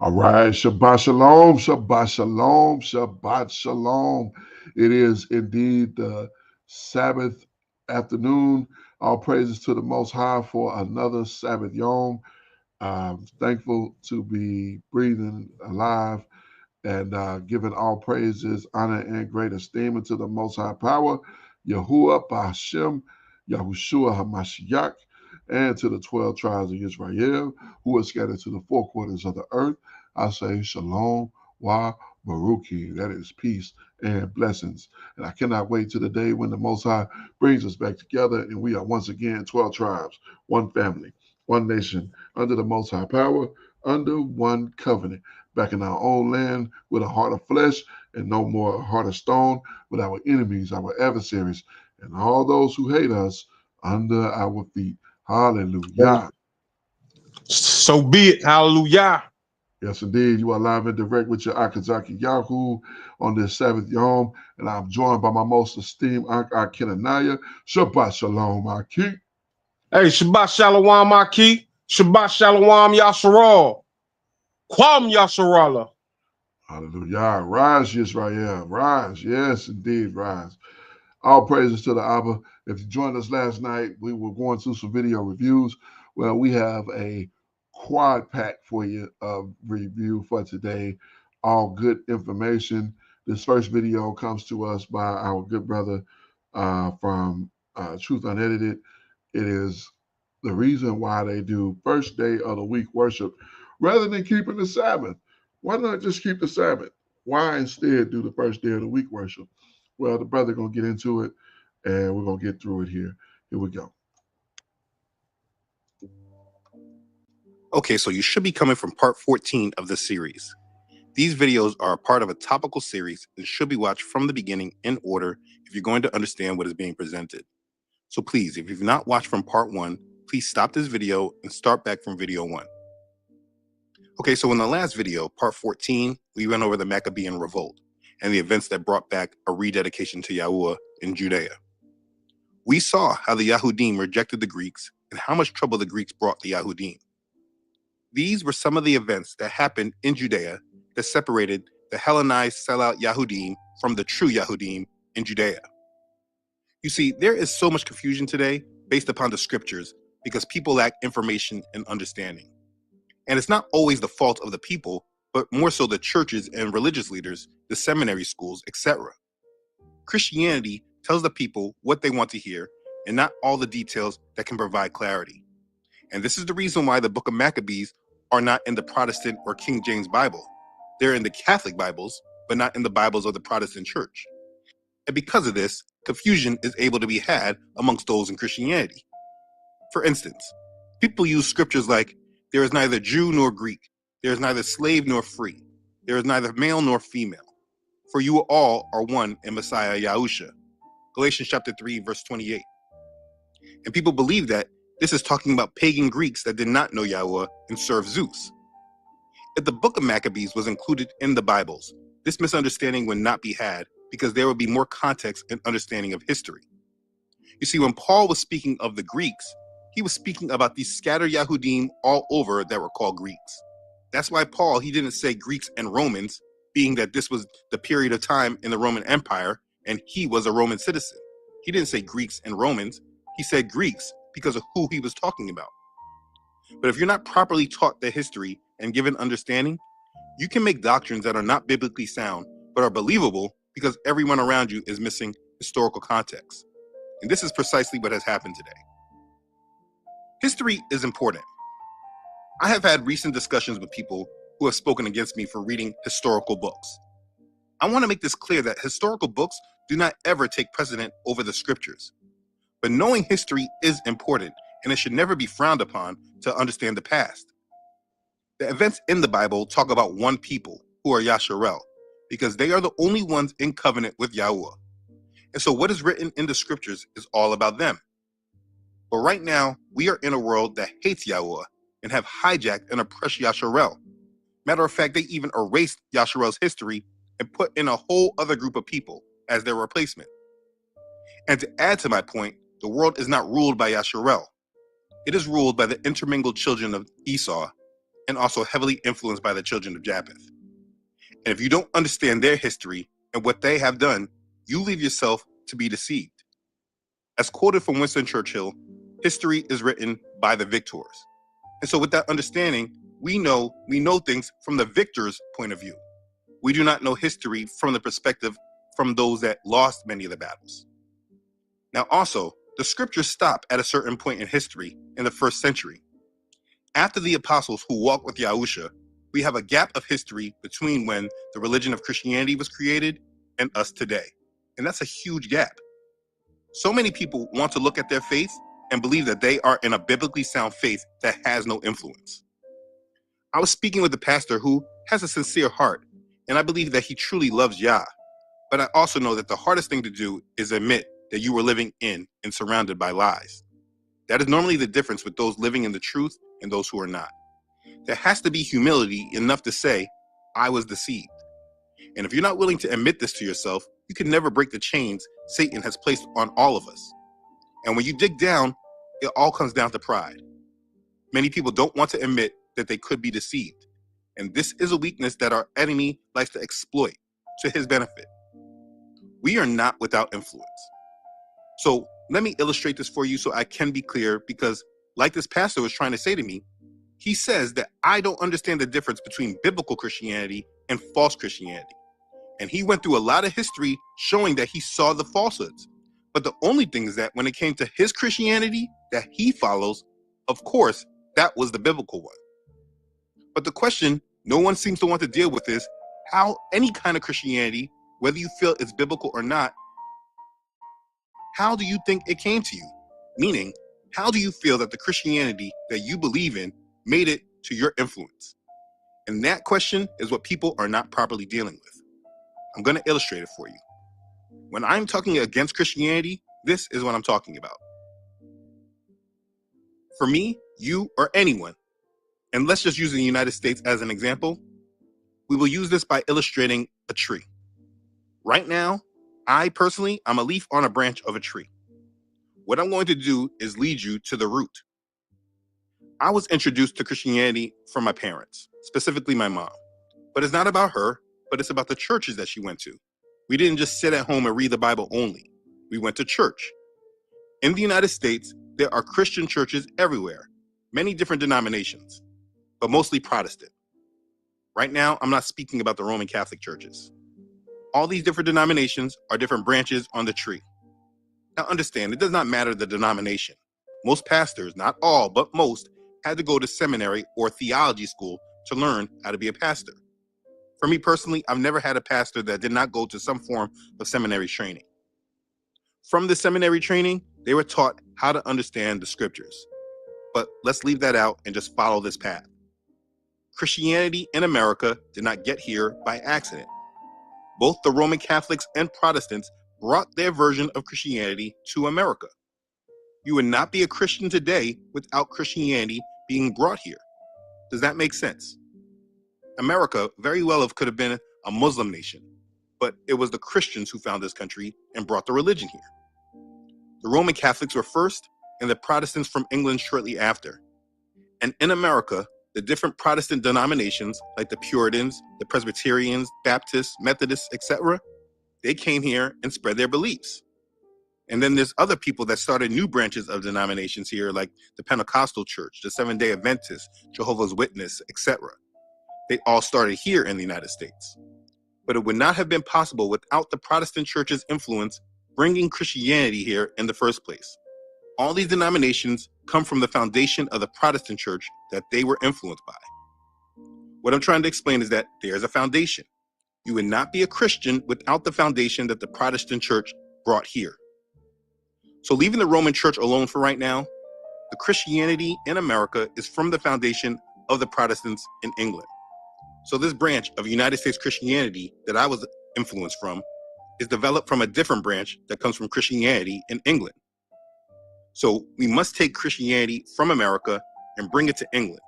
All right, Shabbat Shalom, Shabbat Shalom, Shabbat Shalom. It is indeed the Sabbath afternoon. All praises to the Most High for another Sabbath Yom. I'm thankful to be breathing alive and giving all praises, honor, and great esteem unto the Most High Power, Yahuwah, Ba'ashem, Yahushua HaMashiach, and to the 12 tribes of Israel who are scattered to the four quarters of the earth. I say Shalom Wa Baruki. That is peace and blessings. And I cannot wait to the day when the Most High brings us back together and we are once again 12 tribes, one family, one nation, under the Most High Power, under one covenant, back in our own land with a heart of flesh and no more a heart of stone, with our enemies, our adversaries, and all those who hate us under our feet. Hallelujah. So be it. Hallelujah. Yes, indeed. You are live and direct with your Akazaki Yahoo on this Sabbath Yom, and I'm joined by my most esteemed Ak Kenanaya. Shabbat Shalom, Aki. Hey, Shabbat Shalom, Aki. Shabbat Shalom, Yasharal. Kwam Yasharala. Hallelujah. Rise, Israel. Rise. Yes, indeed, rise. All praises to the Abba. If you joined us last night, we were going through some video reviews. Well, we have a quad pack for you of review for today. All good information. This first video comes to us by our good brother from Truth Unedited. It is the reason why they do first day of the week worship rather than keeping the Sabbath. Why not just keep the Sabbath? Why instead do the first day of the week worship? Well, the brother gonna get into it, and we're gonna get through it here. Here we go. Okay, so you should be coming from part 14 of this series. These videos are a part of a topical series and should be watched from the beginning in order if you're going to understand what is being presented. So please, if you've not watched from part 1, please stop this video and start back from video 1. Okay, so in the last video, part 14, we went over the Maccabean revolt and the events that brought back a rededication to Yahuwah in Judea. We saw how the Yahudim rejected the Greeks and how much trouble the Greeks brought the Yahudim. These were some of the events that happened in Judea that separated the Hellenized sellout Yahudim from the true Yahudim in Judea. You see, there is so much confusion today based upon the scriptures because people lack information and understanding. And it's not always the fault of the people, but more so the churches and religious leaders, the seminary schools, etc. Christianity tells the people what they want to hear and not all the details that can provide clarity. And this is the reason why the book of Maccabees are not in the Protestant or King James Bible. They're in the Catholic Bibles, but not in the Bibles of the Protestant church. And because of this, confusion is able to be had amongst those in Christianity. For instance, people use scriptures like, there is neither Jew nor Greek, there is neither slave nor free, there is neither male nor female, for you all are one in Messiah Yahusha. Galatians chapter 3, verse 28. And people believe that this is talking about pagan Greeks that did not know Yahweh and serve Zeus. If the book of Maccabees was included in the Bibles, this misunderstanding would not be had because there would be more context and understanding of history. You see, when Paul was speaking of the Greeks, he was speaking about these scattered Yahudim all over that were called Greeks. That's why Paul, he didn't say Greeks and Romans, being that this was the period of time in the Roman Empire and he was a Roman citizen. He didn't say Greeks and Romans. He said Greeks because of who he was talking about. But if you're not properly taught the history and given understanding, you can make doctrines that are not biblically sound, but are believable because everyone around you is missing historical context. And this is precisely what has happened today. History is important. I have had recent discussions with people who have spoken against me for reading historical books. I want to make this clear that historical books do not ever take precedent over the scriptures. But knowing history is important, and it should never be frowned upon to understand the past. The events in the Bible talk about one people, who are Yasharel, because they are the only ones in covenant with Yahuwah. And so what is written in the scriptures is all about them. But right now, we are in a world that hates Yahuwah and have hijacked and oppressed Yasharel. Matter of fact, they even erased Yasharel's history and put in a whole other group of people as their replacement. And to add to my point, the world is not ruled by Yasharel. It is ruled by the intermingled children of Esau, and also heavily influenced by the children of Japheth. And if you don't understand their history and what they have done, you leave yourself to be deceived. As quoted from Winston Churchill, history is written by the victors. And so with that understanding, we know things from the victor's point of view. We do not know history from the perspective from those that lost many of the battles. Now also, the scriptures stop at a certain point in history in the 1st century. After the apostles who walked with Yahusha, we have a gap of history between when the religion of Christianity was created and us today. And that's a huge gap. So many people want to look at their faith and believe that they are in a biblically sound faith that has no influence. I was speaking with a pastor who has a sincere heart, and I believe that he truly loves Yah. But I also know that the hardest thing to do is admit that you were living in and surrounded by lies. That is normally the difference with those living in the truth and those who are not. There has to be humility enough to say, I was deceived. And if you're not willing to admit this to yourself, you can never break the chains Satan has placed on all of us. And when you dig down, it all comes down to pride. Many people don't want to admit that they could be deceived. And this is a weakness that our enemy likes to exploit to his benefit. We are not without influence. So let me illustrate this for you so I can be clear, because like this pastor was trying to say to me, he says that I don't understand the difference between biblical Christianity and false Christianity. And he went through a lot of history showing that he saw the falsehoods. But the only thing is that when it came to his Christianity that he follows, of course, that was the biblical one. But the question no one seems to want to deal with is how any kind of Christianity, whether you feel it's biblical or not, how do you think it came to you? Meaning, how do you feel that the Christianity that you believe in made it to your influence? And that question is what people are not properly dealing with. I'm going to illustrate it for you. When I'm talking against Christianity, this is what I'm talking about. For me, you, or anyone, and let's just use the United States as an example, we will use this by illustrating a tree. Right now, I'm a leaf on a branch of a tree. What I'm going to do is lead you to the root. I was introduced to Christianity from my parents, specifically my mom. But it's not about her, but it's about the churches that she went to. We didn't just sit at home and read the Bible only. We went to church. In the United States, there are Christian churches everywhere, many different denominations, but mostly Protestant. Right now, I'm not speaking about the Roman Catholic churches. All these different denominations are different branches on the tree. Now understand, it does not matter the denomination. Most pastors, not all, but most, had to go to seminary or theology school to learn how to be a pastor. For me personally, I've never had a pastor that did not go to some form of seminary training. From the seminary training, they were taught how to understand the scriptures. But let's leave that out and just follow this path. Christianity in America did not get here by accident. Both the Roman Catholics and Protestants brought their version of Christianity to America. You would not be a Christian today without Christianity being brought here. Does that make sense? America very well could have been a Muslim nation, but it was the Christians who found this country and brought the religion here. The Roman Catholics were first, and the Protestants from England shortly after. And in America, the different Protestant denominations, like the Puritans, the Presbyterians, Baptists, Methodists, etc., they came here and spread their beliefs. And then there's other people that started new branches of denominations here, like the Pentecostal Church, the Seventh-day Adventists, Jehovah's Witness, etc. They all started here in the United States. But it would not have been possible without the Protestant church's influence bringing Christianity here in the first place. All these denominations come from the foundation of the Protestant church that they were influenced by. What I'm trying to explain is that there's a foundation. You would not be a Christian without the foundation that the Protestant church brought here. So leaving the Roman church alone for right now, the Christianity in America is from the foundation of the Protestants in England. So this branch of United States Christianity that I was influenced from is developed from a different branch that comes from Christianity in England. So we must take Christianity from America and bring it to England,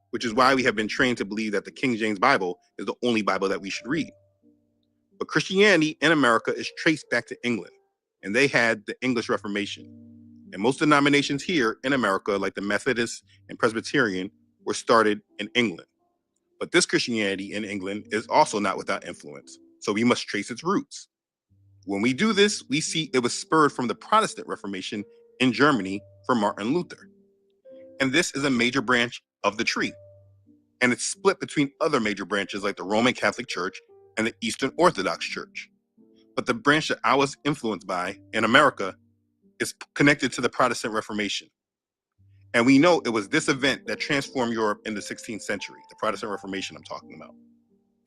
which is why we have been trained to believe that the King James Bible is the only Bible that we should read. But Christianity in America is traced back to England, and they had the English Reformation. And most denominations here in America, like the Methodist and Presbyterian, were started in England. But this Christianity in England is also not without influence, so we must trace its roots. When we do this, we see it was spurred from the Protestant Reformation in Germany for Martin Luther. And this is a major branch of the tree. And it's split between other major branches like the Roman Catholic Church and the Eastern Orthodox Church. But the branch that I was influenced by in America is connected to the Protestant Reformation. And we know it was this event that transformed Europe in the 16th century, the Protestant Reformation I'm talking about.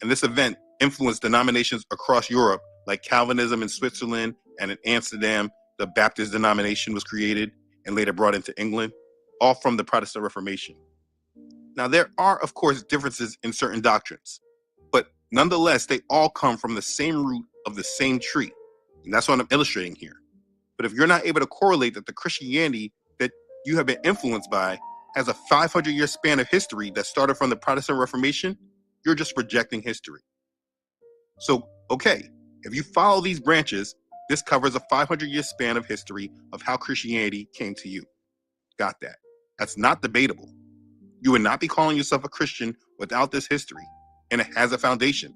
And this event influenced denominations across Europe, like Calvinism in Switzerland, and in Amsterdam, the Baptist denomination was created and later brought into England, all from the Protestant Reformation. Now, there are, of course, differences in certain doctrines, but nonetheless, they all come from the same root of the same tree. And that's what I'm illustrating here. But if you're not able to correlate that the Christianity that you have been influenced by has a 500-year span of history that started from the Protestant Reformation, you're just rejecting history. So, okay, if you follow these branches, this covers a 500-year span of history of how Christianity came to you. Got that? That's not debatable. You would not be calling yourself a Christian without this history, and it has a foundation.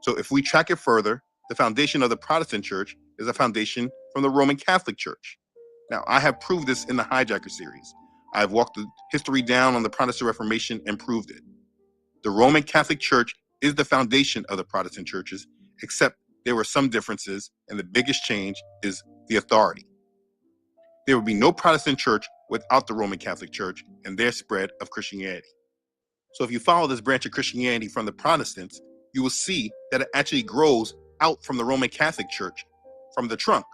So if we track it further, the foundation of the Protestant Church is a foundation from the Roman Catholic Church. Now, I have proved this in the Hijacker series. I have walked the history down on the Protestant Reformation and proved it. The Roman Catholic Church is the foundation of the Protestant churches, except there were some differences, and the biggest change is the authority. There would be no Protestant church without the Roman Catholic Church and their spread of Christianity. So if you follow this branch of Christianity from the Protestants, you will see that it actually grows out from the Roman Catholic Church, from the trunk.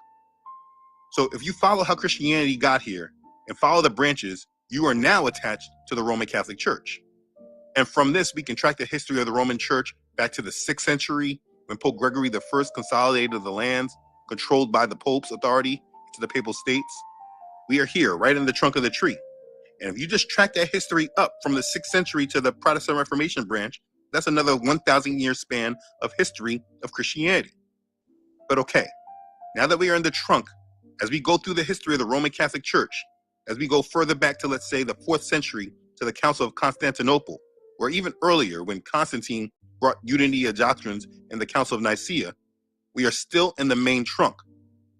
So if you follow how Christianity got here and follow the branches, you are now attached to the Roman Catholic Church. And from this, we can track the history of the Roman Church back to the 6th century, when Pope Gregory I consolidated the lands controlled by the Pope's authority to the Papal States. We are here, right in the trunk of the tree. And if you just track that history up from the 6th century to the Protestant Reformation branch, that's another 1,000-year span of history of Christianity. But okay, now that we are in the trunk, as we go through the history of the Roman Catholic Church, as we go further back to, let's say, the 4th century to the Council of Constantinople, or even earlier when Constantine brought unity of doctrines in the Council of Nicaea, we are still in the main trunk,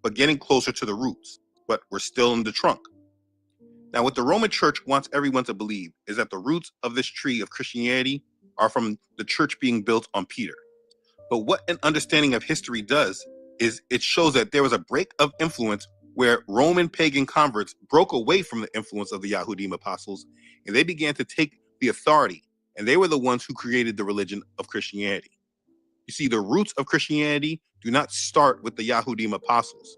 but getting closer to the roots, but we're still in the trunk. Now, what the Roman Church wants everyone to believe is that the roots of this tree of Christianity are from the church being built on Peter. But what an understanding of history does is it shows that there was a break of influence where Roman pagan converts broke away from the influence of the Yahudim apostles, and they began to take the authority, and they were the ones who created the religion of Christianity. You see, the roots of Christianity do not start with the Yahudim apostles.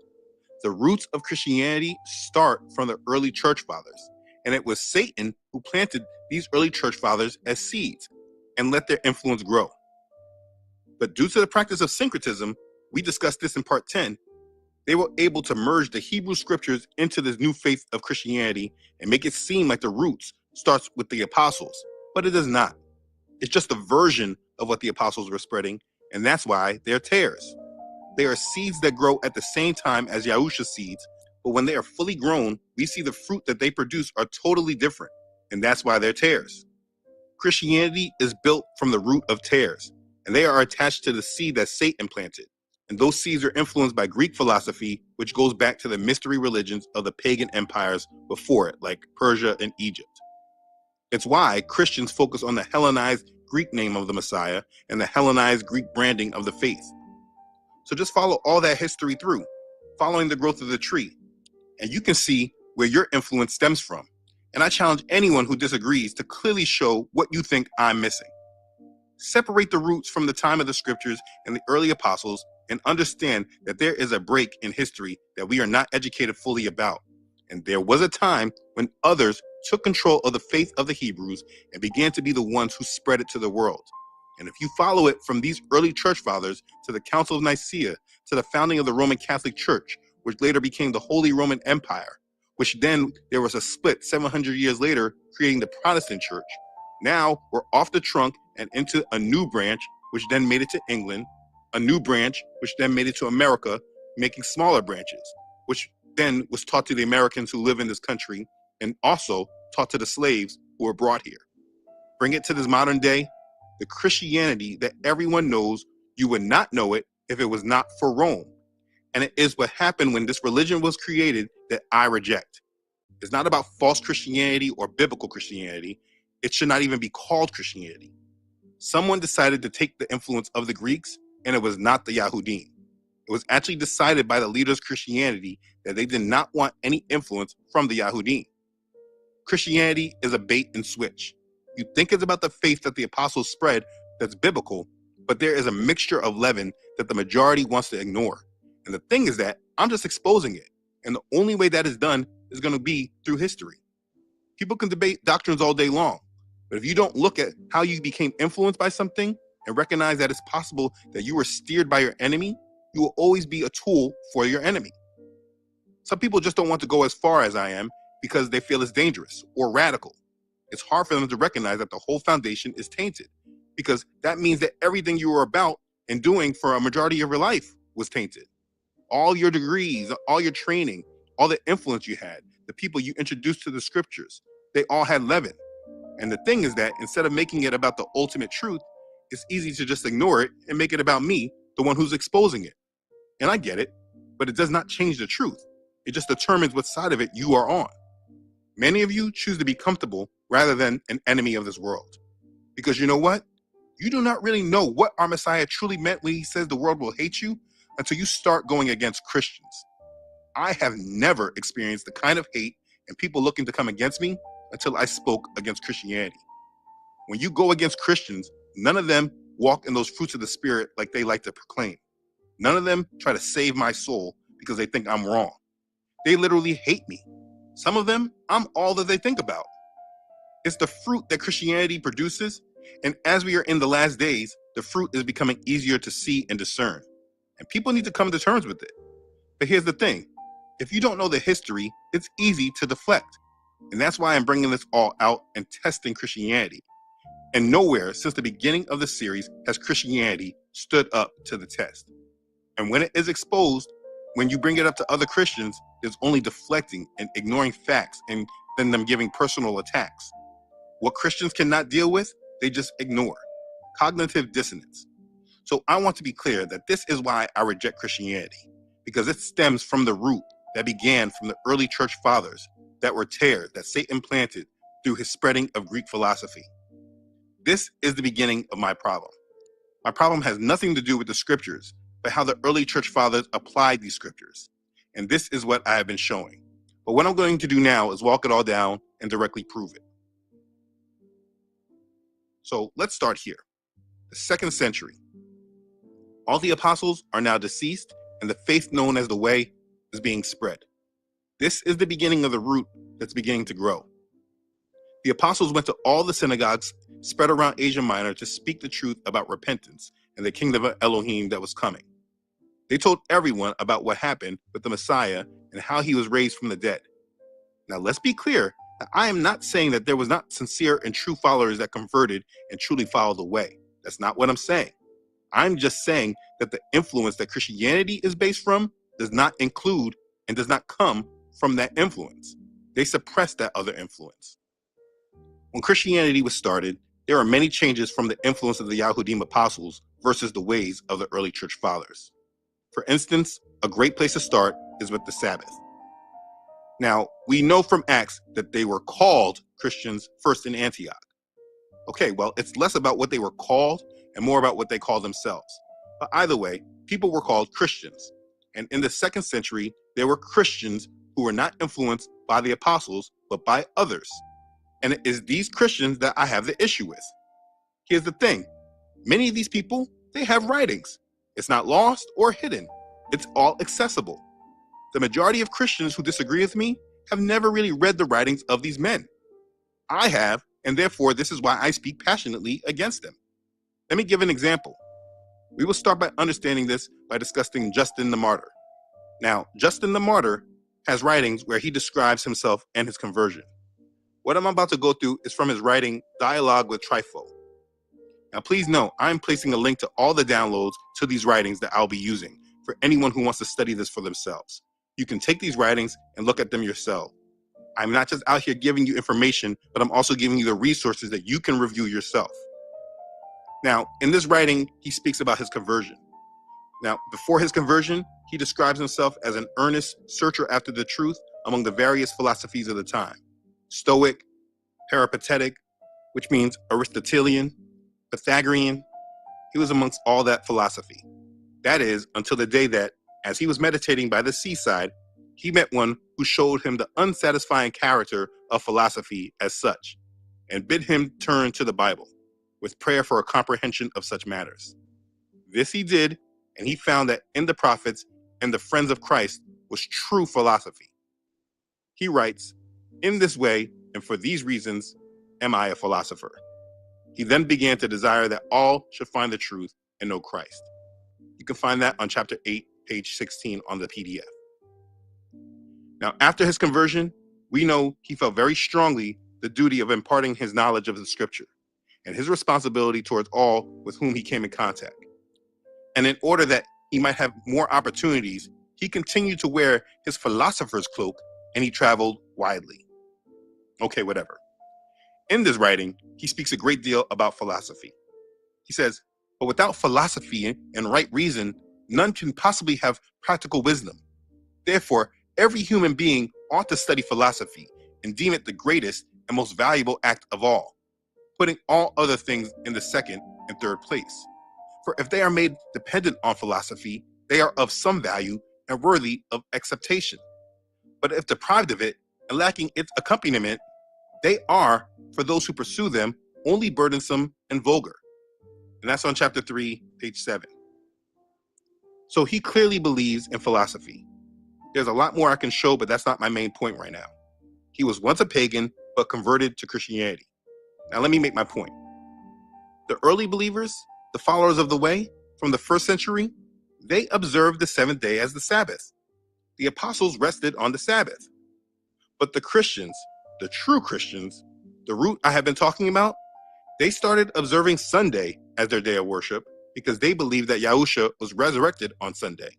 The roots of Christianity start from the early church fathers, and it was Satan who planted these early church fathers as seeds and let their influence grow. But due to the practice of syncretism, we discussed this in part 10, they were able to merge the Hebrew scriptures into this new faith of Christianity and make it seem like the roots starts with the apostles, but it does not. It's just a version of what the apostles were spreading, and that's why they're tares. They are seeds that grow at the same time as Yahusha's seeds, but when they are fully grown, we see the fruit that they produce are totally different, and that's why they're tares. Christianity is built from the root of tares, and they are attached to the seed that Satan planted. And those seeds are influenced by Greek philosophy, which goes back to the mystery religions of the pagan empires before it, like Persia and Egypt. It's why Christians focus on the Hellenized Greek name of the Messiah and the Hellenized Greek branding of the faith. So just follow all that history through, following the growth of the tree, and you can see where your influence stems from. And I challenge anyone who disagrees to clearly show what you think I'm missing. Separate the roots from the time of the scriptures and the early apostles and understand that there is a break in history that we are not educated fully about. And there was a time when others took control of the faith of the Hebrews and began to be the ones who spread it to the world. And if you follow it from these early church fathers to the Council of Nicaea, to the founding of the Roman Catholic Church, which later became the Holy Roman Empire, which then there was a split 700 years later, creating the Protestant Church. Now we're off the trunk and into a new branch, which then made it to England, a new branch, which then made it to America, making smaller branches, which then was taught to the Americans who live in this country and also taught to the slaves who were brought here. Bring it to this modern day, the Christianity that everyone knows. You would not know it if it was not for Rome. And it is what happened when this religion was created that I reject. It's not about false Christianity or biblical Christianity. It should not even be called Christianity. Someone decided to take the influence of the Greeks, and it was not the Yahudim. It was actually decided by the leaders of Christianity that they did not want any influence from the Yahudim. Christianity is a bait and switch. You think it's about the faith that the apostles spread that's biblical, but there is a mixture of leaven that the majority wants to ignore. And the thing is that I'm just exposing it. And the only way that is done is going to be through history. People can debate doctrines all day long, but if you don't look at how you became influenced by something and recognize that it's possible that you were steered by your enemy, you will always be a tool for your enemy. Some people just don't want to go as far as I am because they feel it's dangerous or radical. It's hard for them to recognize that the whole foundation is tainted, because that means that everything you were about and doing for a majority of your life was tainted. All your degrees, all your training, all the influence you had, the people you introduced to the scriptures, they all had leaven. And the thing is that instead of making it about the ultimate truth, it's easy to just ignore it and make it about me, the one who's exposing it. And I get it, but it does not change the truth. It just determines what side of it you are on. Many of you choose to be comfortable rather than an enemy of this world. Because you know what? You do not really know what our Messiah truly meant when he says the world will hate you until you start going against Christians. I have never experienced the kind of hate and people looking to come against me until I spoke against Christianity. When you go against Christians, none of them walk in those fruits of the Spirit like they like to proclaim. None of them try to save my soul because they think I'm wrong. They literally hate me. Some of them, I'm all that they think about. It's the fruit that Christianity produces, and as we are in the last days, the fruit is becoming easier to see and discern. And people need to come to terms with it. But here's the thing. If you don't know the history, it's easy to deflect. And that's why I'm bringing this all out and testing Christianity. And nowhere since the beginning of the series has Christianity stood up to the test. And when it is exposed, when you bring it up to other Christians, there's only deflecting and ignoring facts and then them giving personal attacks. What Christians cannot deal with, they just ignore. Cognitive dissonance. So I want to be clear that this is why I reject Christianity, because it stems from the root that began from the early church fathers that were tares that Satan planted through his spreading of Greek philosophy. This is the beginning of my problem. My problem has nothing to do with the scriptures, but how the early church fathers applied these scriptures. And this is what I have been showing. But what I'm going to do now is walk it all down and directly prove it. So let's start here. The 2nd century. All the apostles are now deceased, and the faith known as the way is being spread. This is the beginning of the root that's beginning to grow. The apostles went to all the synagogues spread around Asia Minor to speak the truth about repentance and the kingdom of Elohim that was coming. They told everyone about what happened with the Messiah and how he was raised from the dead. Now let's be clear that I am not saying that there was not sincere and true followers that converted and truly followed the way. That's not what I'm saying. I'm just saying that the influence that Christianity is based from does not include and does not come from that influence. They suppressed that other influence. When Christianity was started, there are many changes from the influence of the Yahudim apostles versus the ways of the early church fathers. For instance, a great place to start is with the Sabbath. Now, we know from Acts that they were called Christians first in Antioch. Okay, well, it's less about what they were called and more about what they called themselves. But either way, people were called Christians. And in the 2nd century, there were Christians who were not influenced by the apostles, but by others. And it is these Christians that I have the issue with. Here's the thing. Many of these people, they have writings. It's not lost or hidden. It's all accessible. The majority of Christians who disagree with me have never really read the writings of these men. I have, and therefore this is why I speak passionately against them. Let me give an example. We will start by understanding this by discussing Justin the Martyr. Now, Justin the Martyr has writings where he describes himself and his conversion. What I'm about to go through is from his writing, Dialogue with Trypho. Now, please know, I'm placing a link to all the downloads to these writings that I'll be using for anyone who wants to study this for themselves. You can take these writings and look at them yourself. I'm not just out here giving you information, but I'm also giving you the resources that you can review yourself. Now, in this writing, he speaks about his conversion. Now, before his conversion, he describes himself as an earnest searcher after the truth among the various philosophies of the time. Stoic, Peripatetic, which means Aristotelian, Pythagorean. He was amongst all that philosophy. That is, until the day that, as he was meditating by the seaside, he met one who showed him the unsatisfying character of philosophy as such, and bid him turn to the Bible, with prayer for a comprehension of such matters. This he did, and he found that in the prophets and the friends of Christ was true philosophy. He writes, "In this way, and for these reasons, am I a philosopher." He then began to desire that all should find the truth and know Christ. You can find that on chapter 8, page 16 on the PDF. Now, after his conversion, we know he felt very strongly the duty of imparting his knowledge of the scripture and his responsibility towards all with whom he came in contact. And in order that he might have more opportunities, he continued to wear his philosopher's cloak and he traveled widely. Okay, whatever. In this writing, he speaks a great deal about philosophy. He says, "But without philosophy and right reason, none can possibly have practical wisdom. Therefore, every human being ought to study philosophy and deem it the greatest and most valuable act of all, putting all other things in the second and third place. For if they are made dependent on philosophy, they are of some value and worthy of acceptation. But if deprived of it and lacking its accompaniment, they are, for those who pursue them, only burdensome and vulgar." And that's on chapter 3, page 7. So he clearly believes in philosophy. There's a lot more I can show, but that's not my main point right now. He was once a pagan, but converted to Christianity. Now let me make my point. The early believers, the followers of the way from the first century, they observed the seventh day as the Sabbath. The apostles rested on the Sabbath. But the Christians, the true Christians, the root I have been talking about, they started observing Sunday as their day of worship because they believed that Yahusha was resurrected on Sunday.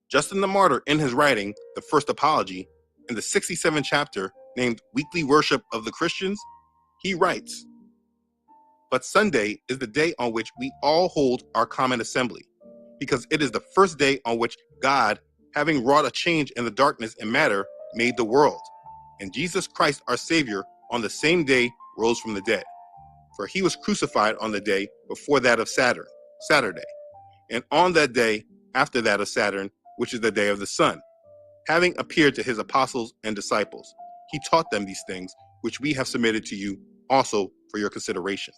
Justin the Martyr, in his writing, The First Apology, in the 67th chapter named Weekly Worship of the Christians, he writes, "But Sunday is the day on which we all hold our common assembly, because it is the first day on which God, having wrought a change in the darkness and matter, made the world. And Jesus Christ, our Savior, on the same day rose from the dead. For he was crucified on the day before that of Saturday, and on that day after that of Saturn, which is the day of the sun. Having appeared to his apostles and disciples, he taught them these things, which we have submitted to you also for your consideration."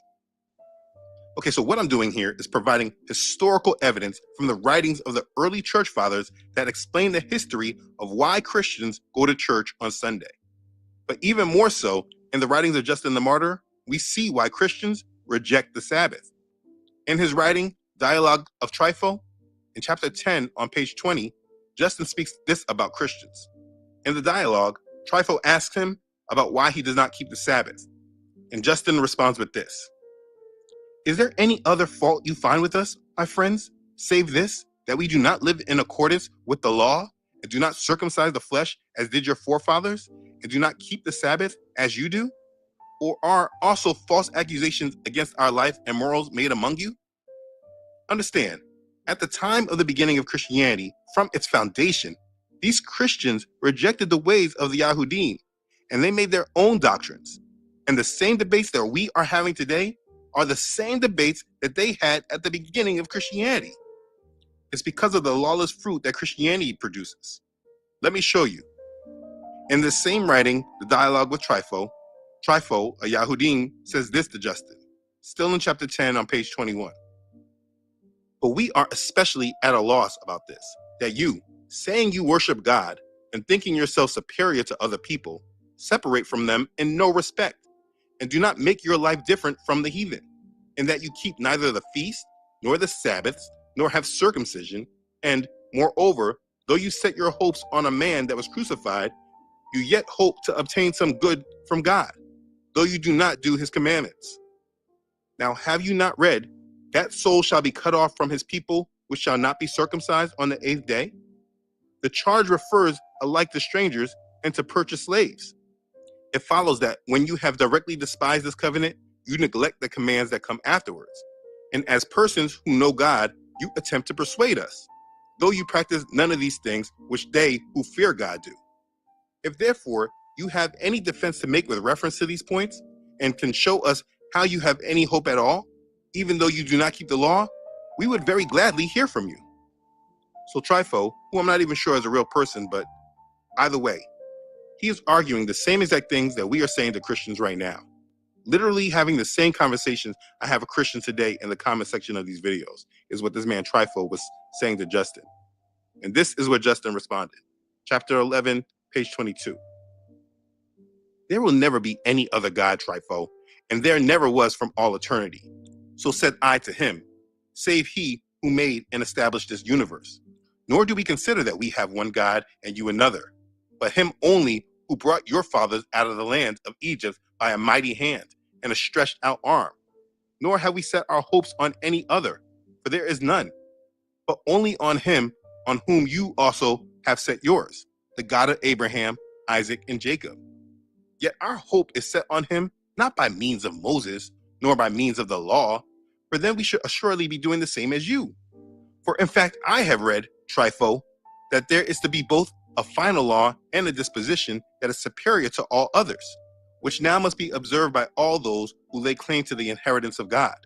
Okay, so what I'm doing here is providing historical evidence from the writings of the early church fathers that explain the history of why Christians go to church on Sunday. But even more so, in the writings of Justin the Martyr, we see why Christians reject the Sabbath. In his writing, Dialogue of Trypho, in chapter 10 on page 20, Justin speaks this about Christians. In the dialogue, Trypho asks him about why he does not keep the Sabbath. And Justin responds with this: "Is there any other fault you find with us, my friends, save this, that we do not live in accordance with the law, and do not circumcise the flesh as did your forefathers, and do not keep the Sabbath as you do? Or are also false accusations against our life and morals made among you?" Understand, at the time of the beginning of Christianity, from its foundation, these Christians rejected the ways of the Yahudim, and they made their own doctrines. And the same debates that we are having today are the same debates that they had at the beginning of Christianity. It's because of the lawless fruit that Christianity produces. Let me show you. In this same writing, the dialogue with Trypho, a Yahudim, says this to Justin, still in chapter 10 on page 21. "But we are especially at a loss about this, that you, saying you worship God and thinking yourself superior to other people, separate from them in no respect, and do not make your life different from the heathen, in that you keep neither the feast, nor the Sabbaths, nor have circumcision, and, moreover, though you set your hopes on a man that was crucified, you yet hope to obtain some good from God, though you do not do his commandments. Now have you not read, that soul shall be cut off from his people, which shall not be circumcised on the 8th day? The charge refers alike to strangers and to purchased slaves. It follows that when you have directly despised this covenant, you neglect the commands that come afterwards. And as persons who know God, you attempt to persuade us, though you practice none of these things which they who fear God do. If therefore you have any defense to make with reference to these points, and can show us how you have any hope at all, even though you do not keep the law, we would very gladly hear from you. So Trypho, who I'm not even sure is a real person, but either way, he is arguing the same exact things that we are saying to Christians right now. Literally having the same conversations I have a Christian today in the comment section of these videos is what this man Trypho was saying to Justin. And this is what Justin responded. Chapter 11, page 22. There will never be any other God, Trypho, and there never was from all eternity. So said I to him, save he who made and established this universe. Nor do we consider that we have one God and you another, but him only who brought your fathers out of the land of Egypt by a mighty hand and a stretched out arm. Nor have we set our hopes on any other, for there is none, but only on him on whom you also have set yours, the God of Abraham, Isaac, and Jacob. Yet our hope is set on him not by means of Moses, nor by means of the law, for then we should assuredly be doing the same as you. For in fact, I have read, Trypho, that there is to be both a final law and a disposition that is superior to all others, which now must be observed by all those who lay claim to the inheritance of God.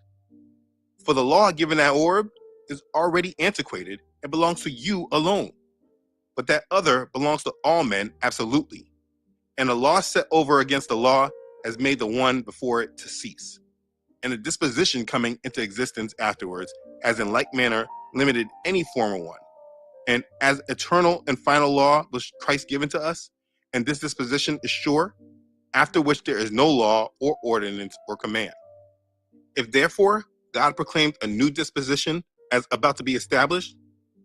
For the law given at Orb is already antiquated and belongs to you alone, but that other belongs to all men absolutely. And the law set over against the law has made the one before it to cease, and the disposition coming into existence afterwards has in like manner limited any former one. And as eternal and final law was Christ given to us, and this disposition is sure, after which there is no law or ordinance or command. If therefore God proclaimed a new disposition as about to be established,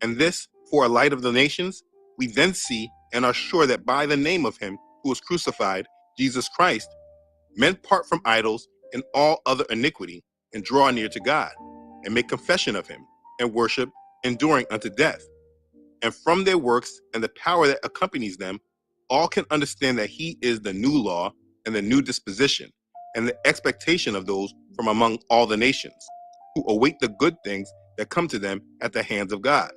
and this for a light of the nations, we then see and are sure that by the name of him who was crucified, Jesus Christ, men part from idols and all other iniquity, and draw near to God, and make confession of him, and worship, enduring unto death. And from their works and the power that accompanies them, all can understand that he is the new law and the new disposition, and the expectation of those from among all the nations, who await the good things that come to them at the hands of God.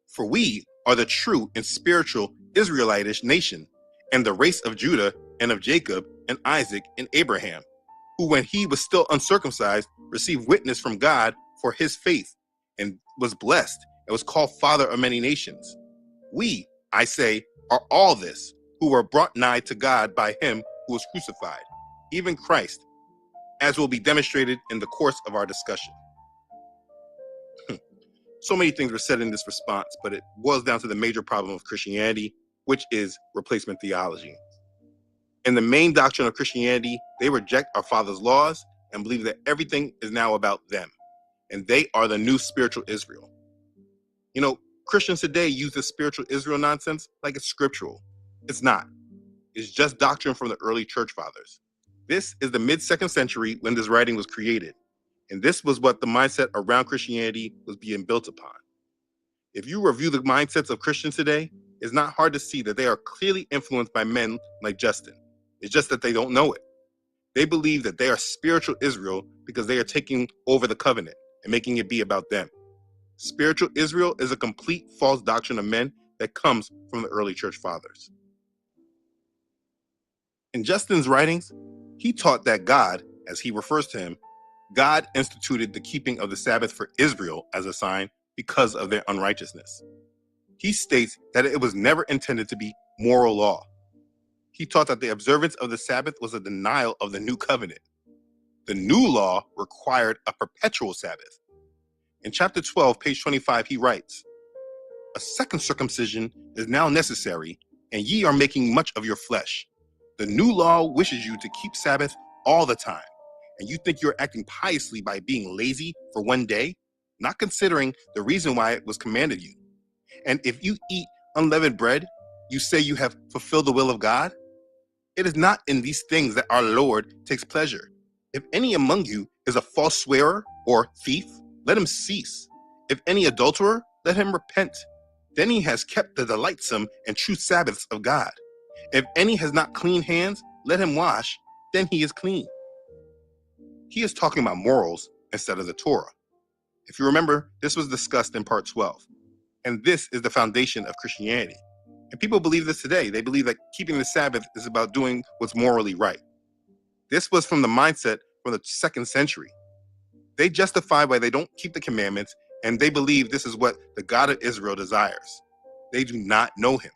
For we are the true and spiritual Israelitish nation, and the race of Judah and of Jacob and Isaac and Abraham, who when he was still uncircumcised received witness from God for his faith, and was blessed, and was called father of many nations. We, I say, are all this, who were brought nigh to God by him who was crucified, even Christ, as will be demonstrated in the course of our discussion. So many things were said in this response, but it boils down to the major problem of Christianity, which is replacement theology. In the main doctrine of Christianity, they reject our Father's laws and believe that everything is now about them, and they are the new spiritual Israel. You know, Christians today use this spiritual Israel nonsense like it's scriptural. It's not. It's just doctrine from the early church fathers. This is the mid-2nd century when this writing was created, and this was what the mindset around Christianity was being built upon. If you review the mindsets of Christians today, it's not hard to see that they are clearly influenced by men like Justin. It's just that they don't know it. They believe that they are spiritual Israel because they are taking over the covenant and making it be about them. Spiritual Israel is a complete false doctrine of men that comes from the early church fathers. In Justin's writings, he taught that God, as he refers to him, God instituted the keeping of the Sabbath for Israel as a sign because of their unrighteousness. He states that it was never intended to be moral law. He taught that the observance of the Sabbath was a denial of the new covenant. The new law required a perpetual Sabbath. In chapter 12, page 25, he writes, "A second circumcision is now necessary, and ye are making much of your flesh. The new law wishes you to keep Sabbath all the time, and you think you're acting piously by being lazy for one day, not considering the reason why it was commanded you. And if you eat unleavened bread, you say you have fulfilled the will of God? It is not in these things that our Lord takes pleasure. If any among you is a false swearer or thief, let him cease. If any adulterer, let him repent. Then he has kept the delightsome and true Sabbaths of God. If any has not clean hands, let him wash, then he is clean." He is talking about morals instead of the Torah. If you remember, this was discussed in part 12. And this is the foundation of Christianity. And people believe this today. They believe that keeping the Sabbath is about doing what's morally right. This was from the mindset from the 2nd century. They justify why they don't keep the commandments, and they believe this is what the God of Israel desires. They do not know him.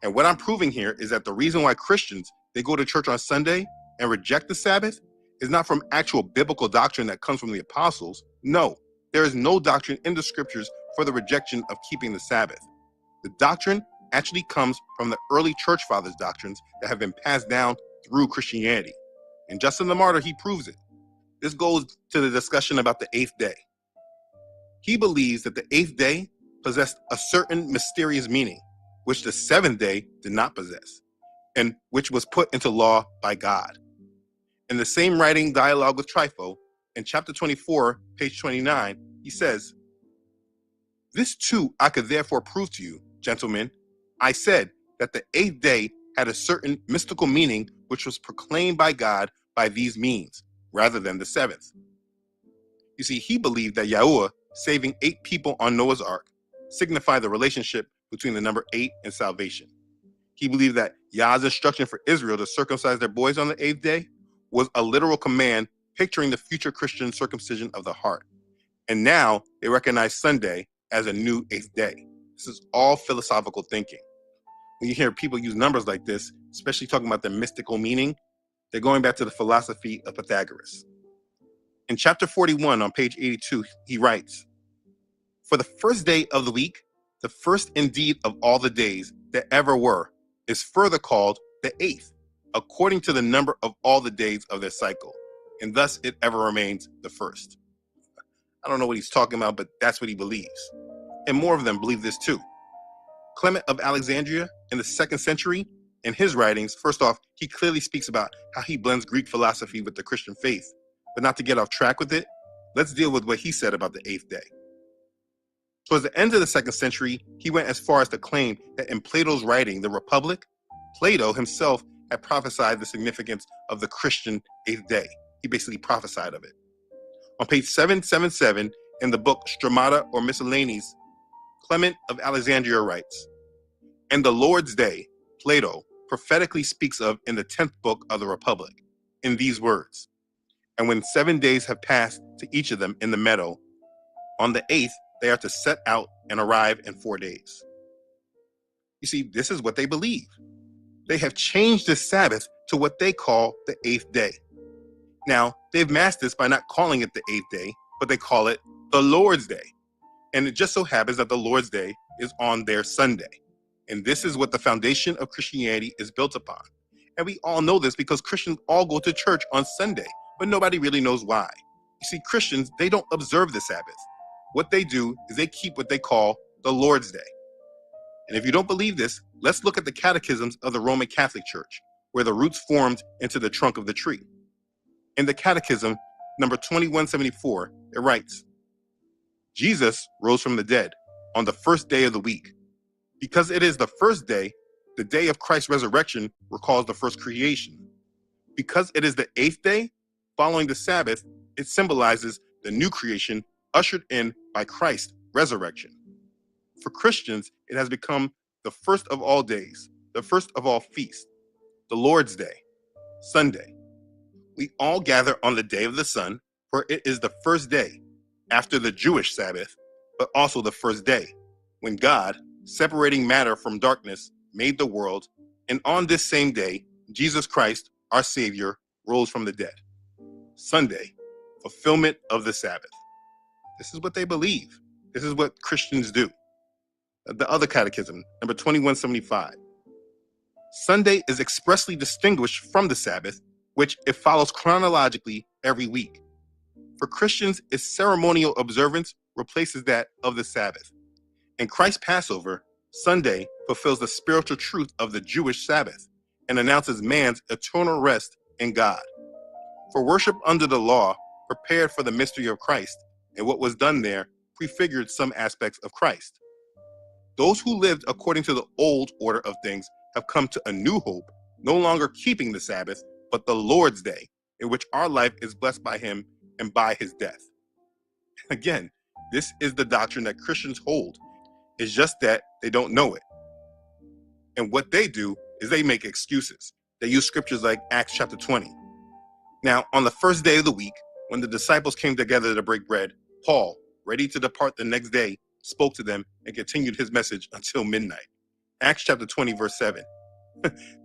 And what I'm proving here is that the reason why Christians, they go to church on Sunday and reject the Sabbath is not from actual biblical doctrine that comes from the apostles. No, there is no doctrine in the scriptures for the rejection of keeping the Sabbath. The doctrine actually comes from the early church fathers' doctrines that have been passed down through Christianity. And Justin the Martyr, he proves it. This goes to the discussion about the 8th day. He believes that the 8th day possessed a certain mysterious meaning, which the 7th day did not possess, and which was put into law by God. In the same writing, Dialogue with Trypho, in chapter 24, page 29, he says, "This too I could therefore prove to you, gentlemen. I said that the 8th day had a certain mystical meaning which was proclaimed by God by these means, rather than the 7th. You see, he believed that Yahuwah saving 8 people on Noah's Ark signified the relationship between the number 8 and salvation. He believed that Yah's instruction for Israel to circumcise their boys on the 8th day was a literal command picturing the future Christian circumcision of the heart. And now they recognize Sunday as a new 8th day. This is all philosophical thinking. When you hear people use numbers like this, especially talking about their mystical meaning, they're going back to the philosophy of Pythagoras. In chapter 41 on page 82, he writes, "For the first day of the week, the first indeed of all the days that ever were, is further called the 8th, according to the number of all the days of their cycle, and thus it ever remains the first." I don't know what he's talking about, but that's what he believes. And more of them believe this too. Clement of Alexandria in the 2nd century, in his writings, first off, he clearly speaks about how he blends Greek philosophy with the Christian faith. But not to get off track with it, let's deal with what he said about the 8th day. Towards the end of the 2nd century, he went as far as to claim that in Plato's writing, The Republic, Plato himself had prophesied the significance of the Christian 8th day. He basically prophesied of it. On page 777 in the book Stromata or Miscellanies, Clement of Alexandria writes, "And the Lord's Day, Plato prophetically speaks of in the 10th book of the Republic, in these words, and when 7 days have passed to each of them in the meadow, on the 8th they are to set out and arrive in 4 days." You see, this is what they believe. They have changed the Sabbath to what they call the 8th day. Now, they've masked this by not calling it the 8th day, but they call it the Lord's Day. And it just so happens that the Lord's Day is on their Sunday. And this is what the foundation of Christianity is built upon. And we all know this because Christians all go to church on Sunday, but nobody really knows why. You see, Christians, they don't observe the Sabbath. What they do is they keep what they call the Lord's Day. And if you don't believe this, let's look at the catechisms of the Roman Catholic Church, where the roots formed into the trunk of the tree. In the catechism, number 2174, it writes, "Jesus rose from the dead on the first day of the week. Because it is the first day, the day of Christ's resurrection recalls the first creation. Because it is the 8th day, following the Sabbath, it symbolizes the new creation ushered in by Christ's resurrection. For Christians, it has become the first of all days, the first of all feasts, the Lord's Day, Sunday. We all gather on the day of the sun, for it is the first day, after the Jewish Sabbath, but also the first day, when God, separating matter from darkness, made the world, and on this same day, Jesus Christ, our Savior, rose from the dead. Sunday, fulfillment of the Sabbath." This is what they believe. This is what Christians do. The other catechism, number 2175. "Sunday is expressly distinguished from the Sabbath, which it follows chronologically every week. For Christians, its ceremonial observance replaces that of the Sabbath. In Christ's Passover, Sunday fulfills the spiritual truth of the Jewish Sabbath and announces man's eternal rest in God. For worship under the law prepared for the mystery of Christ, and what was done there prefigured some aspects of Christ. Those who lived according to the old order of things have come to a new hope, no longer keeping the Sabbath, but the Lord's Day, in which our life is blessed by Him and by his death. Again, this is the doctrine that Christians hold. It's just that they don't know it. And what they do is they make excuses. They use scriptures like Acts chapter 20. Now, on the first day of the week, when the disciples came together to break bread, Paul, ready to depart the next day, spoke to them and continued his message until midnight. Acts chapter 20, verse 7.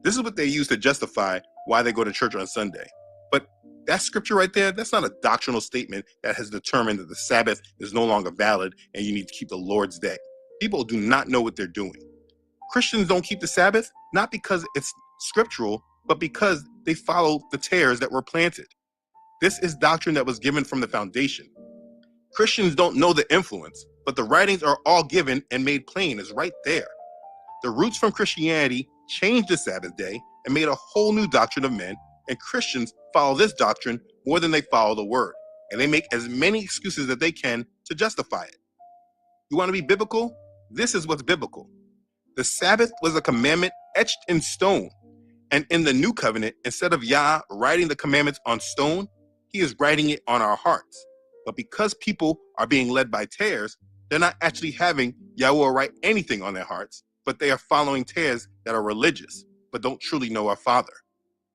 This is what they use to justify why they go to church on Sunday. But that scripture right there, that's not a doctrinal statement that has determined that the Sabbath is no longer valid and you need to keep the Lord's Day. People do not know what they're doing. Christians don't keep the Sabbath, not because it's scriptural, but because they follow the tares that were planted. This is doctrine that was given from the foundation. Christians don't know the influence, but the writings are all given and made plain. It's right there. The roots from Christianity changed the Sabbath day and made a whole new doctrine of men, and Christians follow this doctrine more than they follow the word, and they make as many excuses that they can to justify it. You want to be biblical? This is what's biblical. The Sabbath was a commandment etched in stone, and in the new covenant, instead of Yah writing the commandments on stone, he is writing it on our hearts. But because people are being led by tares, they're not actually having Yahweh write anything on their hearts, but they are following tares that are religious, but don't truly know our Father.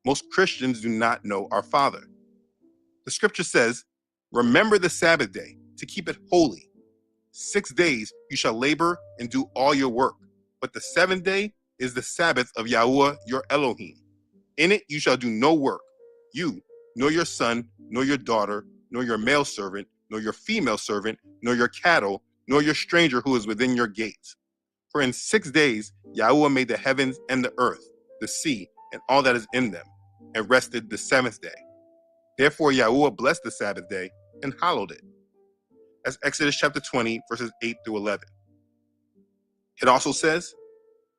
Most Christians do not know our Father. The scripture says, remember the Sabbath day to keep it holy. 6 days you shall labor and do all your work, but the seventh day is the Sabbath of Yahweh your Elohim. In it you shall do no work, you, nor your son, nor your daughter, nor your male servant, nor your female servant, nor your cattle, nor your stranger who is within your gates. For in 6 days Yahweh made the heavens and the earth, the sea, and all that is in them, and rested the seventh day. Therefore Yahweh blessed the Sabbath day and hallowed it. That's Exodus chapter 20, verses 8 through 11. It also says,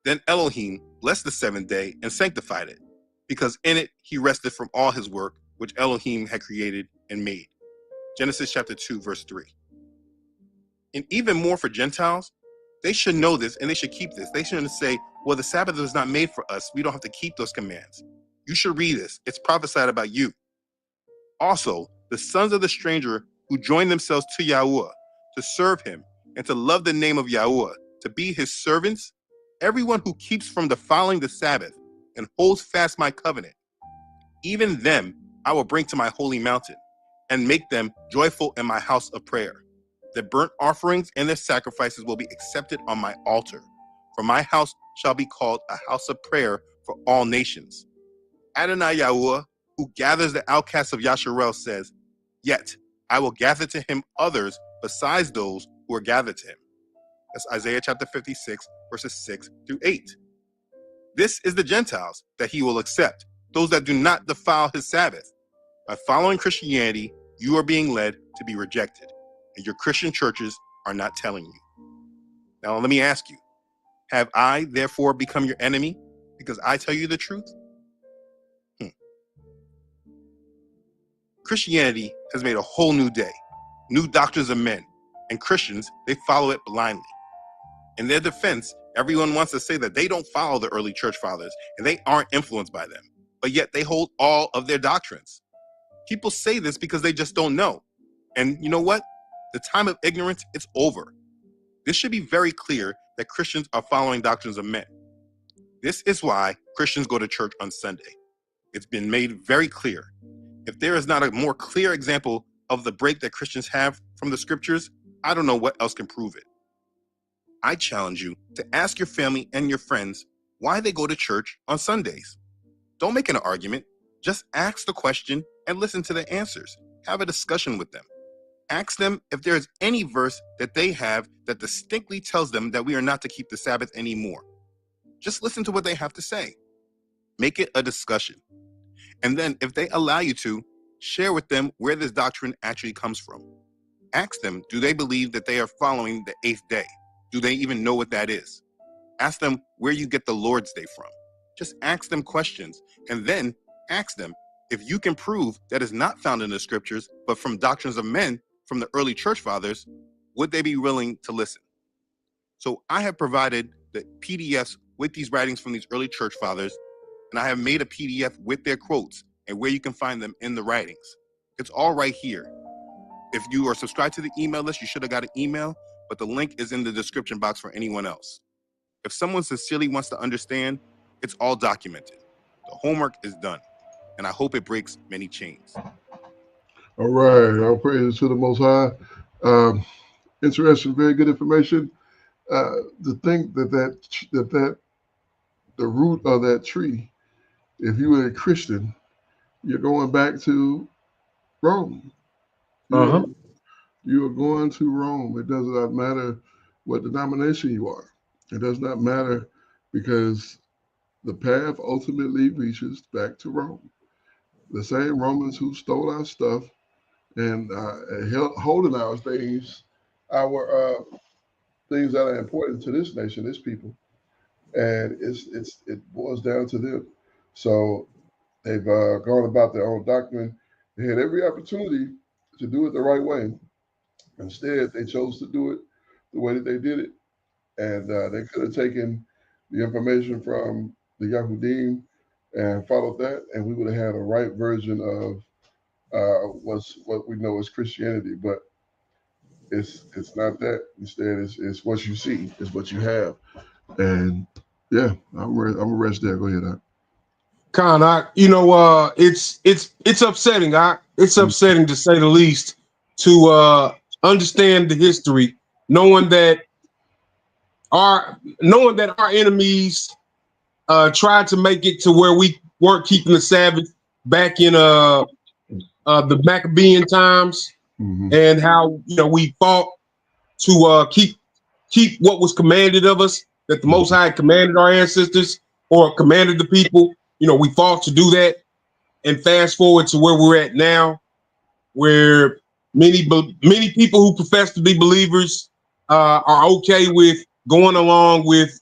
then Elohim blessed the seventh day and sanctified it, because in it he rested from all his work, which Elohim had created and made. Genesis chapter 2, verse 3. And even more for Gentiles, they should know this and they should keep this. They shouldn't say, well, the Sabbath was not made for us. We don't have to keep those commands. You should read this. It's prophesied about you. Also, the sons of the stranger who join themselves to Yahweh, to serve him, and to love the name of Yahweh, to be his servants, everyone who keeps from defiling the Sabbath and holds fast my covenant, even them I will bring to my holy mountain and make them joyful in my house of prayer. Their burnt offerings and their sacrifices will be accepted on my altar. For my house shall be called a house of prayer for all nations. Adonai Yahweh, who gathers the outcasts of Yasharel, says, yet I will gather to him others besides those who are gathered to him. That's Isaiah chapter 56, verses 6 through 8. This is the Gentiles that he will accept, those that do not defile his Sabbath. By following Christianity, you are being led to be rejected, and your Christian churches are not telling you. Now, let me ask you, have I therefore become your enemy because I tell you the truth? Christianity has made a whole new day, new doctrines of men, and Christians, they follow it blindly. In their defense, everyone wants to say that they don't follow the early church fathers and they aren't influenced by them, but yet they hold all of their doctrines. People say this because they just don't know. And you know what? The time of ignorance, it's over. This should be very clear that Christians are following doctrines of men. This is why Christians go to church on Sunday. It's been made very clear. If there is not a more clear example of the break that Christians have from the scriptures, I don't know what else can prove it. I challenge you to ask your family and your friends why they go to church on Sundays. Don't make an argument. Just ask the question and listen to the answers. Have a discussion with them. Ask them if there is any verse that they have that distinctly tells them that we are not to keep the Sabbath anymore. Just listen to what they have to say. Make it a discussion. And then if they allow you to, share with them where this doctrine actually comes from. Ask them, do they believe that they are following the 8th day? Do they even know what that is? Ask them where you get the Lord's Day from. Just ask them questions and then ask them if you can prove that is not found in the scriptures, but from doctrines of men from the early church fathers, would they be willing to listen? So I have provided the PDFs with these writings from these early church fathers, and I have made a PDF with their quotes and where you can find them in the writings. It's all right here. If you are subscribed to the email list, you should have got an email, but the link is in the description box for anyone else. If someone sincerely wants to understand, it's all documented. The homework is done, and I hope it breaks many chains. All right, all praises to the Most High. Interesting, very good information. To think that the root of that tree, if you were a Christian, you're going back to Rome. You are going to Rome. It does not matter what denomination you are. It does not matter, because the path ultimately reaches back to Rome. The same Romans who stole our stuff and holding our things that are important to this nation, this people, and it boils down to them. So they've gone about their own doctrine. They had every opportunity to do it the right way. Instead, they chose to do it the way that they did it, and they could have taken the information from the Yahudim and followed that, and we would have had a right version of what we know as Christianity. But it's not that. Instead, it's what you see, it's what you have. And yeah, I'm gonna rest there. Go ahead, Khan, it's upsetting. It's upsetting to say the least to understand the history, knowing that our enemies tried to make it to where we weren't keeping the Sabbath back in the Maccabean times, and how we fought to keep what was commanded of us, that the Most High commanded our ancestors or commanded the people. We fought to do that, and fast forward to where we're at now, where many people who profess to be believers are okay with going along with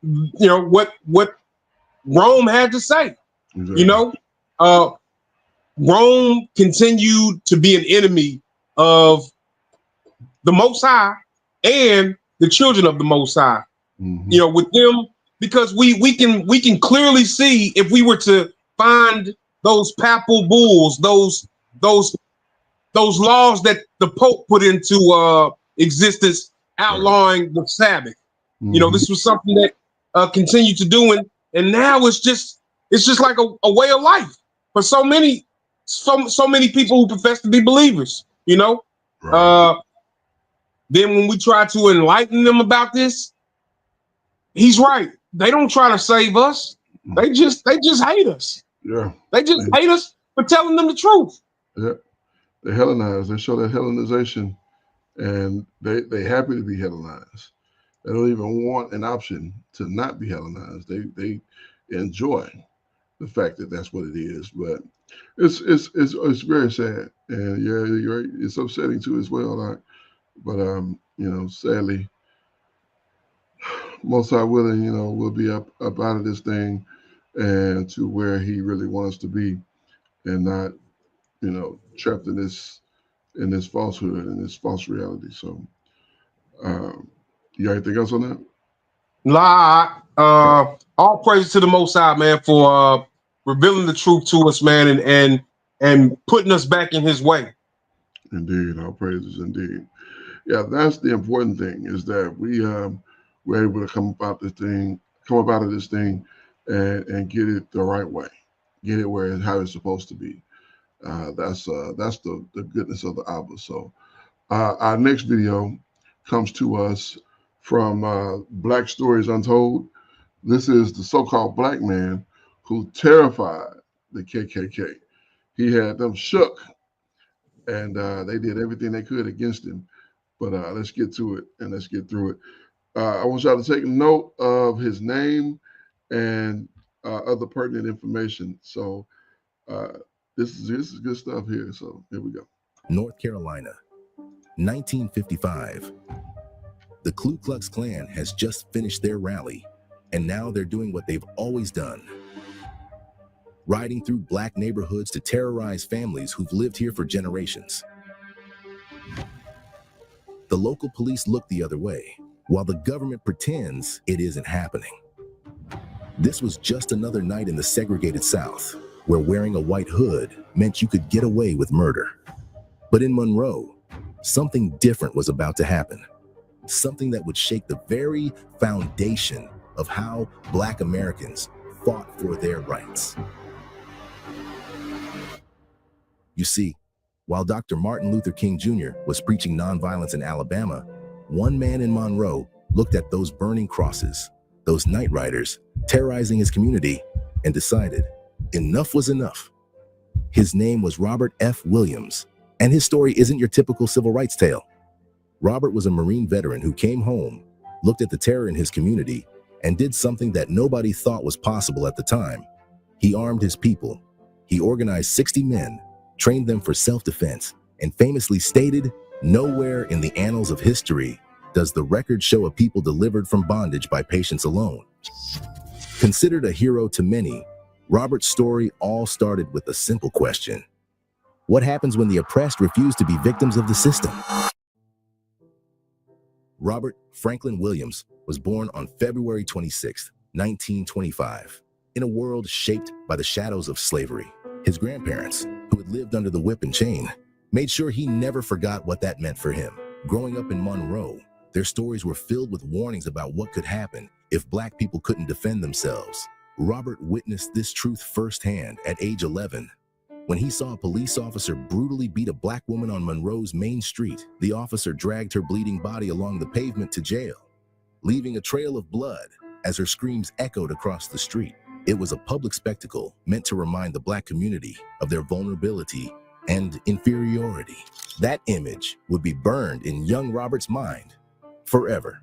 what Rome had to say. Exactly. Rome continued to be an enemy of the Most High and the children of the Most High. With them, because we can clearly see, if we were to find those papal bulls, those laws that the Pope put into existence outlawing the Sabbath. This was something that continued to do, and now it's just like a way of life for so many people who profess to be believers. Right. Then when we try to enlighten them about this, he's right. They don't try to save us. They just hate us. Yeah. They just hate us for telling them the truth. Yeah. They Hellenize. They show that Hellenization, and they happy to be Hellenized. They don't even want an option to not be Hellenized. They enjoy the fact that that's what it is. But it's very sad, and yeah, you're right. It's upsetting too as well. But sadly, Most High willing, we'll be up out of this thing and to where He really wants to be, and not, trapped in this falsehood and this false reality. So, you got anything else on that? All praise to the Most High, man, for revealing the truth to us, man, and putting us back in His way. Indeed, all praises, indeed. Yeah, that's the important thing, is that we're able to come about of this thing, and get it the right way, get it how it's supposed to be. That's the goodness of the Abba. So our next video comes to us from Black Stories Untold. This is the so-called black man who terrified the KKK. He had them shook, and they did everything they could against him. But let's get to it, and let's get through it. I want y'all to take note of his name and other pertinent information. So this is good stuff here. So here we go. North Carolina, 1955. The Ku Klux Klan has just finished their rally, and now they're doing what they've always done. Riding through black neighborhoods to terrorize families who've lived here for generations. The local police look the other way, while the government pretends it isn't happening. This was just another night in the segregated South, where wearing a white hood meant you could get away with murder. But in Monroe, something different was about to happen. Something that would shake the very foundation of how Black Americans fought for their rights. You see, while Dr. Martin Luther King Jr. was preaching nonviolence in Alabama, one man in Monroe looked at those burning crosses, those night riders terrorizing his community, and decided enough was enough. His name was Robert F. Williams, and his story isn't your typical civil rights tale. Robert was a Marine veteran who came home, looked at the terror in his community, and did something that nobody thought was possible at the time. He armed his people. He organized 60 men, trained them for self-defense, and famously stated, "Nowhere in the annals of history does the record show a people delivered from bondage by patience alone." Considered a hero to many, Robert's story all started with a simple question: what happens when the oppressed refuse to be victims of the system? Robert Franklin Williams was born on February 26, 1925, in a world shaped by the shadows of slavery. His grandparents, who had lived under the whip and chain, made sure he never forgot what that meant for him. Growing up in Monroe, their stories were filled with warnings about what could happen if Black people couldn't defend themselves. Robert witnessed this truth firsthand at age 11. When he saw a police officer brutally beat a Black woman on Monroe's main street, the officer dragged her bleeding body along the pavement to jail, leaving a trail of blood as her screams echoed across the street. It was a public spectacle meant to remind the Black community of their vulnerability and inferiority. That image would be burned in young Robert's mind forever.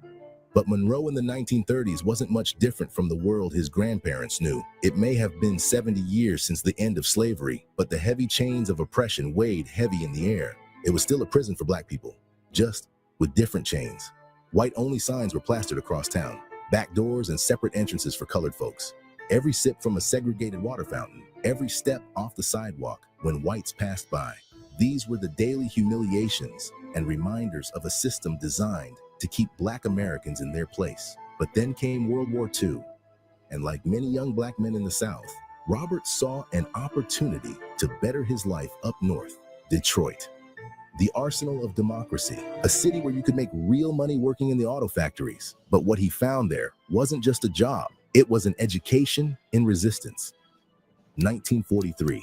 But Monroe in the 1930s wasn't much different from the world his grandparents knew. It may have been 70 years since the end of slavery, but the heavy chains of oppression weighed heavy in the air. It was still a prison for Black people, just with different chains. White-only signs were plastered across town, back doors and separate entrances for colored folks. Every sip from a segregated water fountain, every step off the sidewalk when whites passed by. These were the daily humiliations and reminders of a system designed to keep Black Americans in their place. But then came World War II, and like many young Black men in the South, Robert saw an opportunity to better his life up north, Detroit. The arsenal of democracy, a city where you could make real money working in the auto factories. But what he found there wasn't just a job, it was an education in resistance. 1943.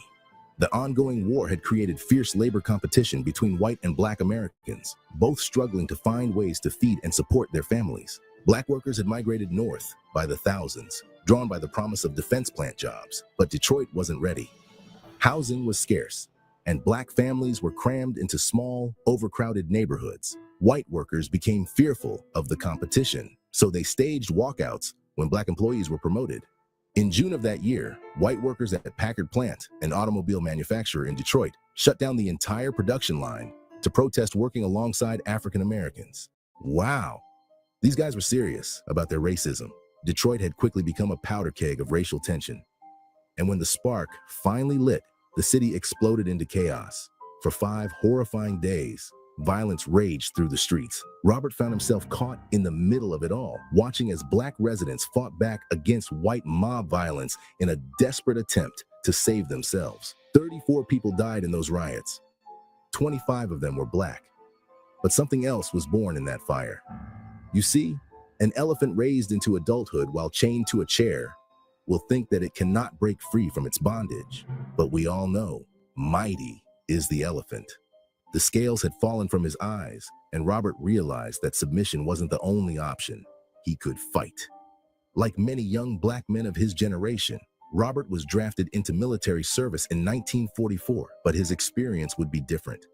The ongoing war had created fierce labor competition between white and Black Americans, both struggling to find ways to feed and support their families. Black workers had migrated north by the thousands, drawn by the promise of defense plant jobs, but Detroit wasn't ready. Housing was scarce, and Black families were crammed into small, overcrowded neighborhoods. White workers became fearful of the competition, so they staged walkouts when Black employees were promoted. In June of that year, white workers at Packard Plant, an automobile manufacturer in Detroit, shut down the entire production line to protest working alongside African Americans. Wow, these guys were serious about their racism. Detroit had quickly become a powder keg of racial tension. And when the spark finally lit, the city exploded into chaos. For 5 horrifying days, violence raged through the streets. Robert found himself caught in the middle of it all, watching as Black residents fought back against white mob violence in a desperate attempt to save themselves. 34 people died in those riots. 25 of them were Black. But something else was born in that fire. You see, an elephant raised into adulthood while chained to a chair will think that it cannot break free from its bondage. But we all know, mighty is the elephant. The scales had fallen from his eyes, and Robert realized that submission wasn't the only option. He could fight. Like many young Black men of his generation, Robert was drafted into military service in 1944, but his experience would be different.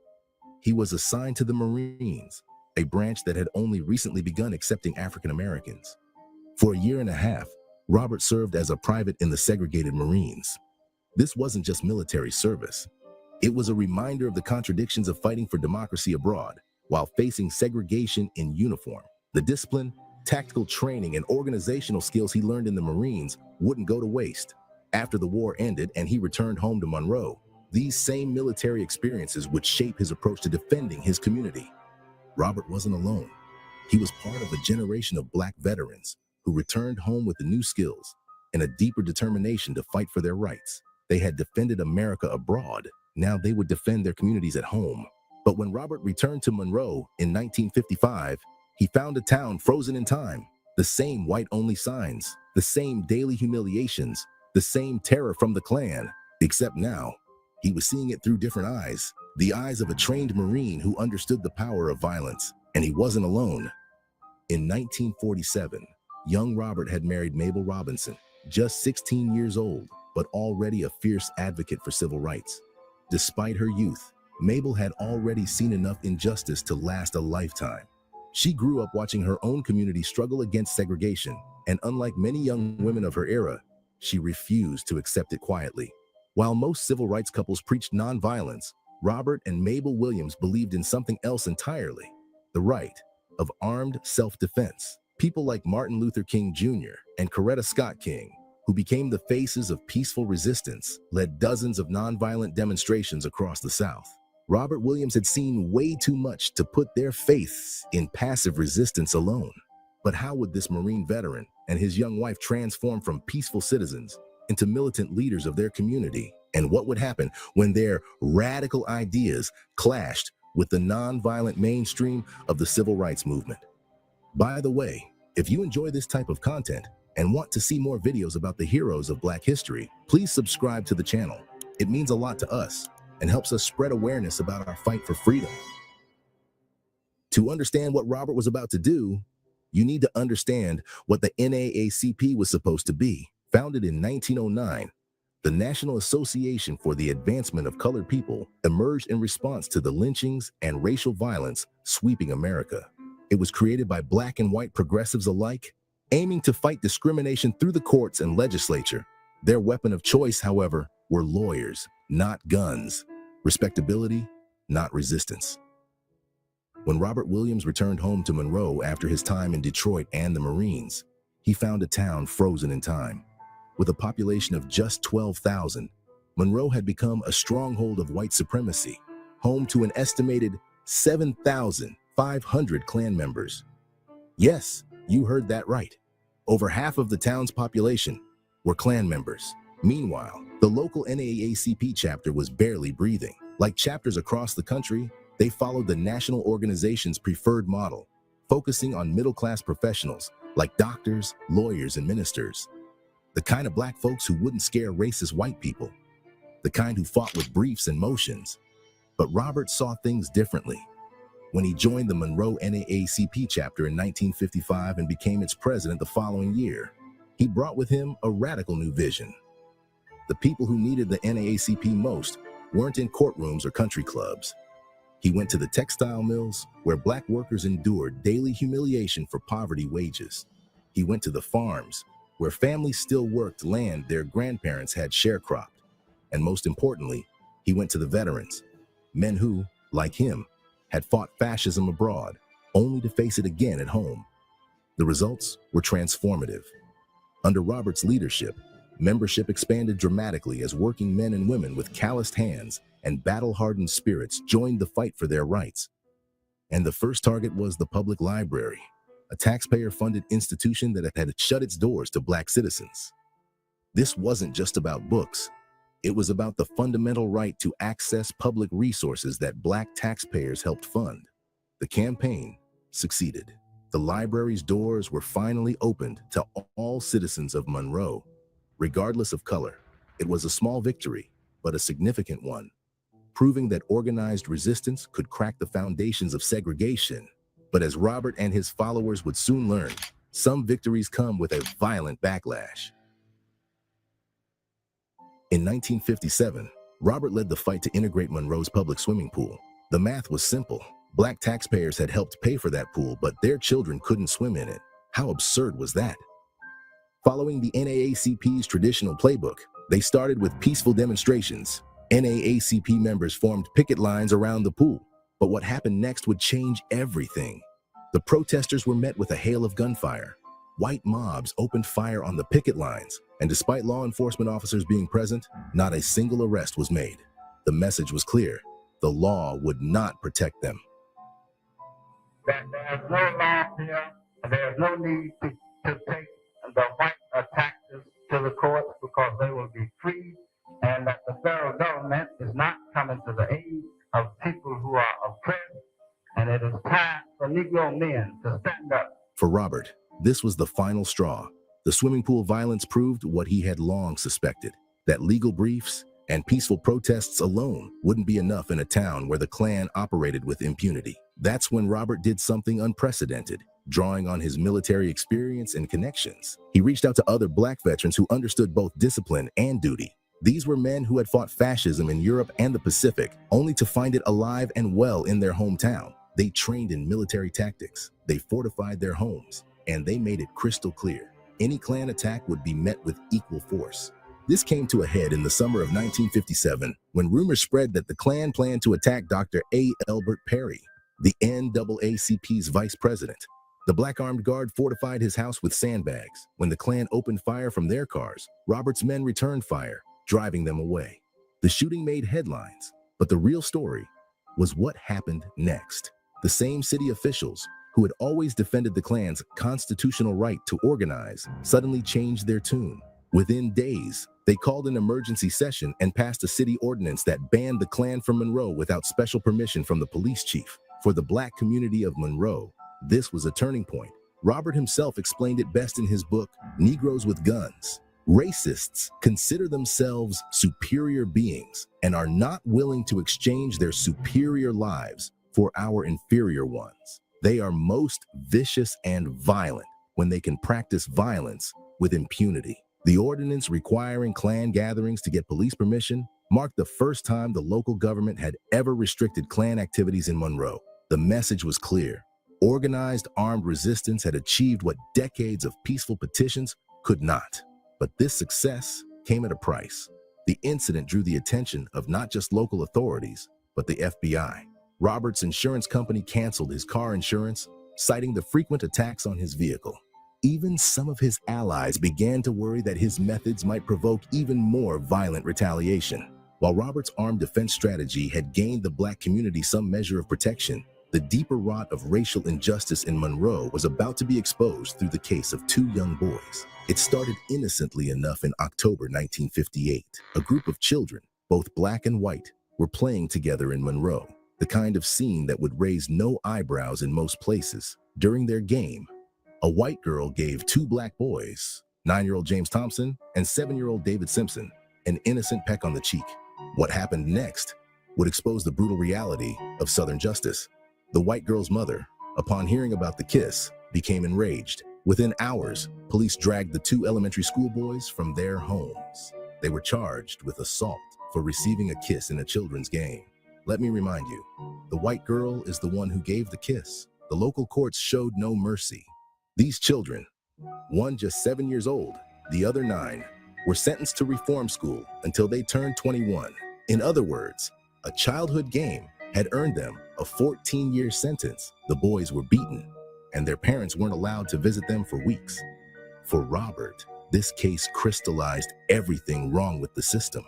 He was assigned to the Marines, a branch that had only recently begun accepting African Americans. For a year and a half, Robert served as a private in the segregated Marines. This wasn't just military service. It was a reminder of the contradictions of fighting for democracy abroad while facing segregation in uniform. The discipline, tactical training, and organizational skills he learned in the Marines wouldn't go to waste. After the war ended and he returned home to Monroe, these same military experiences would shape his approach to defending his community. Robert wasn't alone. He was part of a generation of Black veterans who returned home with the new skills and a deeper determination to fight for their rights. They had defended America abroad. Now they would defend their communities at home. But when Robert returned to Monroe in 1955, he found a town frozen in time. The same white-only signs, the same daily humiliations, the same terror from the Klan, except now, he was seeing it through different eyes, the eyes of a trained Marine who understood the power of violence, and he wasn't alone. In 1947, young Robert had married Mabel Robinson, just 16 years old, but already a fierce advocate for civil rights. Despite her youth, Mabel had already seen enough injustice to last a lifetime. She grew up watching her own community struggle against segregation, and unlike many young women of her era, she refused to accept it quietly. While most civil rights couples preached nonviolence, Robert and Mabel Williams believed in something else entirely: the right of armed self-defense. People like Martin Luther King Jr. and Coretta Scott King, who became the faces of peaceful resistance, led dozens of nonviolent demonstrations across the South. Robert Williams had seen way too much to put their faiths in passive resistance alone. But how would this Marine veteran and his young wife transform from peaceful citizens into militant leaders of their community? And what would happen when their radical ideas clashed with the nonviolent mainstream of the civil rights movement? By the way, if you enjoy this type of content and want to see more videos about the heroes of Black history, please subscribe to the channel. It means a lot to us and helps us spread awareness about our fight for freedom. To understand what Robert was about to do, you need to understand what the NAACP was supposed to be. Founded in 1909, the National Association for the Advancement of Colored People emerged in response to the lynchings and racial violence sweeping America. It was created by Black and white progressives alike, aiming to fight discrimination through the courts and legislature. Their weapon of choice, however, were lawyers, not guns; respectability, not resistance. When Robert Williams returned home to Monroe after his time in Detroit and the Marines, he found a town frozen in time. With a population of just 12,000, Monroe had become a stronghold of white supremacy, home to an estimated 7,500 Klan members. Yes, you heard that right. Over half of the town's population were Klan members. Meanwhile, the local NAACP chapter was barely breathing. Like chapters across the country, they followed the national organization's preferred model, focusing on middle-class professionals like doctors, lawyers, and ministers. The kind of Black folks who wouldn't scare racist white people. The kind who fought with briefs and motions. But Robert saw things differently. When he joined the Monroe NAACP chapter in 1955 and became its president the following year, he brought with him a radical new vision. The people who needed the NAACP most weren't in courtrooms or country clubs. He went to the textile mills where Black workers endured daily humiliation for poverty wages. He went to the farms where families still worked land their grandparents had sharecropped. And most importantly, he went to the veterans, men who, like him, had fought fascism abroad, only to face it again at home. The results were transformative. Under Robert's leadership, membership expanded dramatically as working men and women with calloused hands and battle-hardened spirits joined the fight for their rights. And the first target was the public library, a taxpayer-funded institution that had shut its doors to Black citizens. This wasn't just about books. It was about the fundamental right to access public resources that Black taxpayers helped fund. The campaign succeeded. The library's doors were finally opened to all citizens of Monroe, regardless of color. It was a small victory, but a significant one, proving that organized resistance could crack the foundations of segregation. But as Robert and his followers would soon learn, some victories come with a violent backlash. In 1957, Robert led the fight to integrate Monroe's public swimming pool. The math was simple. Black taxpayers had helped pay for that pool, but their children couldn't swim in it. How absurd was that? Following the NAACP's traditional playbook, they started with peaceful demonstrations. NAACP members formed picket lines around the pool. But what happened next would change everything. The protesters were met with a hail of gunfire. White mobs opened fire on the picket lines, and despite law enforcement officers being present, not a single arrest was made. The message was clear: the law would not protect them. There's no law here, and there's no need to take the white taxes to the courts because they will be free, and that the federal government is not coming to the aid of people who are of for Negro men to stand up. For Robert, this was the final straw. The swimming pool violence proved what he had long suspected, that legal briefs and peaceful protests alone wouldn't be enough in a town where the Klan operated with impunity. That's when Robert did something unprecedented. Drawing on his military experience and connections, he reached out to other Black veterans who understood both discipline and duty. These were men who had fought fascism in Europe and the Pacific, only to find it alive and well in their hometown. They trained in military tactics, they fortified their homes, and they made it crystal clear. Any Klan attack would be met with equal force. This came to a head in the summer of 1957, when rumors spread that the Klan planned to attack Dr. A. Elbert Perry, the NAACP's vice president. The Black Armed Guard fortified his house with sandbags. When the Klan opened fire from their cars, Robert's men returned fire, driving them away. The shooting made headlines, but the real story was what happened next. The same city officials who had always defended the Klan's constitutional right to organize suddenly changed their tune. Within days, they called an emergency session and passed a city ordinance that banned the Klan from Monroe without special permission from the police chief. For the Black community of Monroe, this was a turning point. Robert himself explained it best in his book, Negroes with Guns. Racists consider themselves superior beings and are not willing to exchange their superior lives for our inferior ones. They are most vicious and violent when they can practice violence with impunity. The ordinance requiring Klan gatherings to get police permission marked the first time the local government had ever restricted Klan activities in Monroe. The message was clear. Organized armed resistance had achieved what decades of peaceful petitions could not. But this success came at a price. The incident drew the attention of not just local authorities, but the FBI. Robert's insurance company canceled his car insurance, citing the frequent attacks on his vehicle. Even some of his allies began to worry that his methods might provoke even more violent retaliation. While Robert's armed defense strategy had gained the Black community some measure of protection, the deeper rot of racial injustice in Monroe was about to be exposed through the case of two young boys. It started innocently enough in October 1958. A group of children, both Black and white, were playing together in Monroe, the kind of scene that would raise no eyebrows in most places. During their game, a white girl gave two Black boys, 9-year-old James Thompson and 7-year-old David Simpson, an innocent peck on the cheek. What happened next would expose the brutal reality of Southern justice. The white girl's mother, upon hearing about the kiss, became enraged. Within hours, police dragged the two elementary school boys from their homes. They were charged with assault for receiving a kiss in a children's game. Let me remind you, the white girl is the one who gave the kiss. The local courts showed no mercy. These children, one just 7 years old, the other 9, were sentenced to reform school until they turned 21. In other words, a childhood game had earned them a 14-year sentence. The boys were beaten, and their parents weren't allowed to visit them for weeks. For Robert, this case crystallized everything wrong with the system.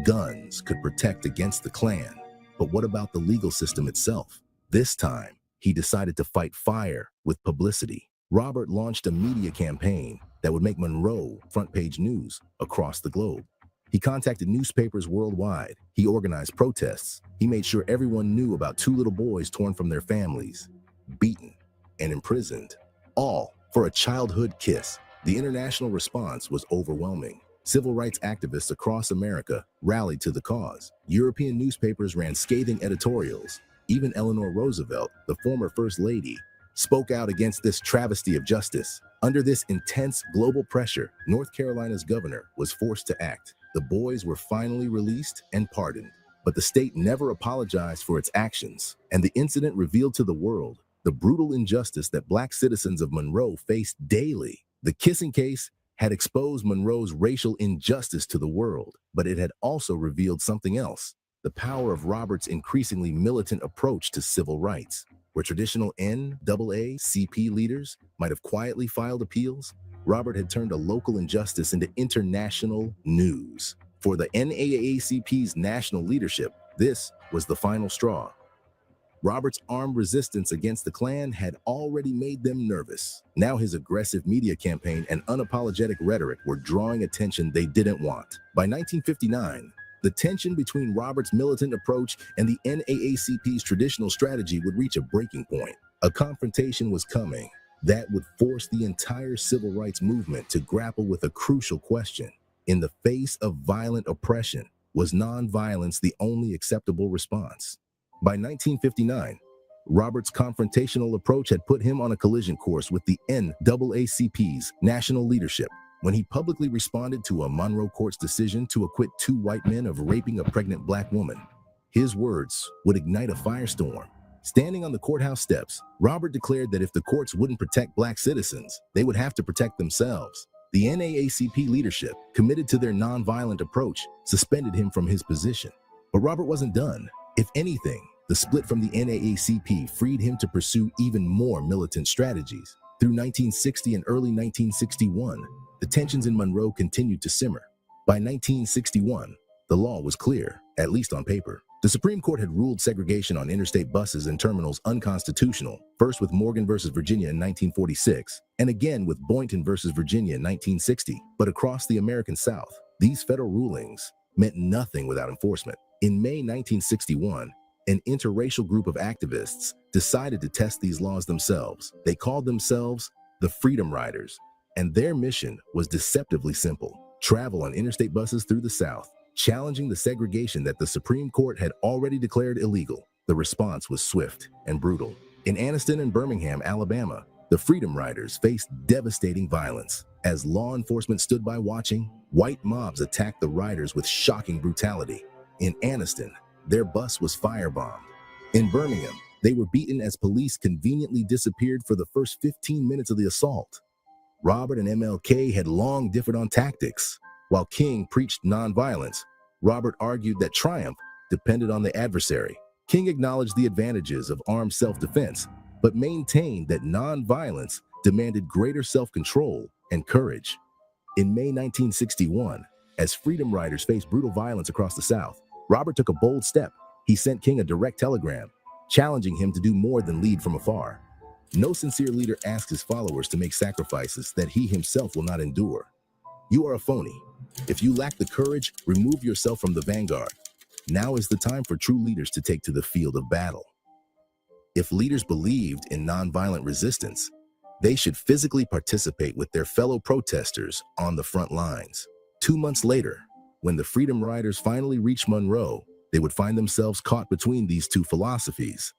Guns could protect against the Klan, but what about the legal system itself? This time, he decided to fight fire with publicity. Robert launched a media campaign that would make Monroe front-page news across the globe. He contacted newspapers worldwide. He organized protests. He made sure everyone knew about two little boys torn from their families, beaten, and imprisoned, all for a childhood kiss. The international response was overwhelming. Civil rights activists across America rallied to the cause. European newspapers ran scathing editorials. Even Eleanor Roosevelt, the former First Lady, spoke out against this travesty of justice. Under this intense global pressure, North Carolina's governor was forced to act. The boys were finally released and pardoned, but the state never apologized for its actions, and the incident revealed to the world the brutal injustice that Black citizens of Monroe faced daily. The kissing case had exposed Monroe's racial injustice to the world, but it had also revealed something else: the power of Robert's increasingly militant approach to civil rights. Where traditional NAACP leaders might have quietly filed appeals, Robert had turned a local injustice into international news. For the NAACP's national leadership, this was the final straw. Robert's armed resistance against the Klan had already made them nervous. Now his aggressive media campaign and unapologetic rhetoric were drawing attention they didn't want. By 1959, the tension between Robert's militant approach and the NAACP's traditional strategy would reach a breaking point. A confrontation was coming that would force the entire civil rights movement to grapple with a crucial question. In the face of violent oppression, was nonviolence the only acceptable response? By 1959, Robert's confrontational approach had put him on a collision course with the NAACP's national leadership when he publicly responded to a Monroe court's decision to acquit 2 white men of raping a pregnant black woman. His words would ignite a firestorm. Standing on the courthouse steps, Robert declared that if the courts wouldn't protect black citizens, they would have to protect themselves. The NAACP leadership, committed to their nonviolent approach, suspended him from his position. But Robert wasn't done. If anything, the split from the NAACP freed him to pursue even more militant strategies. Through 1960 and early 1961, the tensions in Monroe continued to simmer. By 1961, the law was clear, at least on paper. The Supreme Court had ruled segregation on interstate buses and terminals unconstitutional, first with Morgan versus Virginia in 1946, and again with Boynton versus Virginia in 1960. But across the American South, these federal rulings meant nothing without enforcement. In May 1961, an interracial group of activists decided to test these laws themselves. They called themselves the Freedom Riders, and their mission was deceptively simple: travel on interstate buses through the South, challenging the segregation that the Supreme Court had already declared illegal. The response was swift and brutal. In Anniston and Birmingham, Alabama, the Freedom Riders faced devastating violence. As law enforcement stood by watching, white mobs attacked the riders with shocking brutality. In Anniston, their bus was firebombed. In Birmingham, they were beaten as police conveniently disappeared for the first 15 minutes of the assault. Robert and MLK had long differed on tactics. While King preached nonviolence, Robert argued that triumph depended on the adversary. King acknowledged the advantages of armed self-defense, but maintained that nonviolence demanded greater self-control and courage. In May 1961, as Freedom Riders faced brutal violence across the South, Robert took a bold step. He sent King a direct telegram, challenging him to do more than lead from afar. No sincere leader asks his followers to make sacrifices that he himself will not endure. You are a phony. If you lack the courage, remove yourself from the vanguard. Now is the time for true leaders to take to the field of battle. If leaders believed in nonviolent resistance, they should physically participate with their fellow protesters on the front lines. 2 months later, when the Freedom Riders finally reached Monroe, they would find themselves caught between these two philosophies: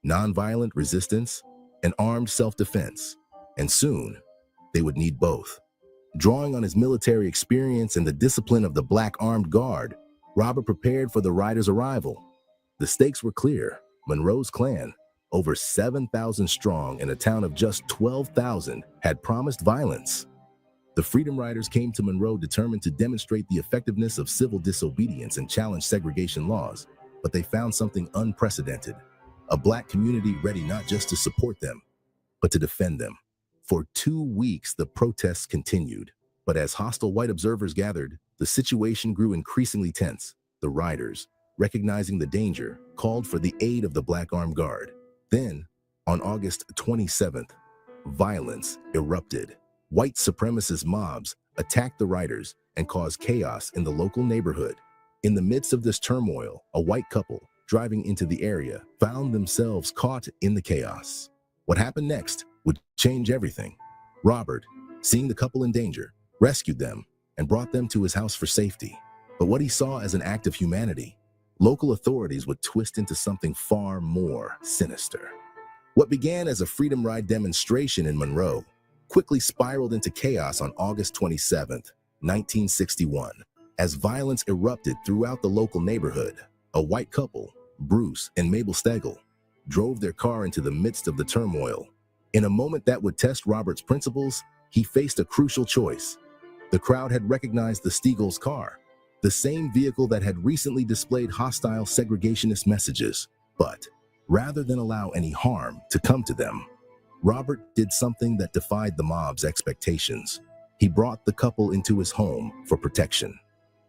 nonviolent resistance and armed self-defense. And soon, they would need both. Drawing on his military experience and the discipline of the Black Armed Guard, Robert prepared for the riders' arrival. The stakes were clear. Monroe's Klan, over 7,000 strong in a town of just 12,000, had promised violence. The Freedom Riders came to Monroe determined to demonstrate the effectiveness of civil disobedience and challenge segregation laws, but they found something unprecedented: a Black community ready not just to support them, but to defend them. For 2 weeks, the protests continued, but as hostile white observers gathered, the situation grew increasingly tense. The riders, recognizing the danger, called for the aid of the Black Armed Guard. Then, on August 27th, violence erupted. White supremacist mobs attacked the riders and caused chaos in the local neighborhood. In the midst of this turmoil, a white couple driving into the area found themselves caught in the chaos. What happened next would change everything. Robert, seeing the couple in danger, rescued them and brought them to his house for safety. But what he saw as an act of humanity, local authorities would twist into something far more sinister. What began as a Freedom Ride demonstration in Monroe quickly spiraled into chaos on August 27th, 1961. As violence erupted throughout the local neighborhood, a white couple, Bruce and Mabel Stegall, drove their car into the midst of the turmoil. In a moment that would test Robert's principles, he faced a crucial choice. The crowd had recognized the Stegalls' car, the same vehicle that had recently displayed hostile segregationist messages. But rather than allow any harm to come to them, Robert did something that defied the mob's expectations. He brought the couple into his home for protection.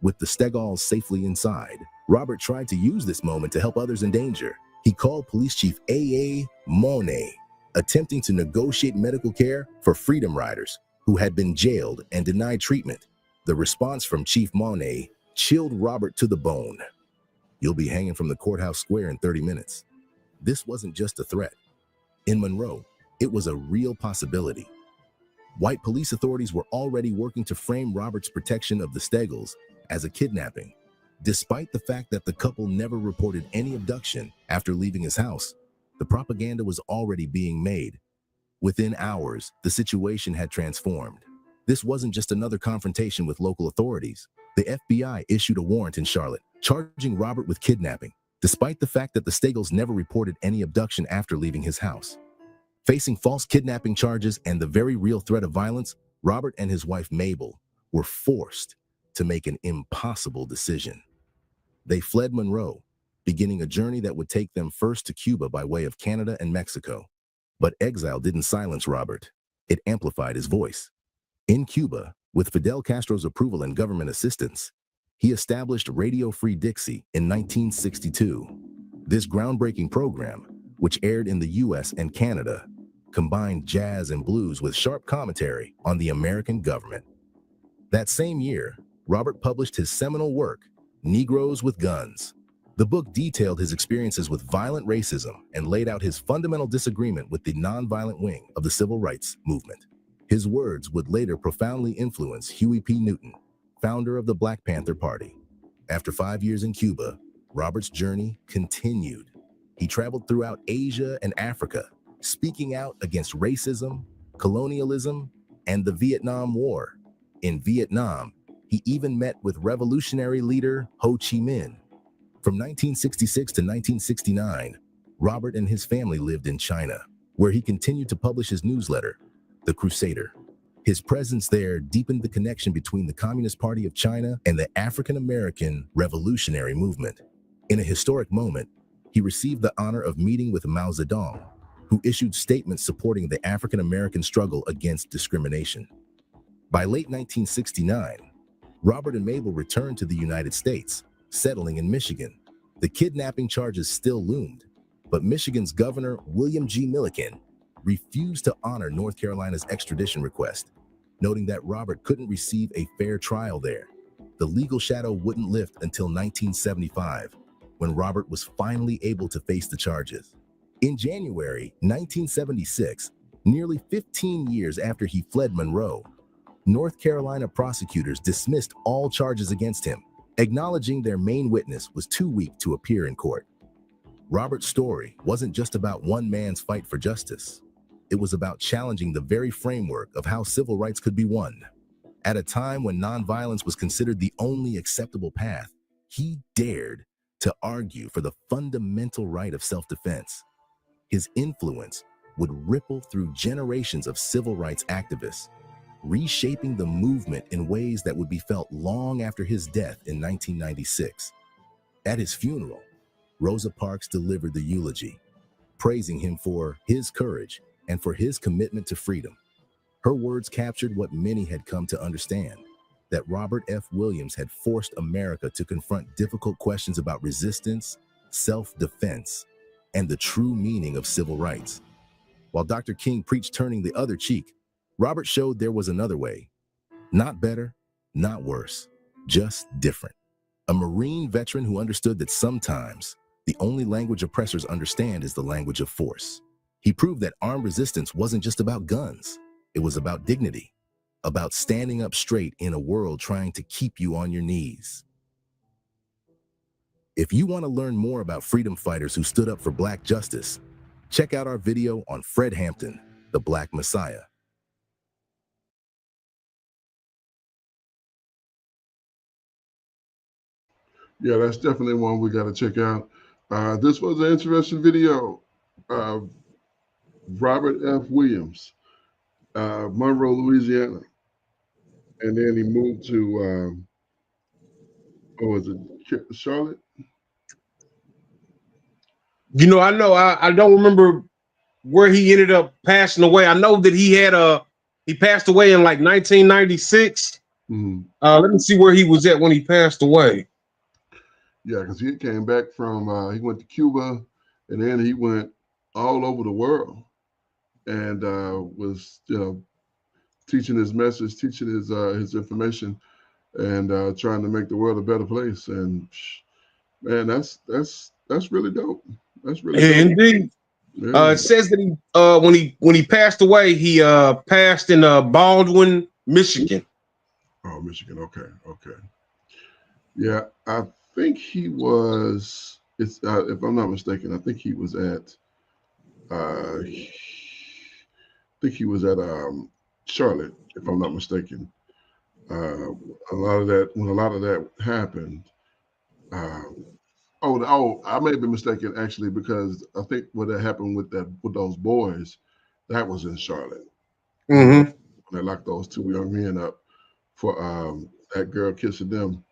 With the Stegalls safely inside, Robert tried to use this moment to help others in danger. He called Police Chief A.A. Monet, attempting to negotiate medical care for Freedom Riders who had been jailed and denied treatment. The response from Chief Monet chilled Robert to the bone. "You'll be hanging from the courthouse square in 30 minutes. This wasn't just a threat. In Monroe, it was a real possibility. White police authorities were already working to frame Robert's protection of the Stegals as a kidnapping. Despite the fact that the couple never reported any abduction after leaving his house, the propaganda was already being made. Within hours, the situation had transformed. This wasn't just another confrontation with local authorities. The FBI issued a warrant in Charlotte, charging Robert with kidnapping, despite the fact that the Stegals never reported any abduction after leaving his house. Facing false kidnapping charges and the very real threat of violence, Robert and his wife Mabel were forced to make an impossible decision. They fled Monroe, beginning a journey that would take them first to Cuba by way of Canada and Mexico. But exile didn't silence Robert. It amplified his voice. In Cuba, with Fidel Castro's approval and government assistance, he established Radio Free Dixie in 1962. This groundbreaking program, which aired in the US and Canada, combined jazz and blues with sharp commentary on the American government. That same year, Robert published his seminal work, Negroes with Guns. The book detailed his experiences with violent racism and laid out his fundamental disagreement with the nonviolent wing of the civil rights movement. His words would later profoundly influence Huey P. Newton, founder of the Black Panther Party. After 5 years in Cuba, Robert's journey continued. He traveled throughout Asia and Africa, speaking out against racism, colonialism, and the Vietnam War. In Vietnam, he even met with revolutionary leader Ho Chi Minh. From 1966 to 1969, Robert and his family lived in China, where he continued to publish his newsletter, The Crusader. His presence there deepened the connection between the Communist Party of China and the African-American revolutionary movement. In a historic moment, he received the honor of meeting with Mao Zedong, who issued statements supporting the African-American struggle against discrimination. By late 1969, Robert and Mabel returned to the United States, settling in Michigan. The kidnapping charges still loomed, but Michigan's Governor William G. Milliken refused to honor North Carolina's extradition request, noting that Robert couldn't receive a fair trial there. The legal shadow wouldn't lift until 1975, when Robert was finally able to face the charges. In January 1976, nearly 15 years after he fled Monroe, North Carolina prosecutors dismissed all charges against him, acknowledging their main witness was too weak to appear in court. Robert's story wasn't just about one man's fight for justice. It was about challenging the very framework of how civil rights could be won. At a time when nonviolence was considered the only acceptable path, he dared to argue for the fundamental right of self-defense. His influence would ripple through generations of civil rights activists, reshaping the movement in ways that would be felt long after his death in 1996. At his funeral, Rosa Parks delivered the eulogy, praising him for his courage and for his commitment to freedom. Her words captured what many had come to understand, that Robert F. Williams had forced America to confront difficult questions about resistance, self-defense, and the true meaning of civil rights. While Dr. King preached turning the other cheek, Robert showed there was another way. Not better, not worse, just different. A Marine veteran who understood that sometimes the only language oppressors understand is the language of force. He proved that armed resistance wasn't just about guns. It was about dignity, about standing up straight in a world trying to keep you on your knees. If you want to learn more about freedom fighters who stood up for Black justice, check out our video on Fred Hampton, the Black Messiah. Yeah, that's definitely one we got to check out. This was an interesting video. Robert F. Williams, Monroe, Louisiana. And then he moved to, Charlotte? You know, I don't remember where he ended up passing away. I know that he passed away in like 1996. Mm-hmm. Let me see where he was at when he passed away. Yeah, because he came back from, he went to Cuba, and then he went all over the world and was, teaching his message, teaching his information, and trying to make the world a better place. And man, that's really dope. That's really dope. Indeed. Yeah. It says that when he passed away, he passed in Baldwin, Michigan. Oh, Michigan. Okay. Okay. Yeah, I think he was. It's if I'm not mistaken, I think he was at. I think he was at Charlotte, if I'm not mistaken. A lot of that when a lot of that happened. Um, I may be mistaken actually because I think what had happened with those boys, that was in Charlotte when Mm-hmm. they locked those two young men up for that girl kissing them.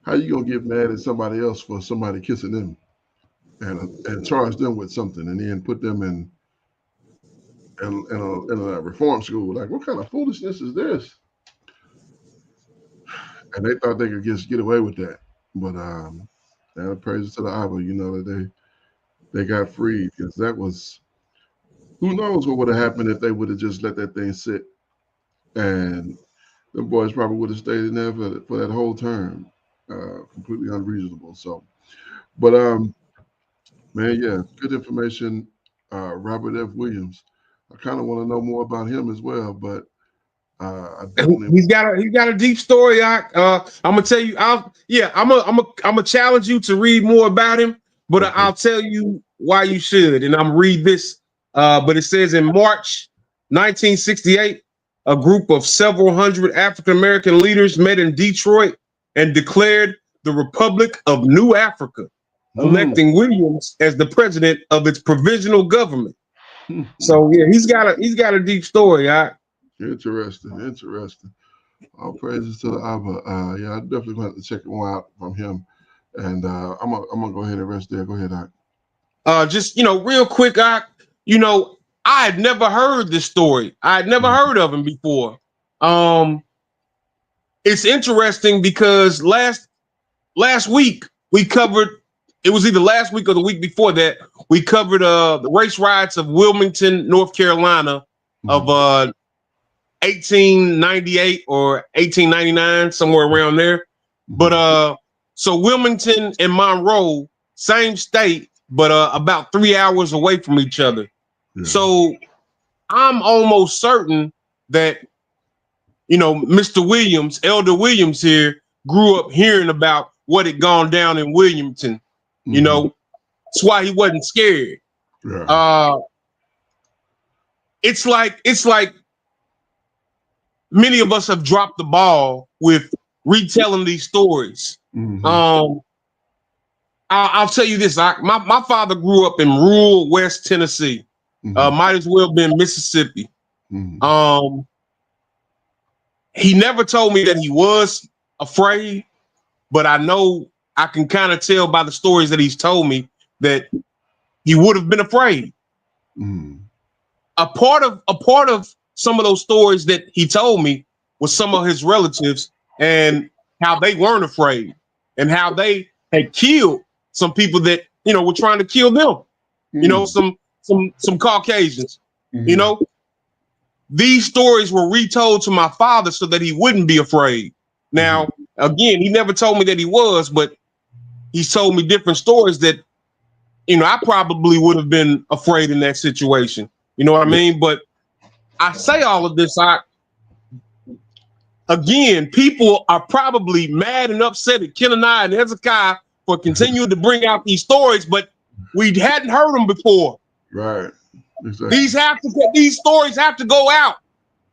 How you gonna get mad at somebody else for somebody kissing them and charge them with something and then put them in a reform school? Like, what kind of foolishness is this? And they thought they could just get away with that, but praises to the Abba, that they got freed because that was who knows what would have happened if they would have just let that thing sit and the boys probably would have stayed in there for that whole term. Completely unreasonable. So, but man, yeah, good information. Robert F. Williams. I kind of want to know more about him as well, but I definitely. He's got a deep story. I'm gonna tell you. I'm gonna challenge you to read more about him, but Okay. I'll tell you why you should. And I'm read this. But it says in March 1968, a group of several hundred African American leaders met in Detroit and declared the Republic of New Africa, electing Williams as the president of its provisional government. So yeah, he's got a deep story. Interesting. All praises to the Abba. Yeah, I definitely going to have to check one out from him. And I'm gonna go ahead and rest there. Go ahead, Doc. Just real quick, I had never heard this story. I had never heard of him before. It's interesting because last week we covered. It was either last week or the week before that we covered the race riots of Wilmington, North Carolina, of 1898 or 1899, somewhere around there. But so Wilmington and Monroe, same state, but about 3 hours away from each other. Yeah. So I'm almost certain that Mr. Williams, Elder Williams here, grew up hearing about what had gone down in Wilmington. That's why he wasn't scared. Yeah. It's like many of us have dropped the ball with retelling these stories. I'll tell you this. My father grew up in rural West Tennessee. Might as well been Mississippi. He never told me that he was afraid, but I know I can kind of tell by the stories that he's told me that he would have been afraid. A part of some of those stories that he told me was some of his relatives and how they weren't afraid and how they had killed some people that were trying to kill them. Some Caucasians. These stories were retold to my father so that he wouldn't be afraid. Now, again, he never told me that he was, but he's told me different stories that I probably would have been afraid in that situation. You know what I mean? But I say all of this, again, people are probably mad and upset at Ken and I and Hezekiah for continuing to bring out these stories, but we hadn't heard them before. Right. Exactly. These stories have to go out.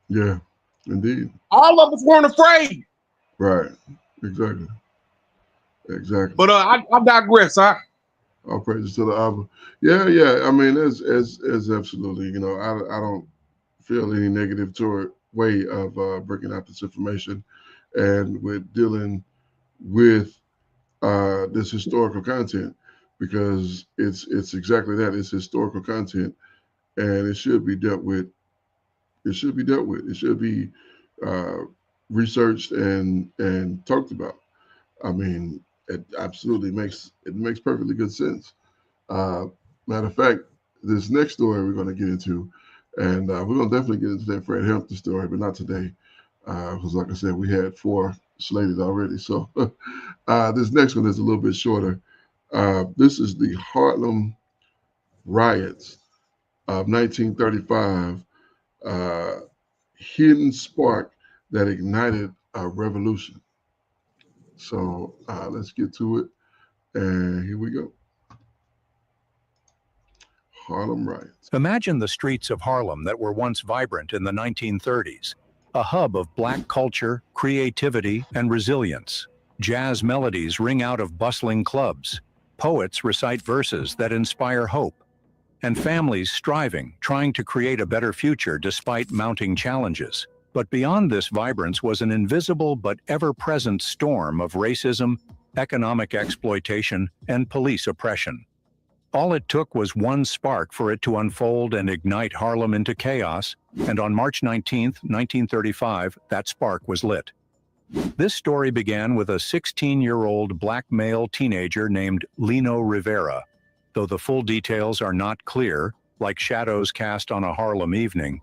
Yeah, indeed. All of us weren't afraid. Right. Exactly. But I digress. All praises to the Abba. Yeah. I mean, as absolutely. I don't feel any negative way of bringing out this information, and with dealing with this historical content, because it's exactly that. It's historical content, and it should be dealt with. It should be researched and talked about. I mean, it absolutely makes perfectly good sense. Matter of fact, this next story we're going to get into, and we're going to definitely get into that Fred Hampton story, but not today, because like I said, we had 4 slated already. So this next one is a little bit shorter. This is the Harlem Riots of 1935, hidden spark that ignited a revolution. So let's get to it. And here we go. Harlem Riots. Imagine the streets of Harlem that were once vibrant in the 1930s, a hub of Black culture, creativity, and resilience. Jazz melodies ring out of bustling clubs, poets recite verses that inspire hope, and families striving, trying to create a better future despite mounting challenges. But beyond this vibrance was an invisible but ever-present storm of racism, economic exploitation, and police oppression. All it took was one spark for it to unfold and ignite Harlem into chaos, and on March 19, 1935, that spark was lit. This story began with a 16-year-old Black male teenager named Lino Rivera. Though the full details are not clear, like shadows cast on a Harlem evening,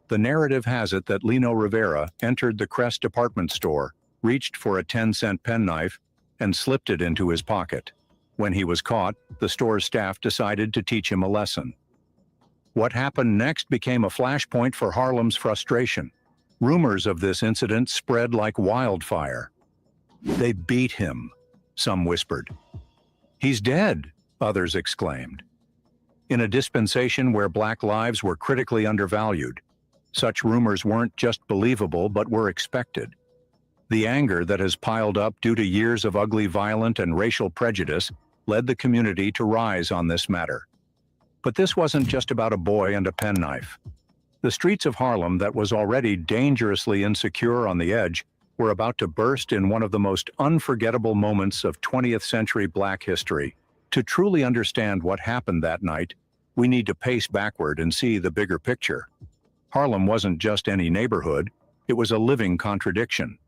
the narrative has it that Lino Rivera entered the Crest department store, reached for a 10-cent penknife, and slipped it into his pocket. When he was caught, the store's staff decided to teach him a lesson. What happened next became a flashpoint for Harlem's frustration. Rumors of this incident spread like wildfire. "They beat him," some whispered. "He's dead," others exclaimed. In a dispensation where Black lives were critically undervalued, such rumors weren't just believable but were expected. The anger that has piled up due to years of ugly, violent, and racial prejudice led the community to rise on this matter. But this wasn't just about a boy and a penknife. The streets of Harlem, that was already dangerously insecure on the edge, were about to burst in one of the most unforgettable moments of 20th century Black history. To truly understand what happened that night, we need to pace backward and see the bigger picture. Harlem wasn't just any neighborhood, it was a living contradiction.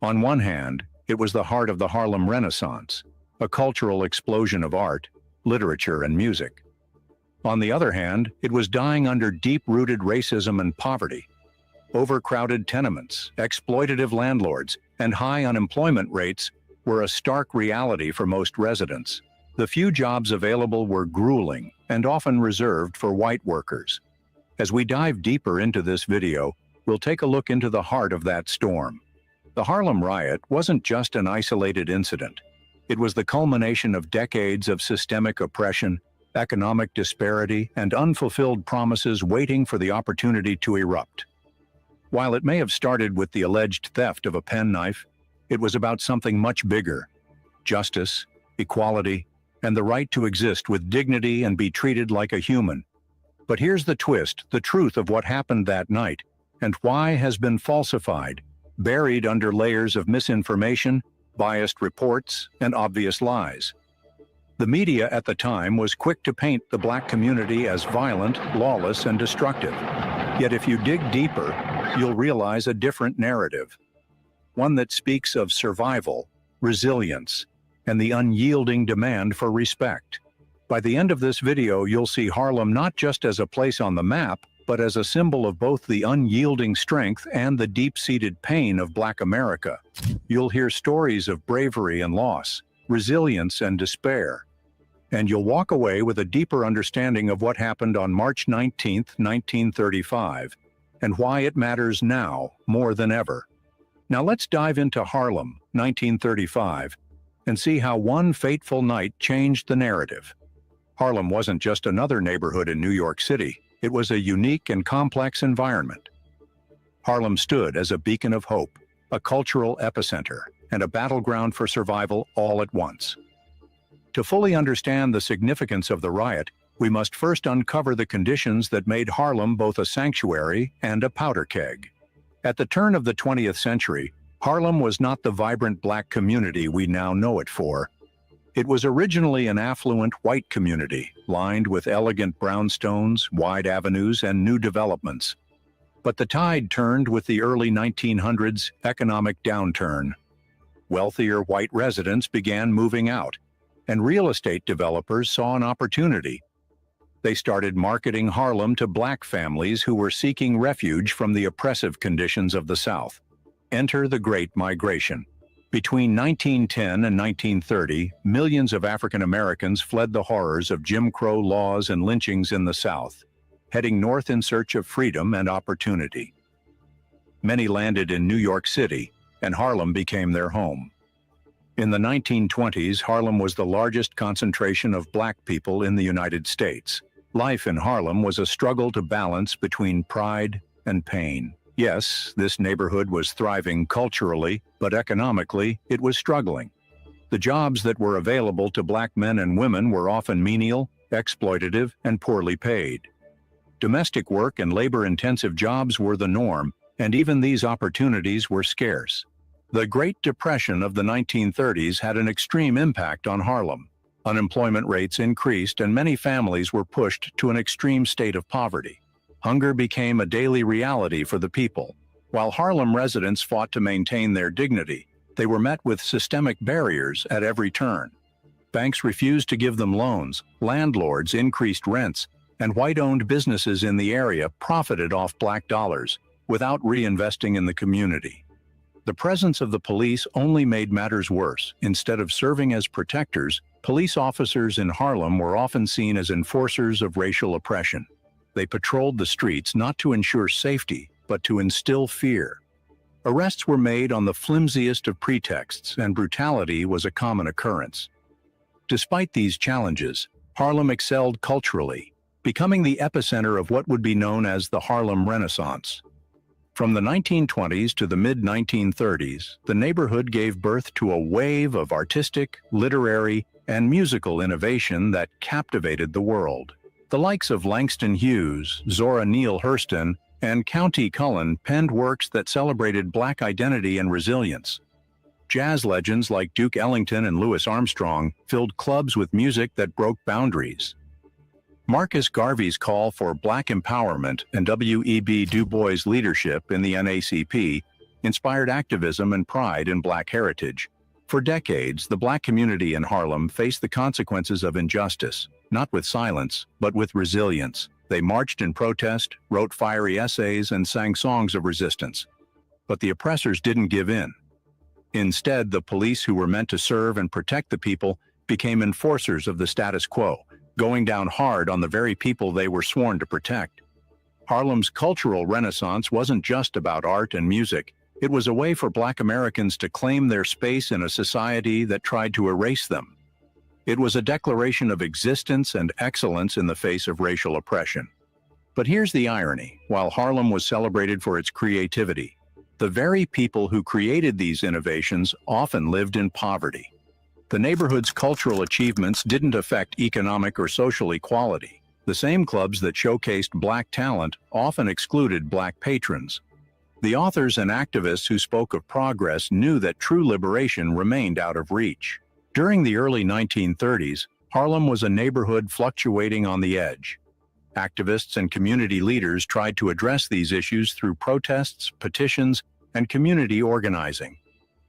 On one hand, it was the heart of the Harlem Renaissance, a cultural explosion of art, literature, and music. On the other hand, it was dying under deep-rooted racism and poverty. Overcrowded tenements, exploitative landlords, and high unemployment rates were a stark reality for most residents. The few jobs available were grueling and often reserved for white workers. As we dive deeper into this video, we'll take a look into the heart of that storm. The Harlem Riot wasn't just an isolated incident. It was the culmination of decades of systemic oppression, economic disparity, and unfulfilled promises waiting for the opportunity to erupt. While it may have started with the alleged theft of a penknife, it was about something much bigger: justice, equality, and the right to exist with dignity and be treated like a human. But here's the twist: the truth of what happened that night and why has been falsified, buried under layers of misinformation, biased reports, and obvious lies. The media at the time was quick to paint the Black community as violent, lawless, and destructive. Yet if you dig deeper, you'll realize a different narrative. One that speaks of survival, resilience, and the unyielding demand for respect. By the end of this video, you'll see Harlem not just as a place on the map, but as a symbol of both the unyielding strength and the deep-seated pain of Black America. You'll hear stories of bravery and loss, resilience and despair, and you'll walk away with a deeper understanding of what happened on March 19, 1935, and why it matters now more than ever. Now let's dive into Harlem, 1935, and see how one fateful night changed the narrative. Harlem wasn't just another neighborhood in New York City. It was a unique and complex environment. Harlem stood as a beacon of hope, a cultural epicenter, and a battleground for survival all at once. To fully understand the significance of the riot, we must first uncover the conditions that made Harlem both a sanctuary and a powder keg. At the turn of the 20th century, Harlem was not the vibrant Black community we now know it for. It was originally an affluent white community, lined with elegant brownstones, wide avenues, and new developments. But the tide turned with the early 1900s economic downturn. Wealthier white residents began moving out, and real estate developers saw an opportunity. They started marketing Harlem to Black families who were seeking refuge from the oppressive conditions of the South. Enter the Great Migration. Between 1910 and 1930, millions of African Americans fled the horrors of Jim Crow laws and lynchings in the South. heading north in search of freedom and opportunity. Many landed in New York City, and Harlem became their home. In the 1920s, Harlem was the largest concentration of Black people in the United States. Life in Harlem was a struggle to balance between pride and pain. Yes, this neighborhood was thriving culturally, but economically, it was struggling. The jobs that were available to Black men and women were often menial, exploitative, and poorly paid. Domestic work and labor-intensive jobs were the norm, and even these opportunities were scarce. The Great Depression of the 1930s had an extreme impact on Harlem. Unemployment rates increased, and many families were pushed to an extreme state of poverty. Hunger became a daily reality for the people. While Harlem residents fought to maintain their dignity, they were met with systemic barriers at every turn. Banks refused to give them loans, landlords increased rents, and white-owned businesses in the area profited off Black dollars without reinvesting in the community. The presence of the police only made matters worse. Instead of serving as protectors, police officers in Harlem were often seen as enforcers of racial oppression. They patrolled the streets not to ensure safety, but to instill fear. Arrests were made on the flimsiest of pretexts, and brutality was a common occurrence. Despite these challenges, Harlem excelled culturally, becoming the epicenter of what would be known as the Harlem Renaissance. From the 1920s to the mid-1930s, the neighborhood gave birth to a wave of artistic, literary, and musical innovation that captivated the world. The likes of Langston Hughes, Zora Neale Hurston, and Countee Cullen penned works that celebrated Black identity and resilience. Jazz legends like Duke Ellington and Louis Armstrong filled clubs with music that broke boundaries. Marcus Garvey's call for Black empowerment and W.E.B. Du Bois' leadership in the NAACP inspired activism and pride in Black heritage. For decades, the Black community in Harlem faced the consequences of injustice, not with silence, but with resilience. They marched in protest, wrote fiery essays, and sang songs of resistance. But the oppressors didn't give in. Instead, the police who were meant to serve and protect the people became enforcers of the status quo, going down hard on the very people they were sworn to protect. Harlem's cultural renaissance wasn't just about art and music. It was a way for Black Americans to claim their space in a society that tried to erase them. It was a declaration of existence and excellence in the face of racial oppression. But here's the irony. While Harlem was celebrated for its creativity, the very people who created these innovations often lived in poverty. The neighborhood's cultural achievements didn't affect economic or social equality. The same clubs that showcased Black talent often excluded Black patrons. The authors and activists who spoke of progress knew that true liberation remained out of reach. During the early 1930s, Harlem was a neighborhood fluctuating on the edge. Activists and community leaders tried to address these issues through protests, petitions, and community organizing.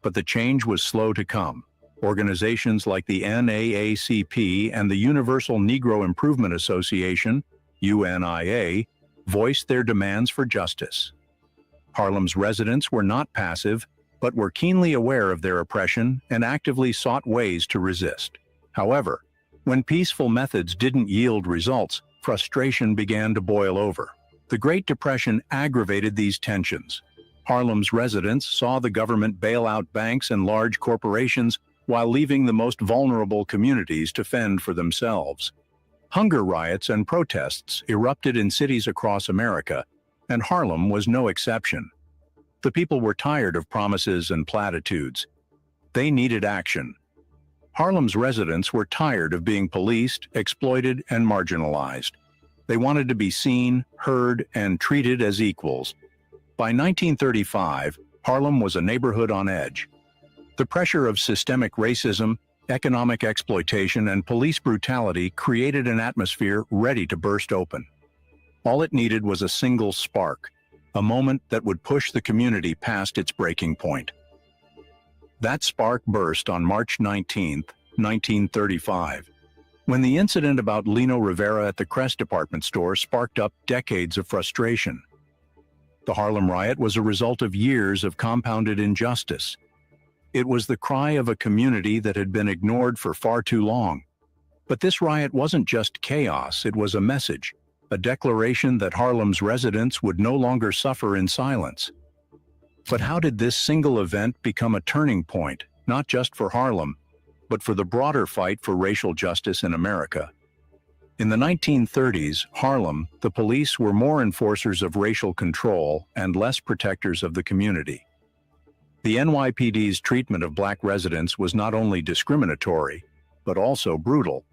But the change was slow to come. Organizations like the NAACP and the Universal Negro Improvement Association, UNIA, voiced their demands for justice. Harlem's residents were not passive, but were keenly aware of their oppression and actively sought ways to resist. However, when peaceful methods didn't yield results, frustration began to boil over. The Great Depression aggravated these tensions. Harlem's residents saw the government bail out banks and large corporations while leaving the most vulnerable communities to fend for themselves. Hunger riots and protests erupted in cities across America, and Harlem was no exception. The people were tired of promises and platitudes. They needed action. Harlem's residents were tired of being policed, exploited, and marginalized. They wanted to be seen, heard, and treated as equals. By 1935, Harlem was a neighborhood on edge. The pressure of systemic racism, economic exploitation, and police brutality created an atmosphere ready to burst open. All it needed was a single spark, a moment that would push the community past its breaking point. That spark burst on March 19, 1935, when the incident about Lino Rivera at the Crest department store sparked up decades of frustration. The Harlem Riot was a result of years of compounded injustice. It was the cry of a community that had been ignored for far too long. But this riot wasn't just chaos, it was a a declaration that Harlem's residents would no longer suffer in silence. But how did this single event become a turning point, not just for Harlem, but for the broader fight for racial justice in America? In the 1930s, Harlem, the police were more enforcers of racial control and less protectors of the community. The NYPD's treatment of black residents was not only discriminatory, but also brutal.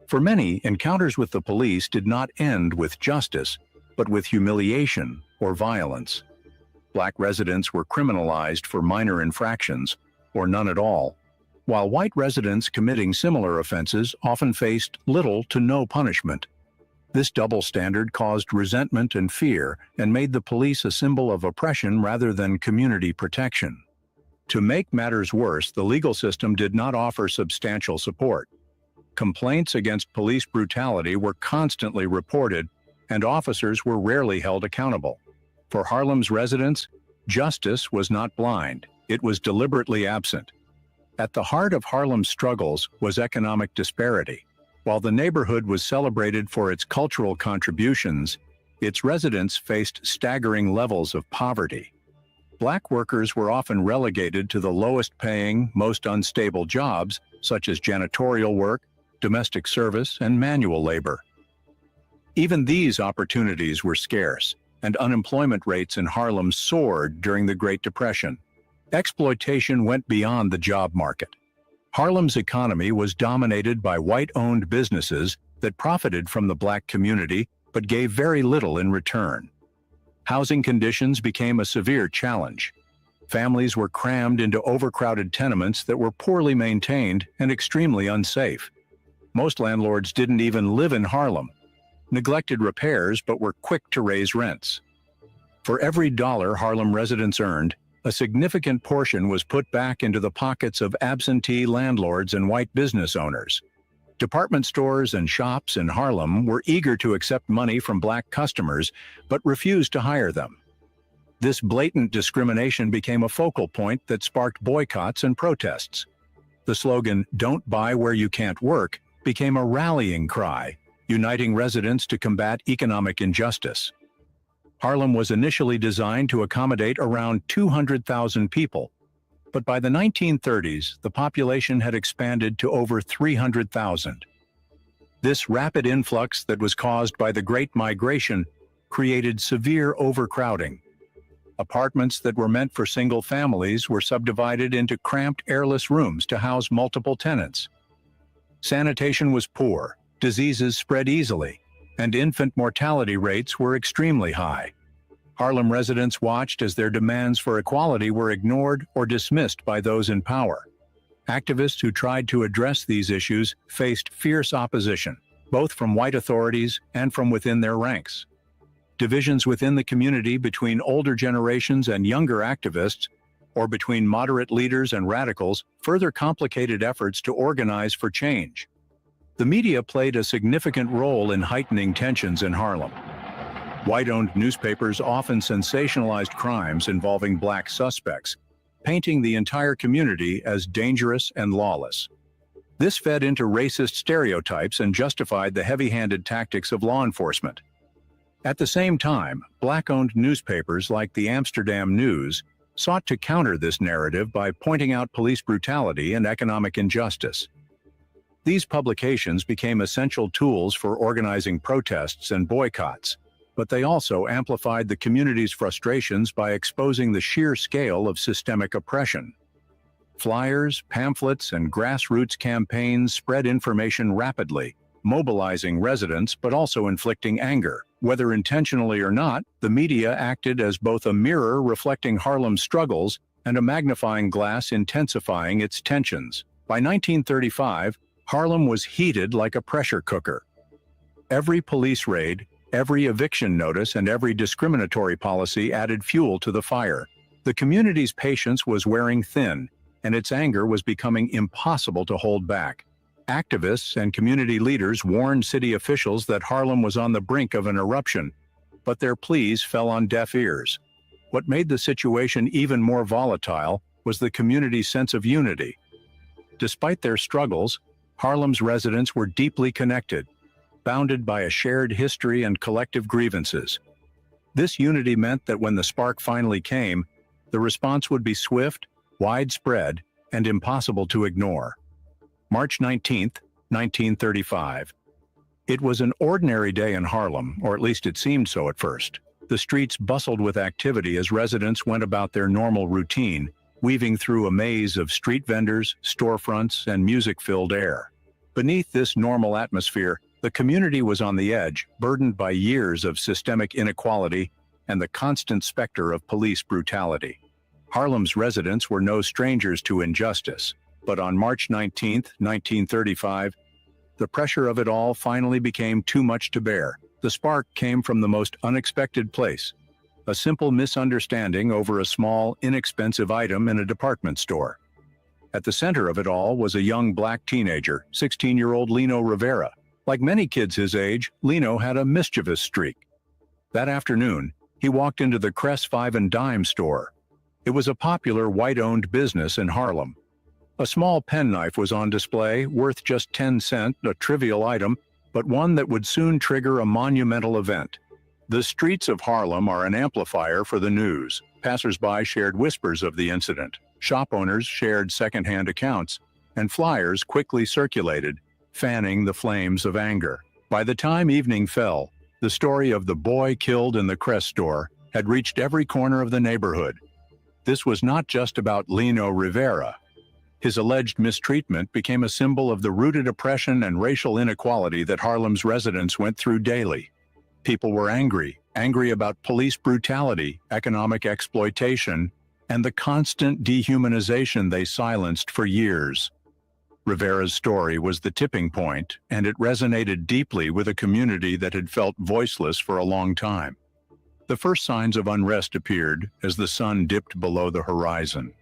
For many, encounters with the police did not end with justice, but with humiliation or violence. Black residents were criminalized for minor infractions, or none at all, while white residents committing similar offenses often faced little to no punishment. This double standard caused resentment and fear and made the police a symbol of oppression rather than community protection. To make matters worse, the legal system did not offer substantial support. Complaints against police brutality were constantly reported, and officers were rarely held accountable. For Harlem's residents, justice was not blind, it was deliberately absent. At the heart of Harlem's struggles was economic disparity. While the neighborhood was celebrated for its cultural contributions, its residents faced staggering levels of poverty. Black workers were often relegated to the lowest-paying, most unstable jobs, such as janitorial work, domestic service, and manual labor. Even these opportunities were scarce, and unemployment rates in Harlem soared during the Great Depression. Exploitation went beyond the job market. Harlem's economy was dominated by white-owned businesses that profited from the black community but gave very little in return. Housing conditions became a severe challenge. Families were crammed into overcrowded tenements that were poorly maintained and extremely unsafe. Most landlords didn't even live in Harlem, neglected repairs but were quick to raise rents. For every dollar Harlem residents earned, a significant portion was put back into the pockets of absentee landlords and white business owners. Department stores and shops in Harlem were eager to accept money from black customers, but refused to hire them. This blatant discrimination became a focal point that sparked boycotts and protests. The slogan, "Don't buy where you can't work," became a rallying cry, uniting residents to combat economic injustice. Harlem was initially designed to accommodate around 200,000 people, but by the 1930s, the population had expanded to over 300,000. This rapid influx that was caused by the Great Migration created severe overcrowding. Apartments that were meant for single families were subdivided into cramped, airless rooms to house multiple tenants. Sanitation was poor, diseases spread easily, and infant mortality rates were extremely high. Harlem residents watched as their demands for equality were ignored or dismissed by those in power. Activists who tried to address these issues faced fierce opposition, both from white authorities and from within their ranks. Divisions within the community between older generations and younger activists, or between moderate leaders and radicals, further complicated efforts to organize for change. The media played a significant role in heightening tensions in Harlem. White-owned newspapers often sensationalized crimes involving black suspects, painting the entire community as dangerous and lawless. This fed into racist stereotypes and justified the heavy-handed tactics of law enforcement. At the same time, black-owned newspapers like the Amsterdam News sought to counter this narrative by pointing out police brutality and economic injustice. These publications became essential tools for organizing protests and boycotts, but they also amplified the community's frustrations by exposing the sheer scale of systemic oppression. Flyers, pamphlets, and grassroots campaigns spread information rapidly, mobilizing residents but also inflicting anger. Whether intentionally or not, the media acted as both a mirror reflecting Harlem's struggles and a magnifying glass intensifying its tensions. By 1935, Harlem was heated like a pressure cooker. Every police raid, every eviction notice, and every discriminatory policy added fuel to the fire. The community's patience was wearing thin, and its anger was becoming impossible to hold back. Activists and community leaders warned city officials that Harlem was on the brink of an eruption, but their pleas fell on deaf ears. What made the situation even more volatile was the community's sense of unity. Despite their struggles, Harlem's residents were deeply connected. bounded by a shared history and collective grievances. This unity meant that when the spark finally came, the response would be swift, widespread, and impossible to ignore. March 19, 1935. It was an ordinary day in Harlem, or at least it seemed so at first. The streets bustled with activity as residents went about their normal routine, weaving through a maze of street vendors, storefronts, and music-filled air. Beneath this normal atmosphere, the community was on the edge, burdened by years of systemic inequality and the constant specter of police brutality. Harlem's residents were no strangers to injustice, but on March 19, 1935, the pressure of it all finally became too much to bear. The spark came from the most unexpected place: a simple misunderstanding over a small, inexpensive item in a department store. At the center of it all was a young black teenager, 16-year-old Lino Rivera. Like many kids his age, Lino had a mischievous streak. That afternoon, he walked into the Cress 5 and Dime store. It was a popular white-owned business in Harlem. A small penknife was on display, worth just 10 cents, a trivial item, but one that would soon trigger a monumental event. The streets of Harlem are an amplifier for the news. Passers-by shared whispers of the incident. Shop owners shared second-hand accounts, and flyers quickly circulated, fanning the flames of anger. By the time evening fell, the story of the boy killed in the Cress store had reached every corner of the neighborhood. This was not just about Lino Rivera. His alleged mistreatment became a symbol of the rooted oppression and racial inequality that Harlem's residents went through daily. People were angry about police brutality, economic exploitation, and the constant dehumanization they silenced for years. Rivera's story was the tipping point, and it resonated deeply with a community that had felt voiceless for a long time. The first signs of unrest appeared as the sun dipped below the horizon.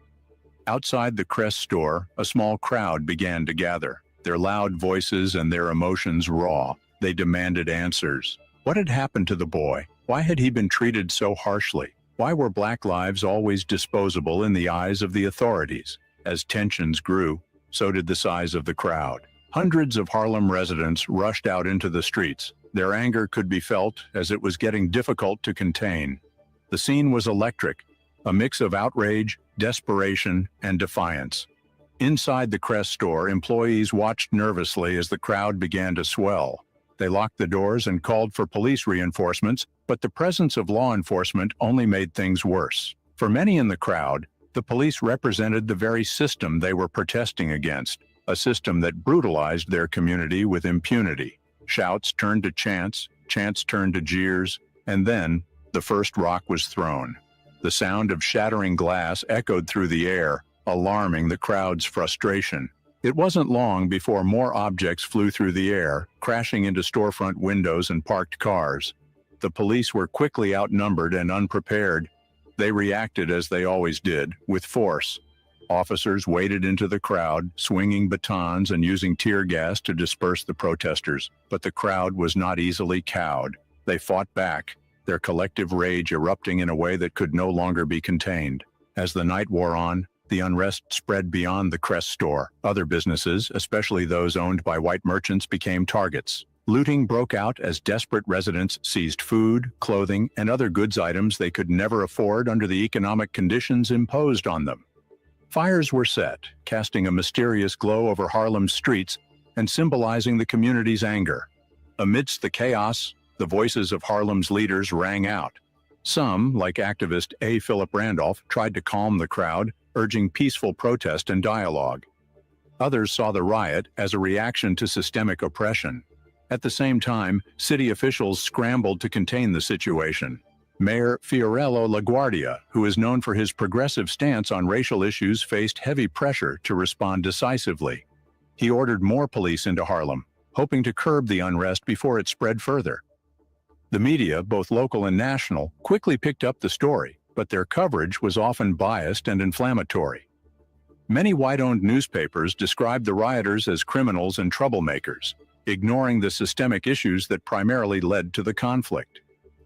Outside the Cress store, a small crowd began to gather, their loud voices and their emotions raw. They demanded answers. What had happened to the boy? Why had he been treated so harshly? Why were black lives always disposable in the eyes of the authorities? As tensions grew, so did the size of the crowd. Hundreds of Harlem residents rushed out into the streets. Their anger could be felt as it was getting difficult to contain. The scene was electric, a mix of outrage, desperation, and defiance. Inside the Cress store, employees watched nervously as the crowd began to swell. They locked the doors and called for police reinforcements, but the presence of law enforcement only made things worse. For many in the crowd, the police represented the very system they were protesting against, a system that brutalized their community with impunity. Shouts turned to chants, chants turned to jeers, and then the first rock was thrown. The sound of shattering glass echoed through the air, alarming the crowd's frustration. It wasn't long before more objects flew through the air, crashing into storefront windows and parked cars. The police were quickly outnumbered and unprepared. They reacted as they always did, with force. Officers waded into the crowd, swinging batons and using tear gas to disperse the protesters. But the crowd was not easily cowed. They fought back, their collective rage erupting in a way that could no longer be contained. As the night wore on, the unrest spread beyond the Cress store. Other businesses, especially those owned by white merchants, became targets. Looting broke out as desperate residents seized food, clothing, and other goods items they could never afford under the economic conditions imposed on them. Fires were set, casting a mysterious glow over Harlem's streets and symbolizing the community's anger. Amidst the chaos, the voices of Harlem's leaders rang out. Some, like activist A. Philip Randolph, tried to calm the crowd, urging peaceful protest and dialogue. Others saw the riot as a reaction to systemic oppression. At the same time, city officials scrambled to contain the situation. Mayor Fiorello LaGuardia, who is known for his progressive stance on racial issues, faced heavy pressure to respond decisively. He ordered more police into Harlem, hoping to curb the unrest before it spread further. The media, both local and national, quickly picked up the story, but their coverage was often biased and inflammatory. Many white-owned newspapers described the rioters as criminals and troublemakers, ignoring the systemic issues that primarily led to the conflict.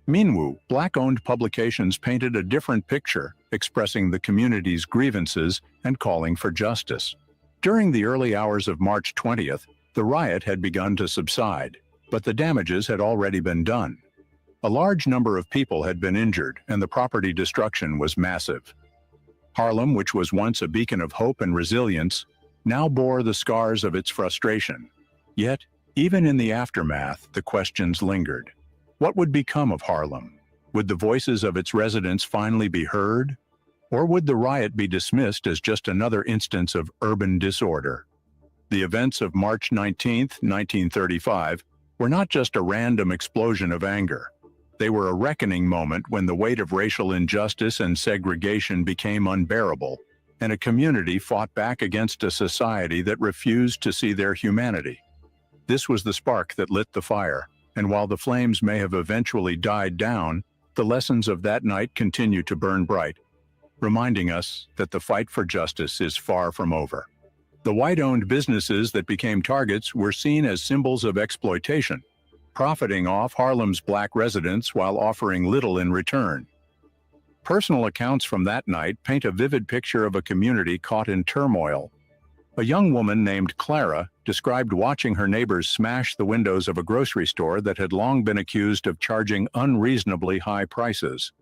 Meanwhile, black-owned publications painted a different picture, expressing the community's grievances and calling for justice. During the early hours of March 20th, the riot had begun to subside. but the damages had already been done. A large number of people had been injured, and the property destruction was massive. Harlem, which was once a beacon of hope and resilience, now bore the scars of its frustration. Yet, even in the aftermath, the questions lingered. What would become of Harlem? Would the voices of its residents finally be heard? Or would the riot be dismissed as just another instance of urban disorder? The events of March 19, 1935, were not just a random explosion of anger. They were a reckoning moment when the weight of racial injustice and segregation became unbearable, and a community fought back against a society that refused to see their humanity. This was the spark that lit the fire, and while the flames may have eventually died down, the lessons of that night continue to burn bright, reminding us that the fight for justice is far from over. The white-owned businesses that became targets were seen as symbols of exploitation, profiting off Harlem's black residents while offering little in return. Personal accounts from that night paint a vivid picture of a community caught in turmoil. A young woman named Clara described watching her neighbors smash the windows of a grocery store that had long been accused of charging unreasonably high prices.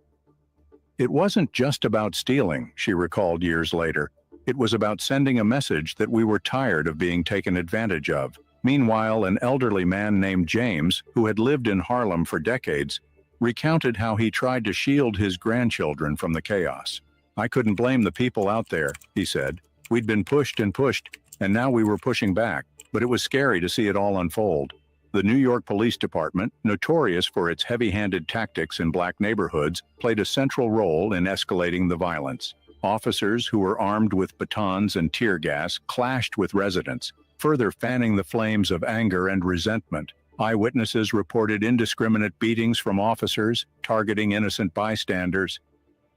It wasn't just about stealing, she recalled years later. It was about sending a message that we were tired of being taken advantage of. Meanwhile, an elderly man named James, who had lived in Harlem for decades, recounted how he tried to shield his grandchildren from the chaos. "I couldn't blame the people out there," he said. "We'd been pushed and pushed, and now we were pushing back, but it was scary to see it all unfold." The New York Police Department, notorious for its heavy-handed tactics in black neighborhoods, played a central role in escalating the violence. Officers who were armed with batons and tear gas clashed with residents, further fanning the flames of anger and resentment. Eyewitnesses reported indiscriminate beatings from officers, targeting innocent bystanders.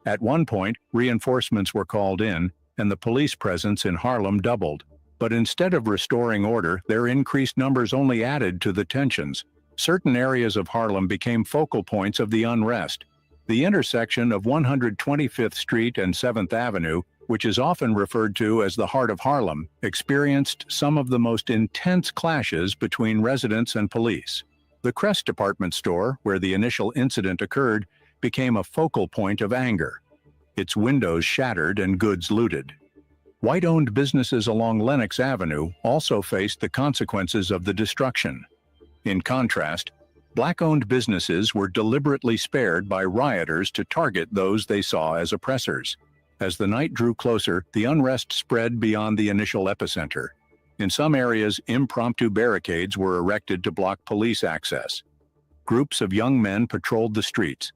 At one point, reinforcements were called in, and the police presence in Harlem doubled. But instead of restoring order, their increased numbers only added to the tensions. Certain areas of Harlem became focal points of the unrest. The intersection of 125th Street and 7th Avenue, which is often referred to as the heart of Harlem, experienced some of the most intense clashes between residents and police. The Crest department store, where the initial incident occurred, became a focal point of anger. Its windows shattered and goods looted. White-owned businesses along Lenox Avenue also faced the consequences of the destruction. In contrast, black-owned businesses were deliberately spared by rioters to target those they saw as oppressors. As the night drew closer, the unrest spread beyond the initial epicenter. In some areas, impromptu barricades were erected to block police access. Groups of young men patrolled the streets,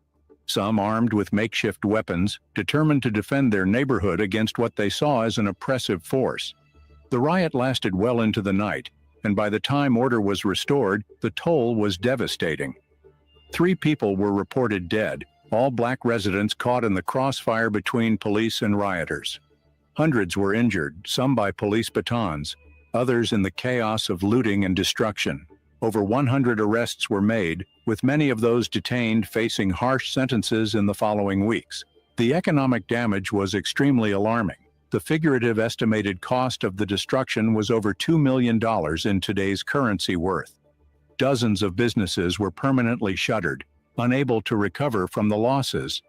some armed with makeshift weapons, determined to defend their neighborhood against what they saw as an oppressive force. The riot lasted well into the night, and by the time order was restored, the toll was devastating. 3 people were reported dead, all black residents caught in the crossfire between police and rioters. Hundreds were injured, some by police batons, others in the chaos of looting and destruction. Over 100 arrests were made, with many of those detained facing harsh sentences in the following weeks. The economic damage was extremely alarming. The figurative estimated cost of the destruction was over $2 million in today's currency worth. Dozens of businesses were permanently shuttered, unable to recover from the losses.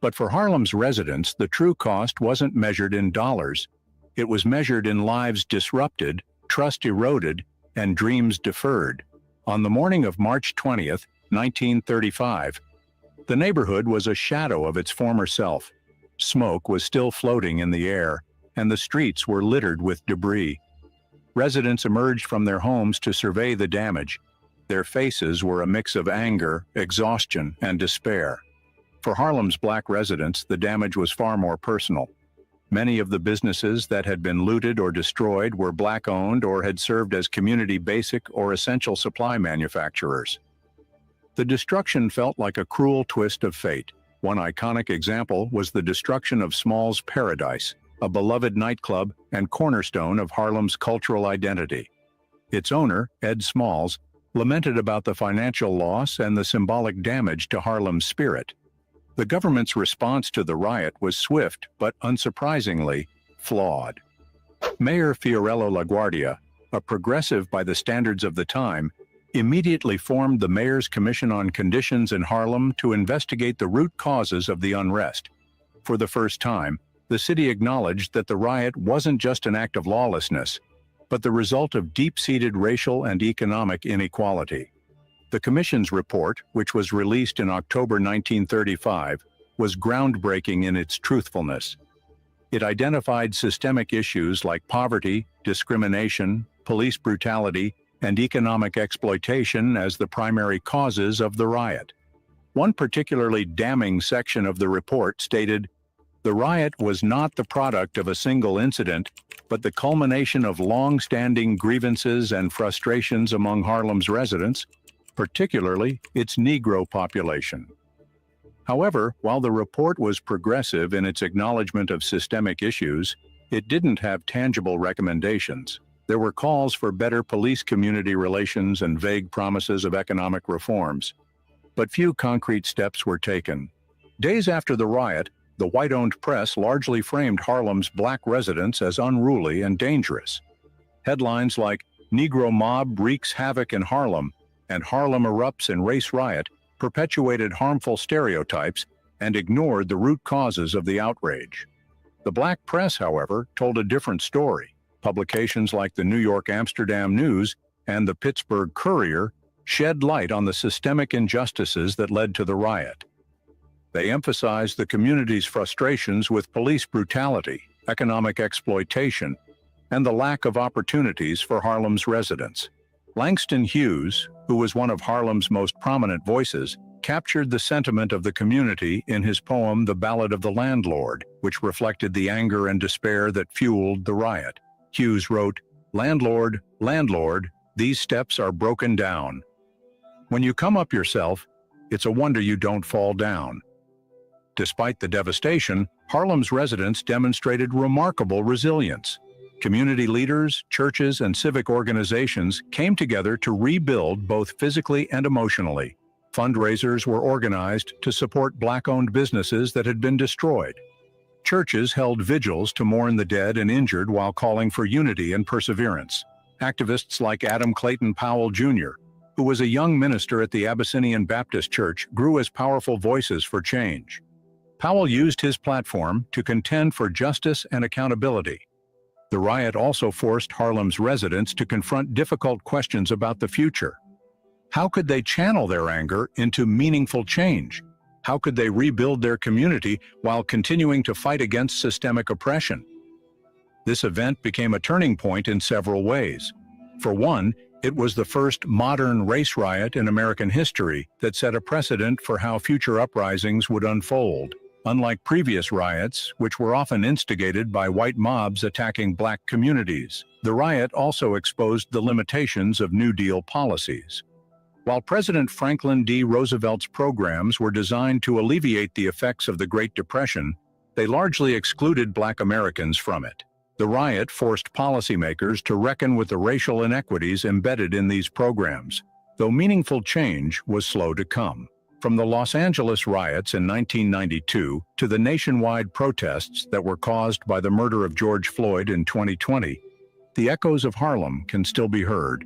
But for Harlem's residents, the true cost wasn't measured in dollars. It was measured in lives disrupted, trust eroded, and dreams deferred. On the morning of March 20th, 1935, the neighborhood was a shadow of its former self. Smoke was still floating in the air, and the streets were littered with debris. Residents emerged from their homes to survey the damage. Their faces were a mix of anger, exhaustion, and despair. For Harlem's black residents, the damage was far more personal. Many of the businesses that had been looted or destroyed were black-owned or had served as community basic or essential supply manufacturers. The destruction felt like a cruel twist of fate. One iconic example was the destruction of Small's Paradise, a beloved nightclub and cornerstone of Harlem's cultural identity. Its owner, Ed Smalls, lamented about the financial loss and the symbolic damage to Harlem's spirit. The government's response to the riot was swift, but unsurprisingly, flawed. Mayor Fiorello LaGuardia, a progressive by the standards of the time, immediately formed the Mayor's Commission on Conditions in Harlem to investigate the root causes of the unrest. For the first time, the city acknowledged that the riot wasn't just an act of lawlessness, but the result of deep-seated racial and economic inequality. The Commission's report, which was released in October 1935, was groundbreaking in its truthfulness. It identified systemic issues like poverty, discrimination, police brutality, and economic exploitation as the primary causes of the riot. One particularly damning section of the report stated, "The riot was not the product of a single incident, but the culmination of long-standing grievances and frustrations among Harlem's residents, particularly its Negro population." However, while the report was progressive in its acknowledgement of systemic issues, it didn't have tangible recommendations. There were calls for better police-community relations and vague promises of economic reforms, but few concrete steps were taken. Days after the riot, the white-owned press largely framed Harlem's black residents as unruly and dangerous. Headlines like "Negro Mob Wreaks Havoc in Harlem" and "Harlem Erupts in Race Riot" perpetuated harmful stereotypes and ignored the root causes of the outrage. The black press, however, told a different story. Publications like the New York Amsterdam News and the Pittsburgh Courier shed light on the systemic injustices that led to the riot. They emphasized the community's frustrations with police brutality, economic exploitation, and the lack of opportunities for Harlem's residents. Langston Hughes, who was one of Harlem's most prominent voices, captured the sentiment of the community in his poem The Ballad of the Landlord, which reflected the anger and despair that fueled the riot. Hughes wrote, "Landlord, landlord, these steps are broken down. When you come up yourself, it's a wonder you don't fall down." Despite the devastation, Harlem's residents demonstrated remarkable resilience. Community leaders, churches, and civic organizations came together to rebuild both physically and emotionally. Fundraisers were organized to support Black-owned businesses that had been destroyed. Churches held vigils to mourn the dead and injured while calling for unity and perseverance. Activists like Adam Clayton Powell, Jr., who was a young minister at the Abyssinian Baptist Church, grew as powerful voices for change. Powell used his platform to contend for justice and accountability. The riot also forced Harlem's residents to confront difficult questions about the future. How could they channel their anger into meaningful change? How could they rebuild their community while continuing to fight against systemic oppression? This event became a turning point in several ways. For one, it was the first modern race riot in American history that set a precedent for how future uprisings would unfold. Unlike previous riots, which were often instigated by white mobs attacking black communities, the riot also exposed the limitations of New Deal policies. While President Franklin D. Roosevelt's programs were designed to alleviate the effects of the Great Depression, they largely excluded Black Americans from it. The riot forced policymakers to reckon with the racial inequities embedded in these programs, though meaningful change was slow to come. From the Los Angeles riots in 1992 to the nationwide protests that were caused by the murder of George Floyd in 2020, the echoes of Harlem can still be heard.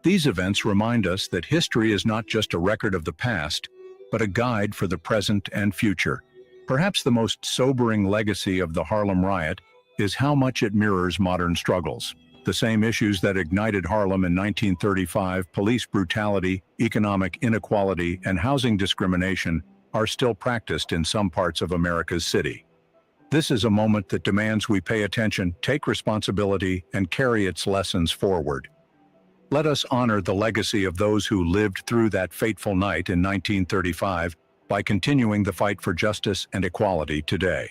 These events remind us that history is not just a record of the past, but a guide for the present and future. Perhaps the most sobering legacy of the Harlem Riot is how much it mirrors modern struggles. The same issues that ignited Harlem in 1935, police brutality, economic inequality, and housing discrimination, are still practiced in some parts of America's city. This is a moment that demands we pay attention, take responsibility, and carry its lessons forward. Let us honor the legacy of those who lived through that fateful night in 1935 by continuing the fight for justice and equality today.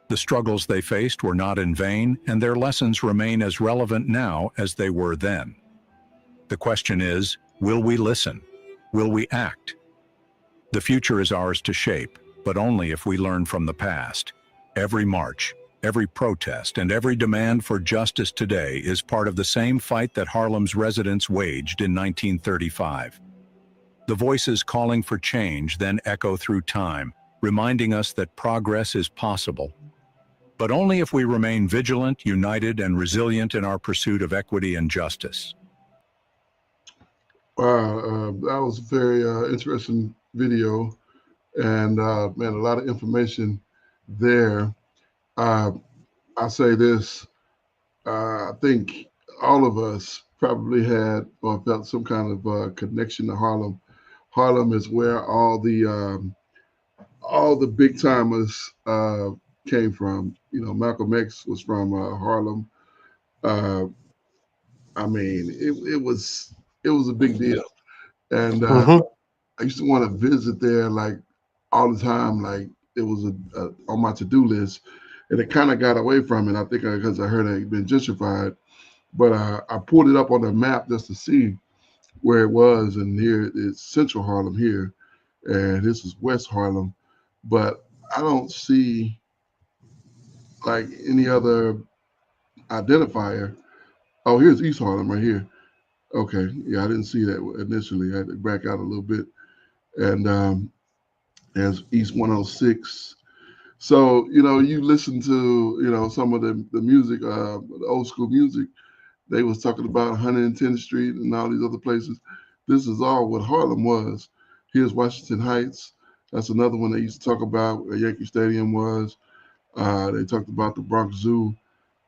The struggles they faced were not in vain, and their lessons remain as relevant now as they were then. The question is, will we listen? Will we act? The future is ours to shape, but only if we learn from the past. Every march, every protest, and every demand for justice today is part of the same fight that Harlem's residents waged in 1935. The voices calling for change then echo through time, reminding us that progress is possible, but only if we remain vigilant, united, and resilient in our pursuit of equity and justice. That was a very interesting video, and man, a lot of information there. Uh, I say this: I think all of us probably had or felt some kind of connection to Harlem. Harlem is where all the big timers came from. You know, Malcolm X was from Harlem. Uh, I mean, it was a big deal, and Mm-hmm. I used to want to visit there like all the time. Like it was on my to do list, and it kind of got away from it. I think because I heard it had been gentrified, but I pulled it up on the map just to see where it was, and here it's Central Harlem here, and this is West Harlem, but I don't see like any other identifier. Oh, here's East Harlem right here. Okay, yeah, I didn't see that initially. I had to back out a little bit, and there's East 106. So you listen to some of the music, the old school music. They was talking about 110th Street and all these other places. This is all what Harlem was. Here's Washington Heights. That's another one they used to talk about where Yankee Stadium was. They talked about the Bronx Zoo.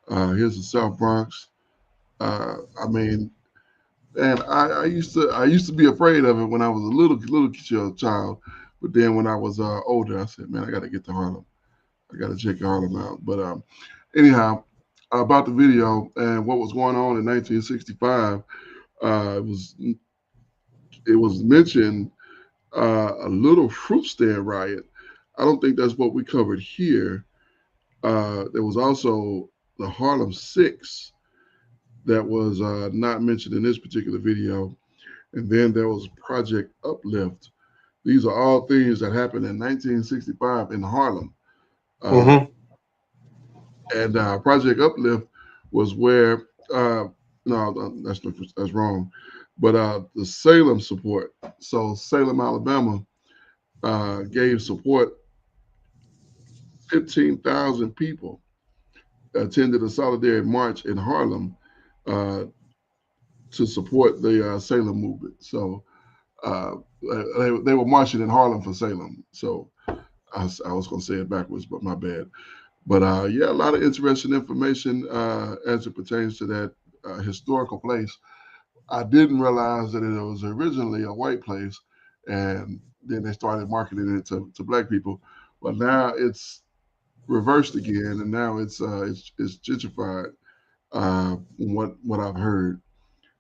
Here's the South Bronx. I mean, and I used to be afraid of it when I was a little child, but then when I was older, I said, man, I got to get to Harlem. I got to check Harlem out. But anyhow, about the video and what was going on in 1965, it was mentioned a little fruit stand riot. I don't think that's what we covered here. There was also the Harlem Six that was not mentioned in this particular video. And then there was Project Uplift. These are all things that happened in 1965 in Harlem. Uh, Mm-hmm. and Project Uplift was where, no, that's wrong. But the Salem support. So Salem, Alabama gave support. 15,000 people attended a solidarity march in Harlem uh, to support the Salem movement. So uh, they were marching in Harlem for Salem. So I was going to say it backwards, but my bad. But yeah, a lot of interesting information as it pertains to that historical place. I didn't realize that it was originally a white place, and then they started marketing it to black people. But now it's reversed again, and now it's gentrified. From what I've heard.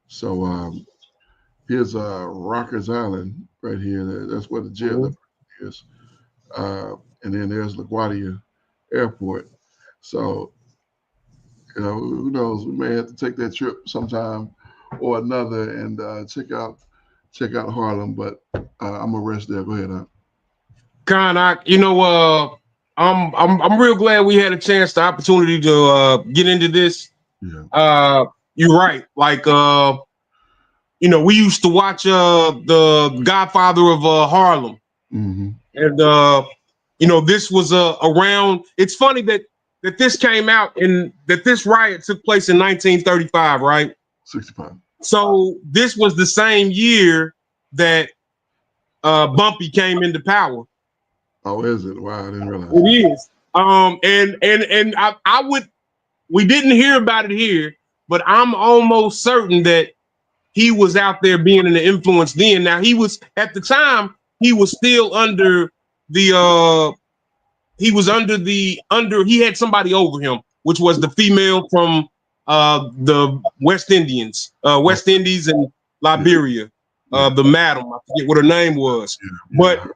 So here's Rockers Island right here. That's where the jail is. And then there's LaGuardia Airport. So who knows? We may have to take that trip sometime or another and check out Harlem. But I'm gonna rest there. Go ahead, Doc. I'm real glad we had a chance, the opportunity to get into this. Yeah. You're right. Like we used to watch the Godfather of Harlem, Mm-hmm. and this was around. It's funny that this came out and that this riot took place in 1935, right? 65. So this was the same year that Bumpy came into power. Oh, is it? Wow, I didn't realize. It is. And I would. We didn't hear about it here, but I'm almost certain that he was out there being an influence then. Now he was at the time he was still under the he had somebody over him, which was the female from the West Indies and Liberia. The madam, I forget what her name was. But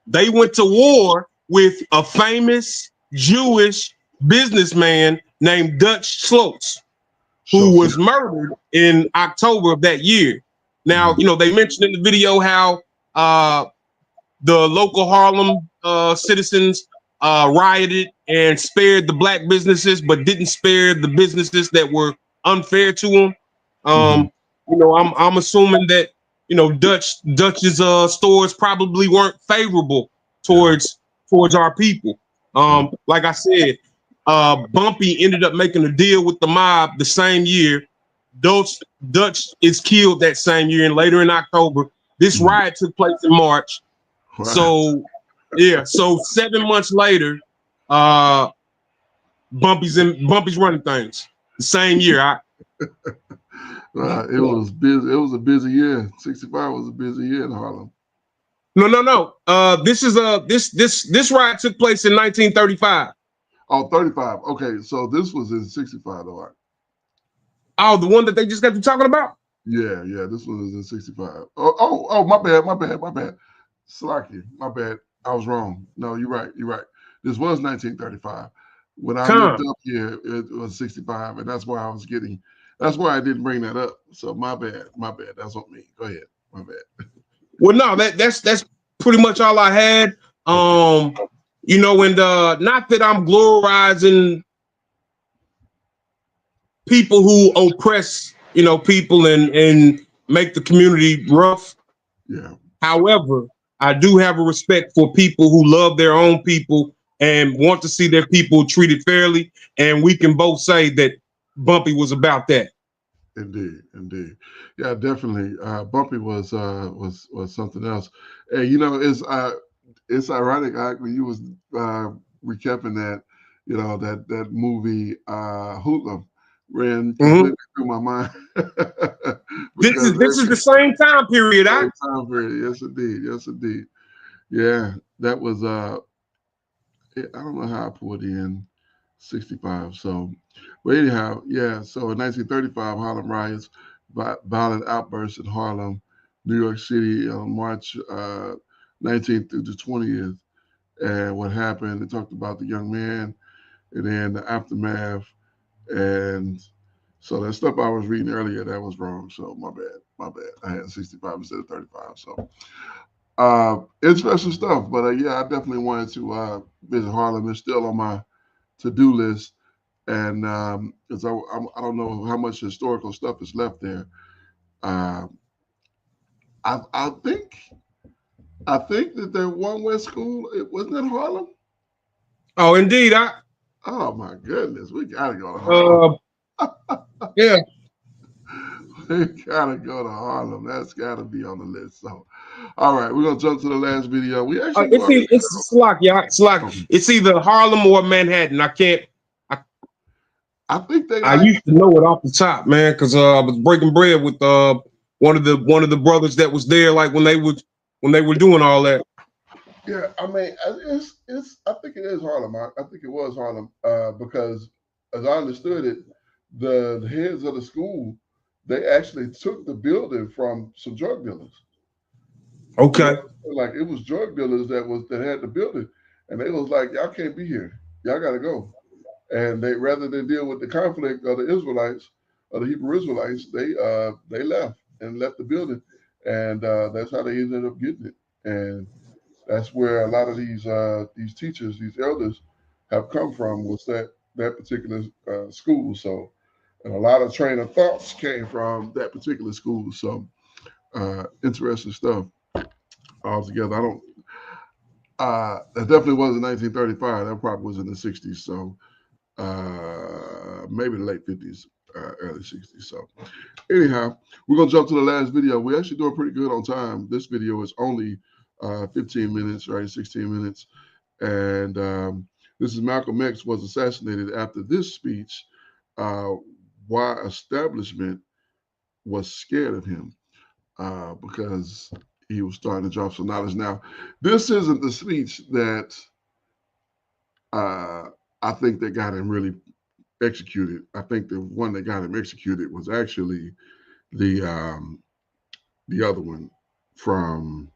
they went to war with a famous Jewish businessman named Dutch Sloats, who was murdered in October of that year. Now, they mentioned in the video how the local Harlem citizens rioted and spared the black businesses, but didn't spare the businesses that were unfair to them. I'm assuming that Dutch's stores probably weren't favorable towards our people. Like I said, Bumpy ended up making a deal with the mob the same year Dutch is killed that same year, and later in October. This riot took place in March. Wow. So yeah, so 7 months later, Bumpy's running things. The same year. It was busy. It was a busy year. 65 was a busy year in Harlem. No. This riot took place in 1935. Oh, 35. Okay, so this was in 65, though. Right? Oh, the one that they just got to talking about? Yeah, this one was in 65. Oh, my bad. Slacky, my bad. I was wrong. No, you're right. This was 1935. When I looked up here, it was 65, and that's why I didn't bring that up. So my bad. That's on me. Go ahead. My bad. Well, no, that's pretty much all I had. You know, and not that I'm glorizing people who oppress, you know, people and make the community rough. Yeah. However, I do have a respect for people who love their own people and want to see their people treated fairly. And we can both say that Bumpy was about that. Indeed. Yeah, definitely. Bumpy was something else. And you know, it's ironic when you was recapping that, you know, that movie Hoodlum ran completely through my mind. This is the same time period. Same time period. Yes, indeed. Yeah, that was I don't know how I pulled in 65. So, but anyhow, yeah. So in 1935, Harlem Riots, violent outbursts in Harlem, New York City on March 19th through the 20th. And what happened, they talked about the young man and then the aftermath. And so that stuff I was reading earlier, that was wrong. So my bad. I had 65 instead of 35. So interesting stuff. But yeah, I definitely wanted to visit Harlem. It's still on my to-do list. And because I don't know how much historical stuff is left there. I think that there one West School. It wasn't in Harlem. Oh, indeed. Oh my goodness, we gotta go to Harlem. Yeah, we gotta go to Harlem. That's gotta be on the list. So, all right, we're gonna jump to the last video. We actually it's Slocky. It's either Harlem or Manhattan. I think I used to know it off the top, man, because I was breaking bread with one of the brothers that was there, like when they were doing all that. Yeah, I mean, it's. I think it is Harlem. I think it was Harlem because, as I understood it, the heads of the school, they actually took the building from some drug dealers. Okay. Like it was drug dealers that had the building, and they was like, y'all can't be here. Y'all got to go. And they, rather than deal with the conflict of the Israelites, of the Hebrew Israelites, they left the building, and that's how they ended up getting it. And that's where a lot of these teachers, these elders, have come from, was that particular school. So, and a lot of train of thoughts came from that particular school. So, interesting stuff altogether. I don't. That definitely wasn't 1935. That probably was in the 60s. So, maybe the late 50s, early 60s. So, anyhow, we're gonna jump to the last video. We're actually doing pretty good on time. This video is only 15 minutes, right? 16 minutes. And this is Malcolm X was assassinated after this speech. Why establishment was scared of him because he was starting to drop some knowledge. Now, this isn't the speech that I think that got him really executed. I think the one that got him executed was actually the other one from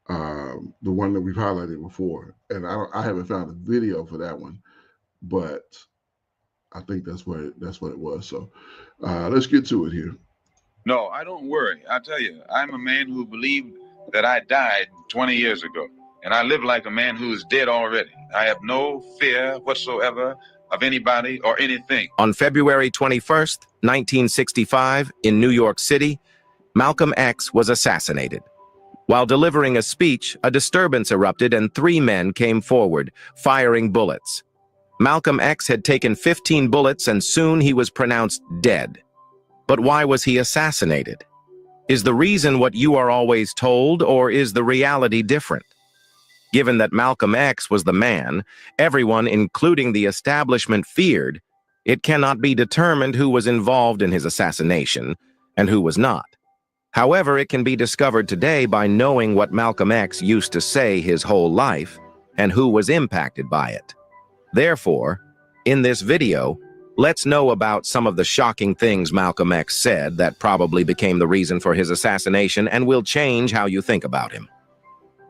the one that we've highlighted before. And I haven't found a video for that one, but I think that's what it was. So let's get to it here. No, I don't worry. I tell you, I'm a man who believed that I died 20 years ago, and I live like a man who is dead already. I have no fear whatsoever of anybody or anything. On February 21st, 1965, in New York City, Malcolm X was assassinated. While delivering a speech, a disturbance erupted and 3 men came forward, firing bullets. Malcolm X had taken 15 bullets and soon he was pronounced dead. But why was he assassinated? Is the reason what you are always told, or is the reality different? Given that Malcolm X was the man everyone, including the establishment, feared, it cannot be determined who was involved in his assassination and who was not. However, it can be discovered today by knowing what Malcolm X used to say his whole life and who was impacted by it. Therefore, in this video, let's know about some of the shocking things Malcolm X said that probably became the reason for his assassination and will change how you think about him.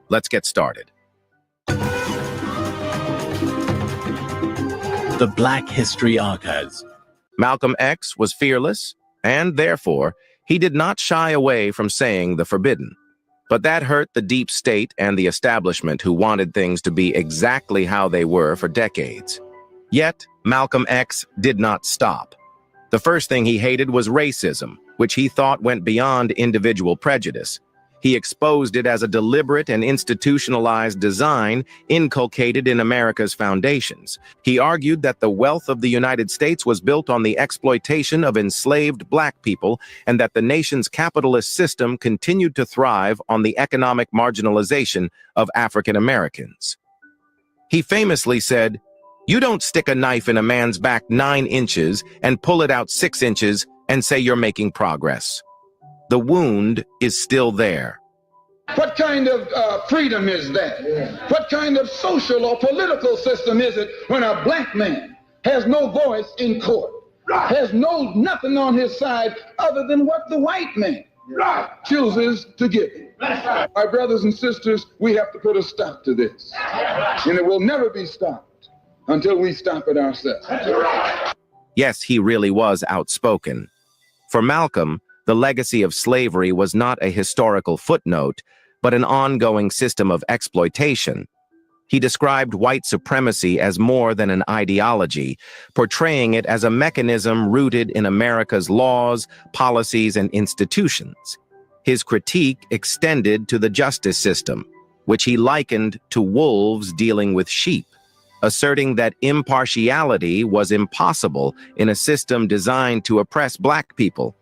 Let's get started. The Black History Archives. Malcolm X was fearless, and therefore, he did not shy away from saying the forbidden. But that hurt the deep state and the establishment who wanted things to be exactly how they were for decades. Yet, Malcolm X did not stop. The first thing he hated was racism, which he thought went beyond individual prejudice. He exposed it as a deliberate and institutionalized design inculcated in America's foundations. He argued that the wealth of the United States was built on the exploitation of enslaved black people and that the nation's capitalist system continued to thrive on the economic marginalization of African Americans. He famously said, "You don't stick a knife in a man's back 9 inches and pull it out 6 inches and say you're making progress. The wound is still there." What kind of freedom is that? What kind of social or political system is it when a black man has no voice in court, has nothing on his side other than what the white man chooses to give him? My brothers and sisters, we have to put a stop to this. And it will never be stopped until we stop it ourselves. Yes, he really was outspoken. For Malcolm, the legacy of slavery was not a historical footnote, but an ongoing system of exploitation. He described white supremacy as more than an ideology, portraying it as a mechanism rooted in America's laws, policies, and institutions. His critique extended to the justice system, which he likened to wolves dealing with sheep, asserting that impartiality was impossible in a system designed to oppress black people.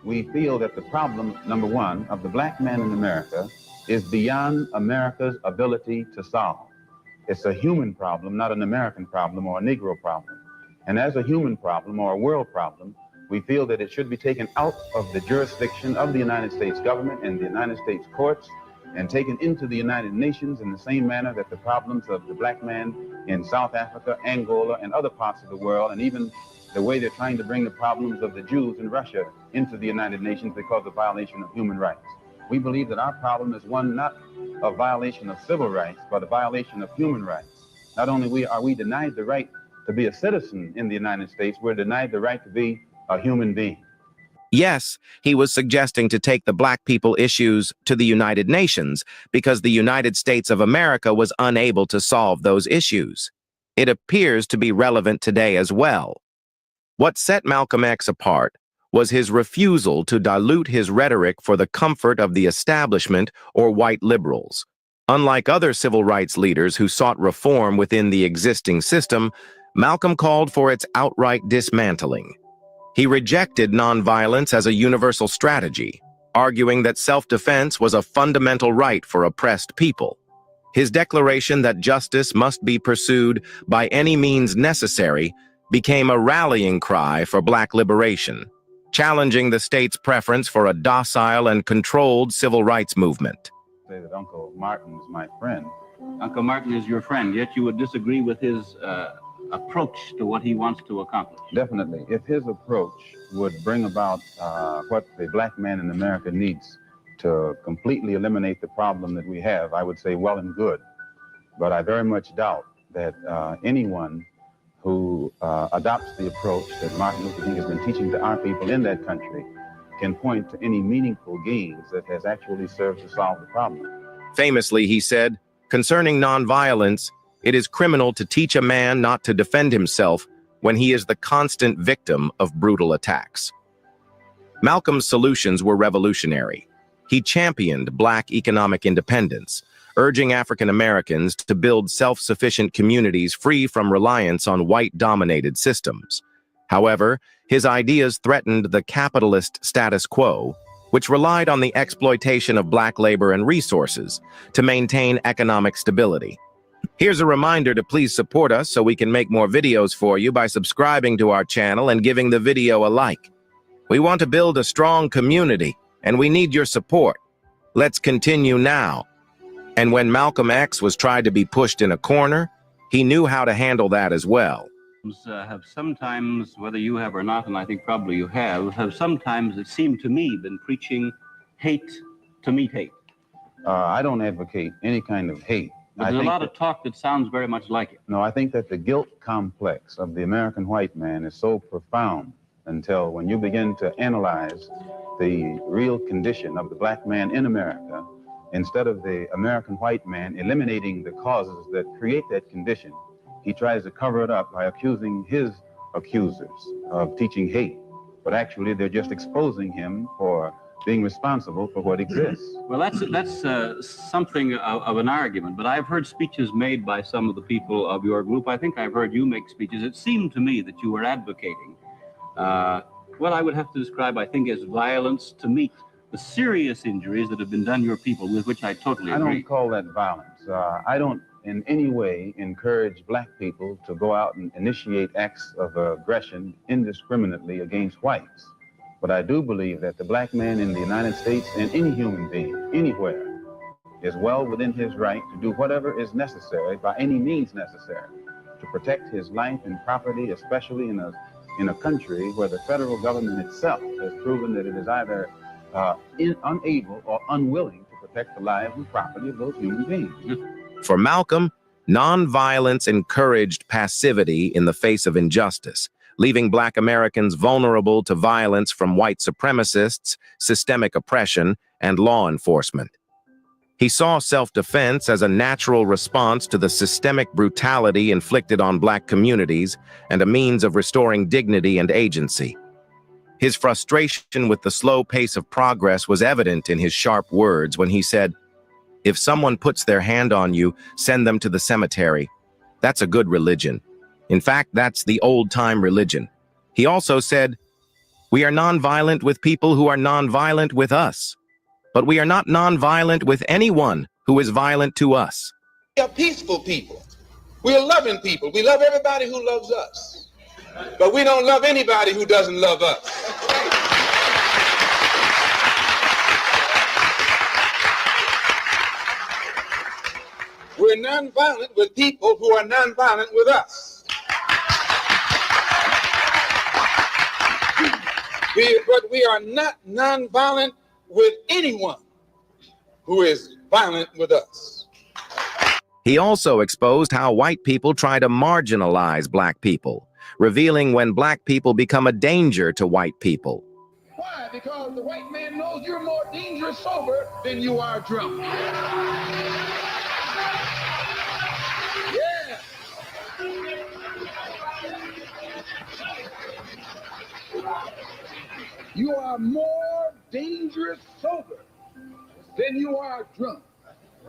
We feel that the problem, number one, of the black man in America is beyond America's ability to solve. It's a human problem, not an American problem or a Negro problem. And as a human problem or a world problem, we feel that it should be taken out of the jurisdiction of the United States government and the United States courts and taken into the United Nations in the same manner that the problems of the black man in South Africa, Angola, and other parts of the world, and even the way they're trying to bring the problems of the Jews in Russia into the United Nations because of violation of human rights. We believe that our problem is one not of violation of civil rights, but a violation of human rights. Not only are we denied the right to be a citizen in the United States, we're denied the right to be a human being. Yes, he was suggesting to take the black people issues to the United Nations because the United States of America was unable to solve those issues. It appears to be relevant today as well. What set Malcolm X apart was his refusal to dilute his rhetoric for the comfort of the establishment or white liberals. Unlike other civil rights leaders who sought reform within the existing system, Malcolm called for its outright dismantling. He rejected nonviolence as a universal strategy, arguing that self-defense was a fundamental right for oppressed people. His declaration that justice must be pursued by any means necessary became a rallying cry for black liberation, challenging the state's preference for a docile and controlled civil rights movement. Say that Uncle Martin is my friend. Uncle Martin is your friend, yet you would disagree with his approach to what he wants to accomplish. Definitely. If his approach would bring about what the black man in America needs to completely eliminate the problem that we have, I would say well and good. But I very much doubt that anyone who adopts the approach that Martin Luther King has been teaching to our people in that country can point to any meaningful gains that has actually served to solve the problem. Famously, he said, concerning nonviolence, it is criminal to teach a man not to defend himself when he is the constant victim of brutal attacks. Malcolm's solutions were revolutionary. He championed black economic independence, urging African Americans to build self-sufficient communities free from reliance on white-dominated systems. However, his ideas threatened the capitalist status quo, which relied on the exploitation of black labor and resources to maintain economic stability. Here's a reminder to please support us so we can make more videos for you by subscribing to our channel and giving the video a like. We want to build a strong community, and we need your support. Let's continue now. And when Malcolm X was tried to be pushed in a corner, he knew how to handle that as well. Have sometimes, whether you have or not, and I think probably you have sometimes, it seemed to me, been preaching hate to meet hate. I don't advocate any kind of hate. But there's a lot of talk that sounds very much like it. No, I think that the guilt complex of the American white man is so profound until when you begin to analyze the real condition of the black man in America, instead of the American white man eliminating the causes that create that condition, he tries to cover it up by accusing his accusers of teaching hate. But actually, they're just exposing him for being responsible for what exists. Well, that's something of an argument, but I've heard speeches made by some of the people of your group. I think I've heard you make speeches. It seemed to me that you were advocating what I would have to describe, I think, as violence to meet the serious injuries that have been done your people, with which I totally agree. I don't call that violence. I don't in any way encourage black people to go out and initiate acts of aggression indiscriminately against whites. But I do believe that the black man in the United States and any human being, anywhere, is well within his right to do whatever is necessary, by any means necessary, to protect his life and property, especially in a country where the federal government itself has proven that it is either unable or unwilling to protect the lives and property of those human beings. For Malcolm, nonviolence encouraged passivity in the face of injustice, leaving black Americans vulnerable to violence from white supremacists, systemic oppression, and law enforcement. He saw self-defense as a natural response to the systemic brutality inflicted on black communities and a means of restoring dignity and agency. His frustration with the slow pace of progress was evident in his sharp words when he said, "If someone puts their hand on you, send them to the cemetery. That's a good religion. In fact, that's the old-time religion." He also said, "We are nonviolent with people who are nonviolent with us, but we are not nonviolent with anyone who is violent to us." We are peaceful people. We are loving people. We love everybody who loves us, but we don't love anybody who doesn't love us. We're nonviolent with people who are nonviolent with us. But we are not nonviolent with anyone who is violent with us. He also exposed how white people try to marginalize black people, revealing when black people become a danger to white people. Why? Because the white man knows you're more dangerous sober than you are drunk. Yeah. You are more dangerous sober than you are drunk.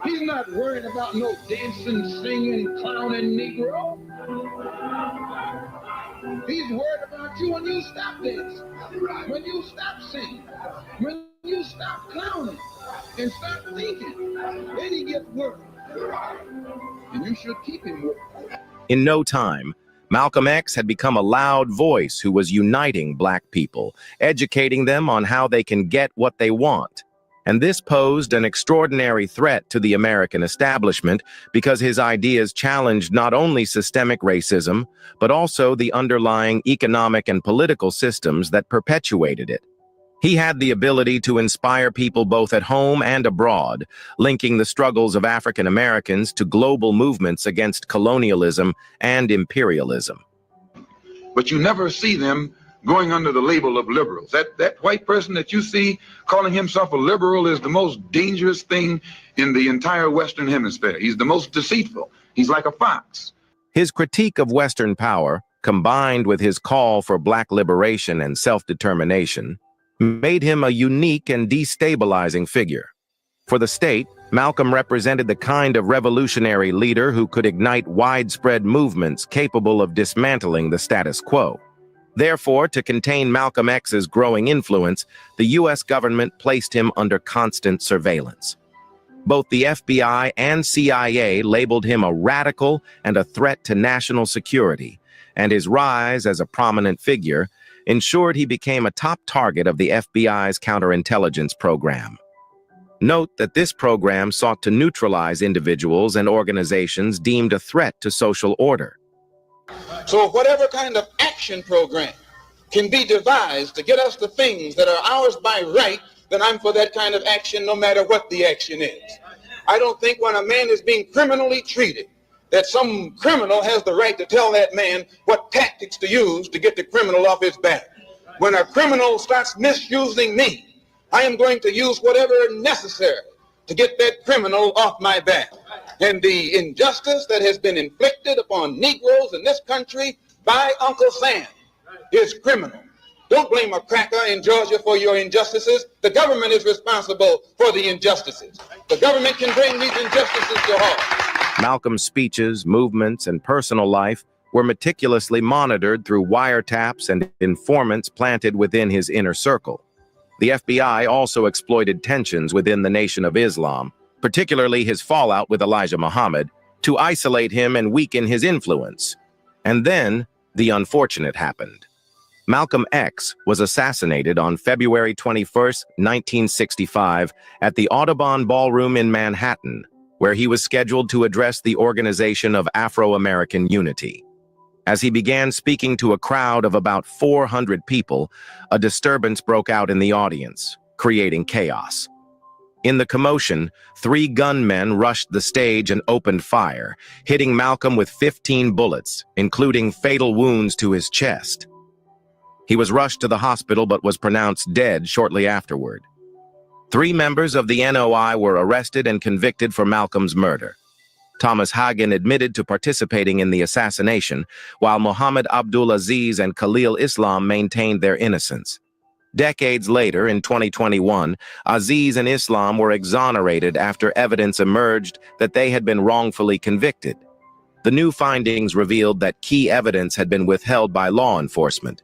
He's not worried about no dancing, singing, clowning Negro. He's worried about you when you stop dancing, when you stop singing, when you stop clowning and stop thinking. Then he gets worried. And you should keep him worried. In no time, Malcolm X had become a loud voice who was uniting black people, educating them on how they can get what they want. And this posed an extraordinary threat to the American establishment because his ideas challenged not only systemic racism, but also the underlying economic and political systems that perpetuated it. He had the ability to inspire people both at home and abroad, linking the struggles of African Americans to global movements against colonialism and imperialism. But you never see them going under the label of liberals. That white person that you see calling himself a liberal is the most dangerous thing in the entire Western Hemisphere. He's the most deceitful. He's like a fox. His critique of Western power, combined with his call for black liberation and self-determination, made him a unique and destabilizing figure. For the state, Malcolm represented the kind of revolutionary leader who could ignite widespread movements capable of dismantling the status quo. Therefore, to contain Malcolm X's growing influence, the U.S. government placed him under constant surveillance. Both the FBI and CIA labeled him a radical and a threat to national security, and his rise as a prominent figure ensured he became a top target of the FBI's counterintelligence program. Note that this program sought to neutralize individuals and organizations deemed a threat to social order. So whatever kind of action program can be devised to get us the things that are ours by right, then I'm for that kind of action no matter what the action is. I don't think when a man is being criminally treated that some criminal has the right to tell that man what tactics to use to get the criminal off his back. When a criminal starts misusing me, I am going to use whatever necessary to get that criminal off my back. And the injustice that has been inflicted upon Negroes in this country by Uncle Sam is criminal. Don't blame a cracker in Georgia for your injustices. The government is responsible for the injustices. The government can bring these injustices to halt. Malcolm's speeches, movements, and personal life were meticulously monitored through wiretaps and informants planted within his inner circle. The FBI also exploited tensions within the Nation of Islam, particularly his fallout with Elijah Muhammad, to isolate him and weaken his influence. And then, the unfortunate happened. Malcolm X was assassinated on February 21, 1965, at the Audubon Ballroom in Manhattan, where he was scheduled to address the Organization of Afro-American Unity. As he began speaking to a crowd of about 400 people, a disturbance broke out in the audience, creating chaos. In the commotion, 3 gunmen rushed the stage and opened fire, hitting Malcolm with 15 bullets, including fatal wounds to his chest. He was rushed to the hospital but was pronounced dead shortly afterward. 3 members of the NOI were arrested and convicted for Malcolm's murder. Thomas Hagen admitted to participating in the assassination, while Muhammad Abdul Aziz and Khalil Islam maintained their innocence. Decades later, in 2021, Aziz and Islam were exonerated after evidence emerged that they had been wrongfully convicted. The new findings revealed that key evidence had been withheld by law enforcement,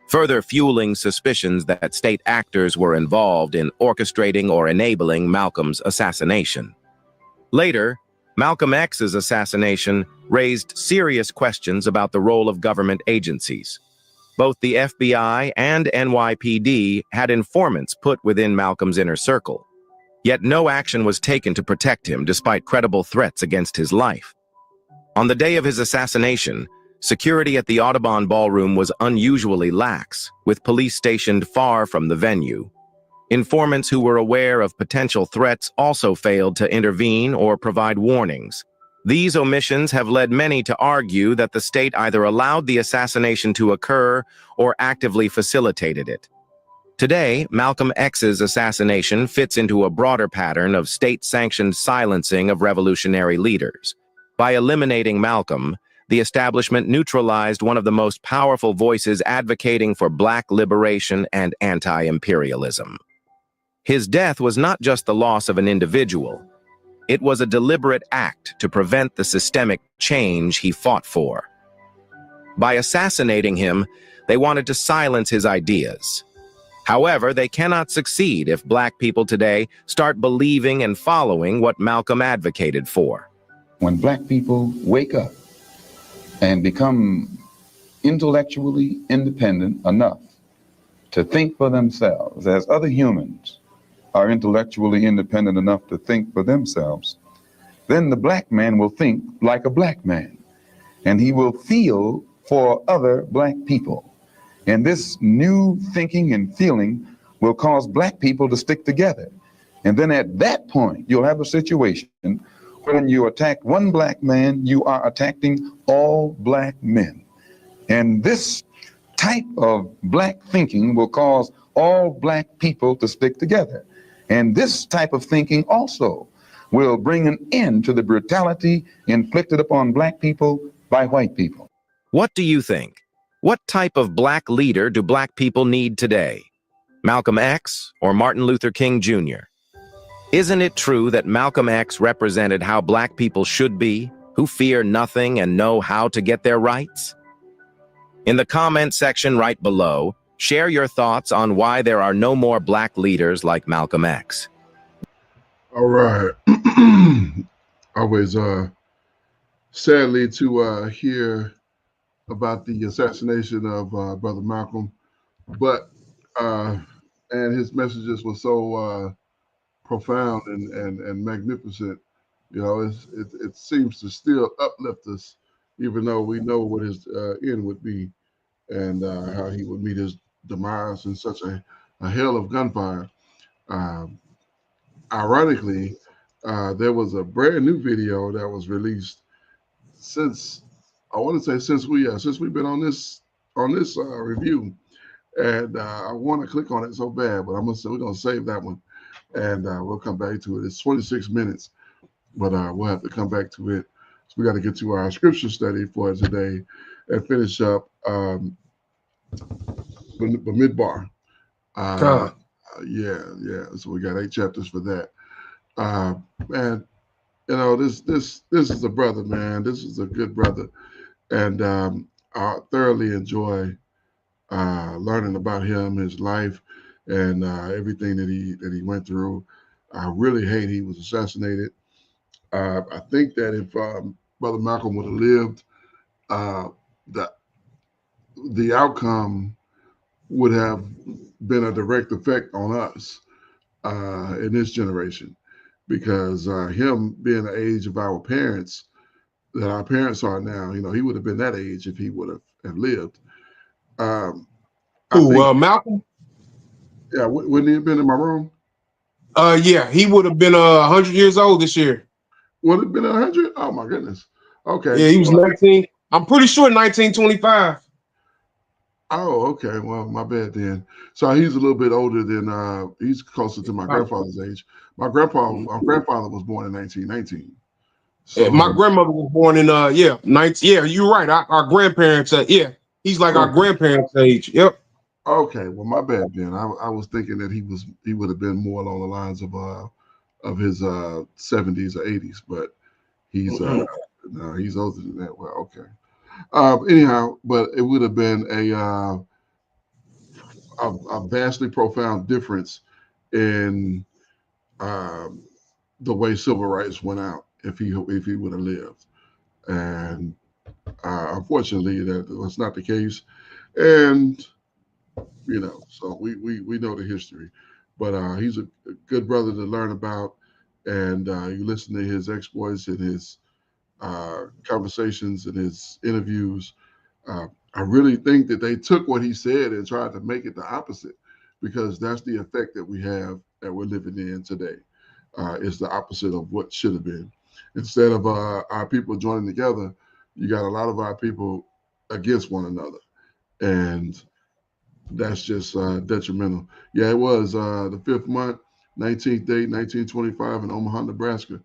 further fueling suspicions that state actors were involved in orchestrating or enabling Malcolm's assassination. Later, Malcolm X's assassination raised serious questions about the role of government agencies. Both the FBI and NYPD had informants put within Malcolm's inner circle, yet no action was taken to protect him despite credible threats against his life. On the day of his assassination, security at the Audubon Ballroom was unusually lax, with police stationed far from the venue. Informants who were aware of potential threats also failed to intervene or provide warnings. These omissions have led many to argue that the state either allowed the assassination to occur or actively facilitated it. Today, Malcolm X's assassination fits into a broader pattern of state-sanctioned silencing of revolutionary leaders. By eliminating Malcolm, the establishment neutralized one of the most powerful voices advocating for Black liberation and anti-imperialism. His death was not just the loss of an individual. It was a deliberate act to prevent the systemic change he fought for. By assassinating him, they wanted to silence his ideas. However, they cannot succeed if Black people today start believing and following what Malcolm advocated for. When Black people wake up and become intellectually independent enough to think for themselves, as other humans are intellectually independent enough to think for themselves, then the Black man will think like a Black man, and he will feel for other Black people. And this new thinking and feeling will cause Black people to stick together. And then at that point, you'll have a situation when you attack one Black man, you are attacking all Black men. And this type of Black thinking will cause all Black people to stick together. And this type of thinking also will bring an end to the brutality inflicted upon Black people by white people. What do you think? What type of Black leader do Black people need today? Malcolm X or Martin Luther King Jr.? Isn't it true that Malcolm X represented how Black people should be, who fear nothing and know how to get their rights? In the comment section right below, share your thoughts on why there are no more Black leaders like Malcolm X. All right. Always sadly to hear about the assassination of Brother Malcolm, but and his messages were so profound and magnificent. You know, it seems to still uplift us, even though we know what his end would be, and how he would meet his demise in such a hell of gunfire. Ironically, there was a brand new video that was released since, I want to say since we've been on this review, and I want to click on it so bad, but we're gonna save that one, and we'll come back to it. It's 26 minutes, but we'll have to come back to it. So we got to get to our scripture study for today and finish up Midbar. Yeah. So we got 8 chapters for that. Man, you know, this is a brother, man. This is a good brother, and I thoroughly enjoy learning about him, his life, and everything that he went through. I really hate he was assassinated. I think that if Brother Malcolm would have lived, the outcome would have been a direct effect on us in this generation, because him being the age of our parents, that our parents are now, you know, he would have been that age if he would have lived. Malcolm? Yeah, wouldn't he have been in my room? Yeah, he would have been 100 years old this year. Would have been 100? Oh my goodness. Okay. Yeah, he was 19. I'm pretty sure 1925. Oh, okay. Well, my bad then. So he's a little bit older than he's closer to my grandfather's age. My grandfather was born in 1919. So my grandmother was born in 19. Yeah, you're right. Our grandparents. He's like our grandparents' age. Yep. Okay. Well, my bad then. I was thinking that he would have been more along the lines of his 70s or 80s, but he's no, he's older than that. Well, okay. Anyhow, but it would have been a vastly profound difference in the way civil rights went out if he would have lived, and unfortunately that was not the case, and you know, so we know the history, but he's a good brother to learn about, and you listen to his exploits and his conversations and his interviews. I really think that they took what he said and tried to make it the opposite, because that's the effect that we're living in today. It's the opposite of what should have been. Instead of our people joining together, you got a lot of our people against one another, and that's just detrimental. Yeah, it was the 5th month, 19th date, 1925 in Omaha, Nebraska.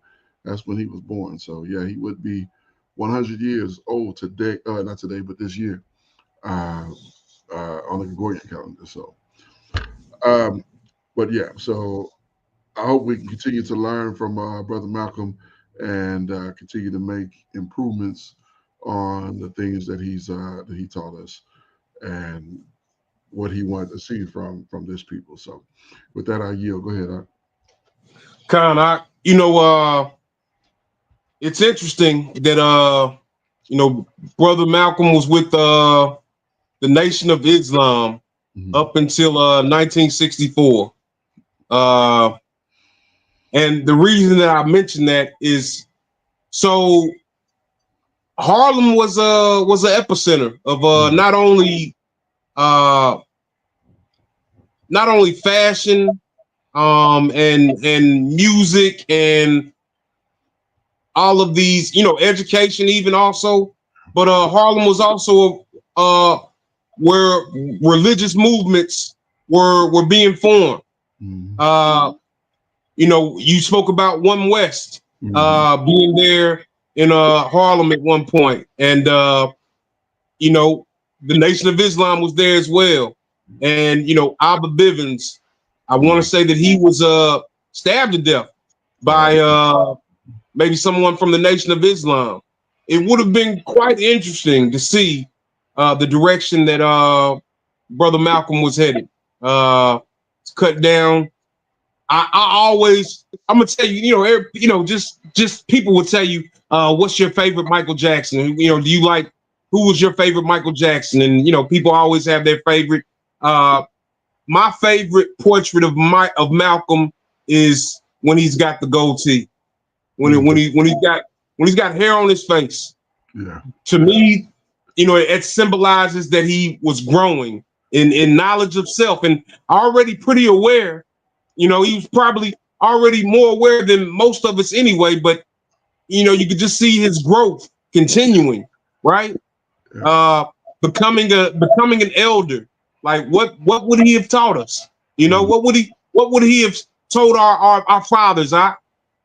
That's when he was born. So yeah, he would be 100 years old today. Not today, but this year on the Gregorian calendar. So, but yeah, so I hope we can continue to learn from Brother Malcolm and continue to make improvements on the things that he taught us and what he wanted to see from this people. So with that, I yield. Go ahead. It's interesting that Brother Malcolm was with the Nation of Islam up until 1964. And the reason that I mentioned that is, so Harlem was an epicenter of not only fashion and music and all of these, education even also, but Harlem was also where religious movements were being formed. You spoke about One West being there in Harlem at one point, and the Nation of Islam was there as well, and Abba Bivens, I want to say that he was stabbed to death by maybe someone from the Nation of Islam. It would have been quite interesting to see the direction that Brother Malcolm was headed. Cut down. I'm gonna tell you, just people will tell you, what's your favorite Michael Jackson? Do you like, who was your favorite Michael Jackson? And people always have their favorite. My favorite portrait of Malcolm is when he's got the goatee, when he's got hair on his face. Yeah. To me, it symbolizes that he was growing in knowledge of self and already pretty aware. He was probably already more aware than most of us anyway, but you could just see his growth continuing, right? Becoming an elder. Like what would he have taught us? What would he have told our fathers, our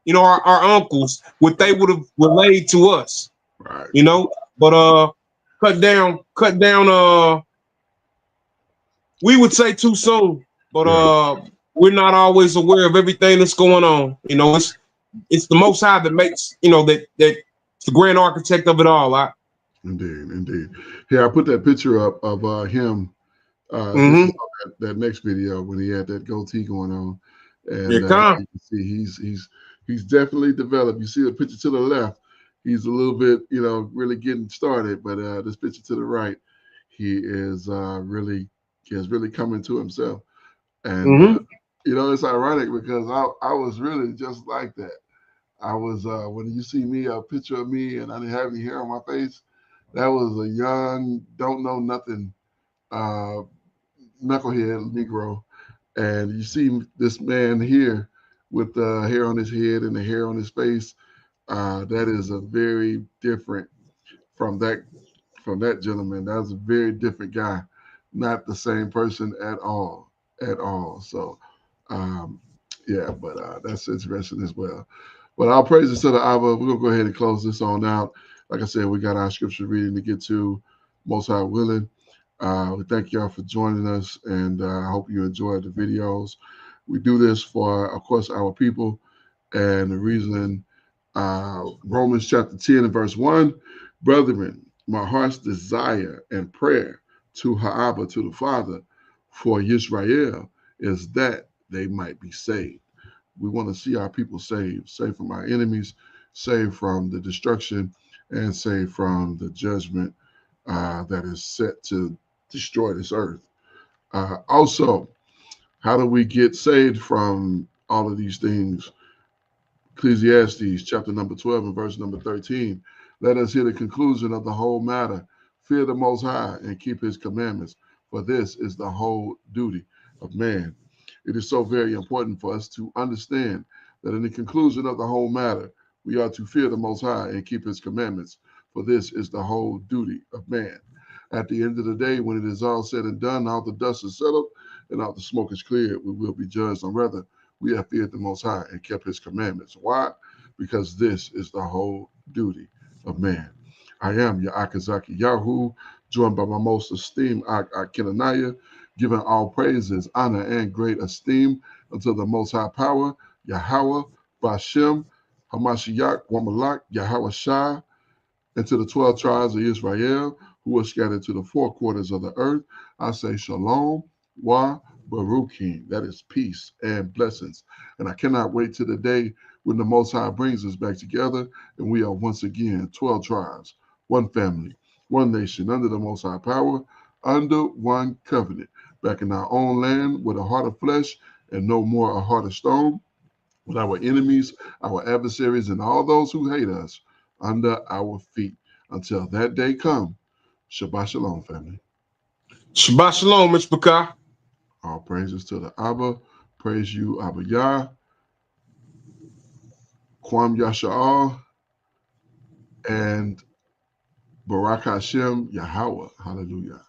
uncles, what they would have relayed to us? Right. But cut down, we would say too soon, but we're not always aware of everything that's going on. It's the Most High that makes, that's the grand architect of it all. Indeed. Here, I put that picture up of him that next video when he had that goatee going on. And you can see he's definitely developed. You see the picture to the left, he's a little bit, really getting started, but this picture to the right, he is really coming to himself. And it's ironic because I was really just like that. I was when you see me, a picture of me, and I didn't have any hair on my face. That was a young, don't know nothing, knucklehead Negro, and you see this man here with the hair on his head and the hair on his face. That is a very different from that gentleman. That was a very different guy, not the same person at all. So, but that's interesting as well. But our praises to the Abba. We're gonna go ahead and close this on out. Like I said, we got our scripture reading to get to, most high willing. We thank y'all for joining us, and I hope you enjoyed the videos. We do this for, of course, our people, and the reason, Romans chapter 10 and verse 1, brethren, my heart's desire and prayer to Ha'abba, to the Father, for Yisrael, is that they might be saved. We want to see our people saved from our enemies, saved from the destruction, and saved from the judgment that is set to destroy this earth. Also, how do we get saved from all of these things? Ecclesiastes chapter number 12 and verse number 13. Let us hear the conclusion of the whole matter. Fear the Most High and keep his commandments, for this is the whole duty of man. It is so very important for us to understand that in the conclusion of the whole matter, we are to fear the Most High and keep his commandments, for this is the whole duty of man. At the end of the day, when it is all said and done, all the dust is settled and all the smoke is cleared, we will be judged on whether we have feared the Most High and kept his commandments. Why? Because this is the whole duty of man. I am your Akazaki Yahoo, joined by my most esteemed Akinanaya, giving all praises, honor, and great esteem unto the Most High Power, Yahweh, Bashem, Hamashiach, Wamalak, Yahweh Shai, and to the 12 tribes of Israel who are scattered to the four quarters of the earth. I say shalom, wa baruchim. That is peace and blessings. And I cannot wait till the day when the Most High brings us back together and we are once again 12 tribes, one family, one nation, under the Most High Power, under one covenant, back in our own land with a heart of flesh and no more a heart of stone, with our enemies, our adversaries, and all those who hate us under our feet. Until that day come, Shabbat Shalom, family. Shabbat Shalom, Mr. Bakar. All praises to the Abba. Praise you, Abba Yah. Kwam Yasha'al. And Barak Hashem Yahweh. Hallelujah.